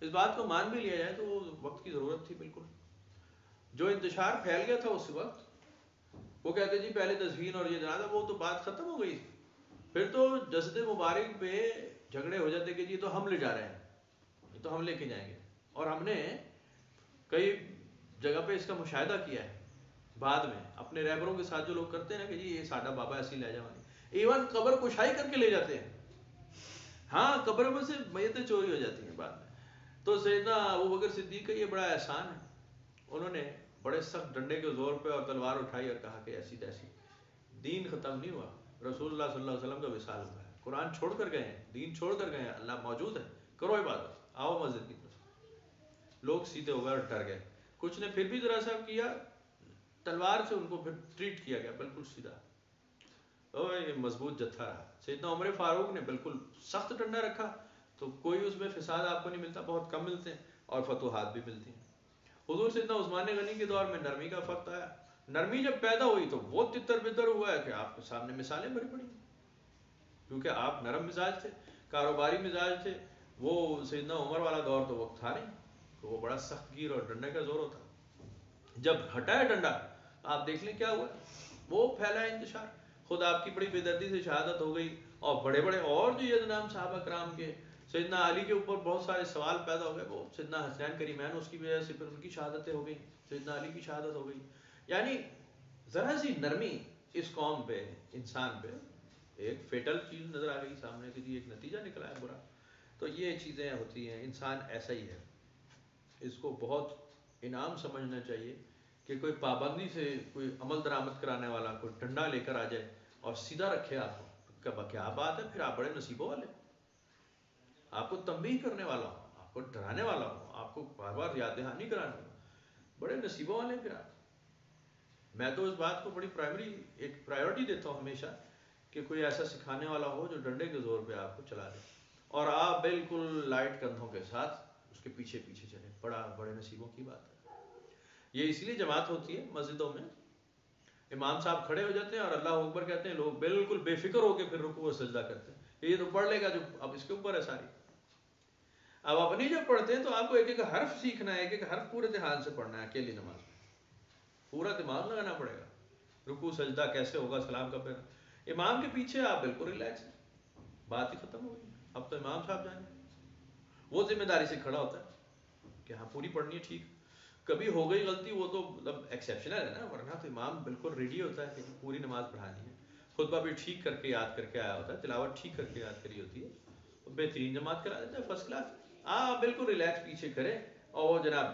اس بات کو مان بھی لیا جائے تو وہ وقت کی ضرورت تھی. بالکل جو انتشار پھیل گیا تھا اس وقت، وہ کہتے جی پہلے تدفین اور یہ جنازہ، وہ تو بات ختم ہو گئی. پھر تو جسد مبارک پہ جھگڑے ہو جاتے کہ جی تو ہم لے جا رہے ہیں، تو ہم لے کے جائیں گے. اور ہم نے کئی جگہ پہ اس کا مشاہدہ کیا ہے بعد میں اپنے رہبروں کے ساتھ، جو لوگ کرتے ہیں نا کہ جی یہ ساڈا بابا ایسی لے جاؤ، ایون قبر کشائی کر کے لے جاتے ہیں. ہاں قبر میں سے میتیں چوری ہو جاتی ہیں بعد میں. تو سیدنا ابوبکر صدیق کا یہ بڑا احسان ہے، انہوں نے بڑے سخت ڈنڈے کے زور پہ اور تلوار اٹھائی اور کہا کہ ایسی تیسی. دین ختم نہیں ہوا، رسول اللہ صلی اللہ علیہ وسلم کا وصال ہوا ہے، قرآن چھوڑ کر گئے ہیں، دین چھوڑ کر گئے ہیں، اللہ موجود ہے، کرو عبادت، آؤ مسجد کی طرف. لوگ سیدھے ہو گئے اور ڈر گئے. کچھ نے پھر بھی ذرا سا کیا، تلوار سے ان کو پھر ٹریٹ کیا گیا بالکل سیدھا. یہ مضبوط جتھا رہا. سیدنا عمر فاروق نے بالکل سخت ڈنڈا رکھا، تو کوئی اس میں فساد آپ کو نہیں ملتا، بہت کم ملتے ہیں اور فتوحات بھی ملتی ہیں. حضور سیدنا عثمان غنی کے دور میں نرمی کا وقت آیا. نرمی جب پیدا ہوئی تو وہ تتر بتر ہوا ہے کہ آپ کے سامنے مثالیں بڑی پڑی، کیونکہ آپ نرم مزاج تھے، کاروباری مزاج تھے. وہ سیدنا عمر والا دور تو وقت تھا نہیں، تو وہ بڑا سخت گیر اور ڈنڈے کا زور ہوتا. جب ہٹایا ڈنڈا آپ دیکھ لیں کیا ہوا، وہ پھیلا انتشار. خود آپ کی بڑی بے دردی سے شہادت ہو گئی، اور بڑے بڑے اور جو یہ نام صحابہ کرام کے، سیدنا علی کے اوپر بہت سارے سوال پیدا ہو گئے. وہ سیدنا حسین کریمین اس کی وجہ سے پھر ان کی شہادتیں ہو گئی، سیدنا علی کی شہادت ہو گئی. یعنی ذرا سی نرمی اس قوم پہ، انسان پہ ایک فیٹل چیز نظر آ گئی سامنے کہ جی ایک نتیجہ نکلا ہے برا. تو یہ چیزیں ہوتی ہیں، انسان ایسا ہی ہے. اس کو بہت انعام سمجھنا چاہیے کہ کوئی پابندی سے کوئی عمل درآمد کرانے والا کوئی ڈنڈا لے کر آ جائے اور سیدھا رکھے آپ کو، کیا بات ہے. پھر آپ بڑے نصیبوں والے، آپ کو تنبیہ کرنے والا ہو، آپ کو ڈرانے والا ہو، آپ کو بار بار یاد دہانی کرانے والا، بڑے نصیبوں والے. پھر آپ، میں تو اس بات کو بڑی ایک پرائیورٹی دیتا ہوں ہمیشہ کہ کوئی ایسا سکھانے والا ہو جو ڈنڈے کے زور پہ آپ کو چلا دے اور آپ بالکل لائٹ کندھوں کے ساتھ اس کے پیچھے پیچھے چلیں. بڑے نصیبوں کی بات ہے. یہ اس لیے جماعت ہوتی ہے مسجدوں میں، امام صاحب کھڑے ہو جاتے ہیں اور اللہ اکبر کہتے ہیں، لوگ بالکل بے فکر ہو کے پھر رکوع و سجدہ کرتے ہیں. یہ تو پڑھ لے گا جو اب اس کے اوپر ہے ساری. اب اپنی جب پڑھتے ہیں تو آپ کو ایک ایک حرف سیکھنا ہے، ایک ایک حرف پورے دھیان سے پڑھنا ہے. اکیلی نماز میں پورا دماغ لگانا پڑے گا، رکوع سجدہ کیسے ہوگا، سلام کا پھر. امام کے پیچھے آپ بالکل ریلیکس ہیں، بات ہی ختم ہو گئی. اب تو امام صاحب جائیں، وہ ذمہ داری سے کھڑا ہوتا ہے کہ ہاں پوری پڑھنی ہے ٹھیک. کبھی ہو گئی غلطی وہ تو مطلب ایکسیپشنل ہے نا, ورنہ تو امام بالکل ریڈی ہوتا ہے کہ پوری نماز پڑھانی ہے, خطبہ بھی ٹھیک کر کے یاد کر کے آیا ہوتا ہے, تلاوت ٹھیک کر کے یاد کری ہوتی ہے, تو بہترین جماعت کرا دیتا ہے فرسٹ کلاس. ہاں بالکل ریلیکس پیچھے کرے, اور وہ جناب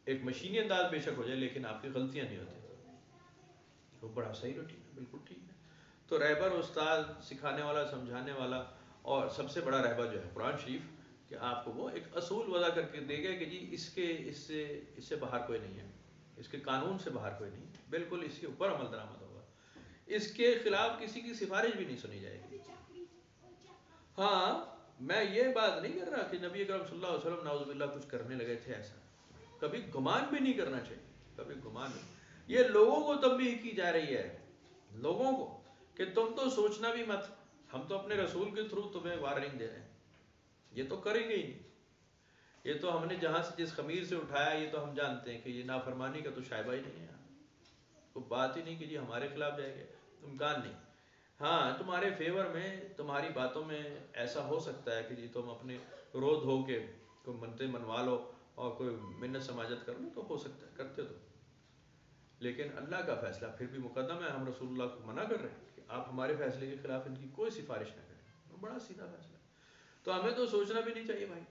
ایک مشینی انداز بے شک ہو جائے لیکن آپ کی غلطیاں نہیں ہوتی, وہ بڑا صحیح روٹین ہے, بالکل ٹھیک ہے. تو رہبر استاد, سکھانے والا, سمجھانے والا, اور سب سے بڑا رہبر جو ہے قرآن شریف, کہ آپ کو وہ ایک اصول وضع کر کے دے گا کہ جی اس سے باہر کوئی نہیں ہے, اس کے قانون سے باہر کوئی نہیں, بالکل اس کے اوپر عمل درآمد ہوگا, اس کے خلاف کسی کی سفارش بھی نہیں سنی جائے گی. ہاں میں یہ بات نہیں کر رہا کہ نبی اکرم صلی اللہ علیہ وسلم نعوذ باللہ کچھ کرنے لگے تھے, ایسا کبھی گمان بھی نہیں کرنا چاہیے, کبھی گمان نہیں. یہ لوگوں کو تنبیہ کی جا رہی ہے, لوگوں کو, کہ تم تو سوچنا بھی مت, ہم تو اپنے رسول کے تھرو تمہیں وارننگ دے رہے ہیں, یہ تو کریں گے ہی نہیں, یہ تو ہم نے جہاں سے جس خمیر سے اٹھایا یہ تو ہم جانتے ہیں کہ یہ نافرمانی کا تو شائبہ ہی نہیں ہے, کوئی بات ہی نہیں کہ جی ہمارے خلاف جائے گے, امکان نہیں. ہاں تمہارے فیور میں, تمہاری باتوں میں ایسا ہو سکتا ہے کہ جی تم اپنے رو دھو کے کوئی منتیں منوا لو اور کوئی منت سماجت کر لو, تو ہو سکتا ہے کرتے تو, لیکن اللہ کا فیصلہ پھر بھی مقدم ہے. ہم رسول اللہ کو منع کر رہے ہیں کہ آپ ہمارے فیصلے کے خلاف ان کی کوئی سفارش نہ کریں, وہ بڑا سیدھا فیصلہ ہے. تو ہمیں تو سوچنا بھی نہیں چاہیے بھائی,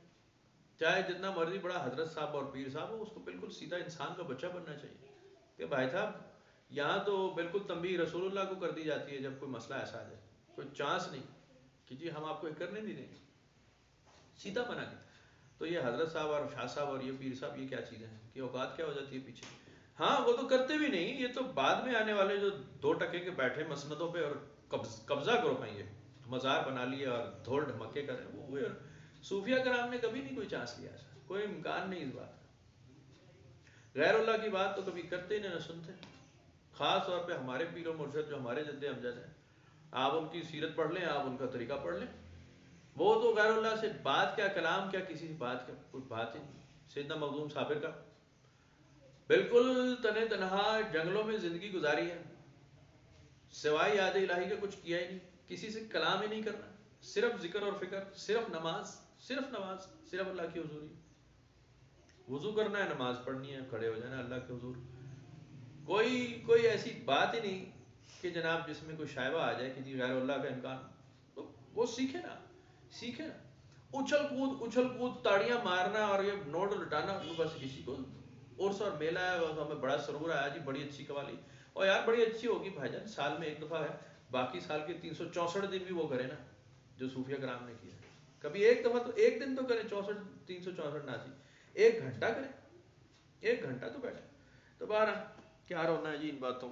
چاہے جتنا مرضی بڑا حضرت صاحب اور پیر صاحب ہو, اس کو بالکل سیدھا انسان کا بچہ بننا چاہیے کہ بھائی صاحب یہاں تو بالکل تنبیہ رسول اللہ کو کر دی جاتی ہے جب کوئی مسئلہ ایسا آ جائے, کوئی چانس نہیں کہ جی ہم آپ کو کرنے نہیں دیں گے, سیدھا بنا کے. تو یہ حضرت صاحب اور شاہ صاحب اور یہ پیر صاحب یہ کیا چیزیں ہیں کہ اوقات کیا ہو جاتی ہے پیچھے. ہاں وہ تو کرتے بھی نہیں, یہ تو بعد میں آنے والے جو 2 ٹکے کے بیٹھے مسندوں پہ اور قبضہ کرو ہیں, یہ مزار بنا لیے اور دھول ڈھمکے کریں, وہ صوفیہ کرام نے کبھی نہیں کوئی چانس لیا ایسا, کوئی امکان نہیں اس بات کا. غیر اللہ کی بات تو کبھی کرتے نہیں, نہ سنتے. خاص طور پہ ہمارے پیر و مرشد جو ہمارے جد امجد ہیں, آپ ان کی سیرت پڑھ لیں, آپ ان کا طریقہ پڑھ لیں, وہ تو غیر اللہ سے بات کیا, کلام کیا, کسی بات کا کوئی بات ہی نہیں. سیدنا مخدوم صابر کا بالکل تنے تنہا جنگلوں میں زندگی گزاری ہے, سوائے یاد الہی کا کچھ کیا ہی نہیں, کسی سے کلام ہی نہیں کرنا, صرف ذکر اور فکر, صرف نماز, صرف اللہ کی حضوری. وضو کرنا ہے, نماز پڑھنی ہے, کھڑے ہو جانا اللہ کے حضور. کوئی ایسی بات ہی نہیں کہ جناب جس میں کوئی شائبہ آ جائے کہ جی غیر اللہ کا امکان. تو وہ سیکھے نا. اچھل کود تاڑیاں مارنا اور یہ نوٹ لٹانا, بس کسی کو عرس اور میلہ ہے, ہمیں بڑا سرور آیا جی, بڑی اچھی قوالی, اور یار بڑی اچھی ہوگی بھائی جان, سال میں ایک دفعہ ہے, باقی سال کے 364 دن بھی وہ کرے نا جو صوفیہ کرام نے کیا. کبھی ایک دفعہ تو ایک دن تو کرے, 364 نہ سی, 1 گھنٹہ کرے, 1 گھنٹہ تو بیٹھے. تو بہرحال کیا رونا ہے جی ان باتوں.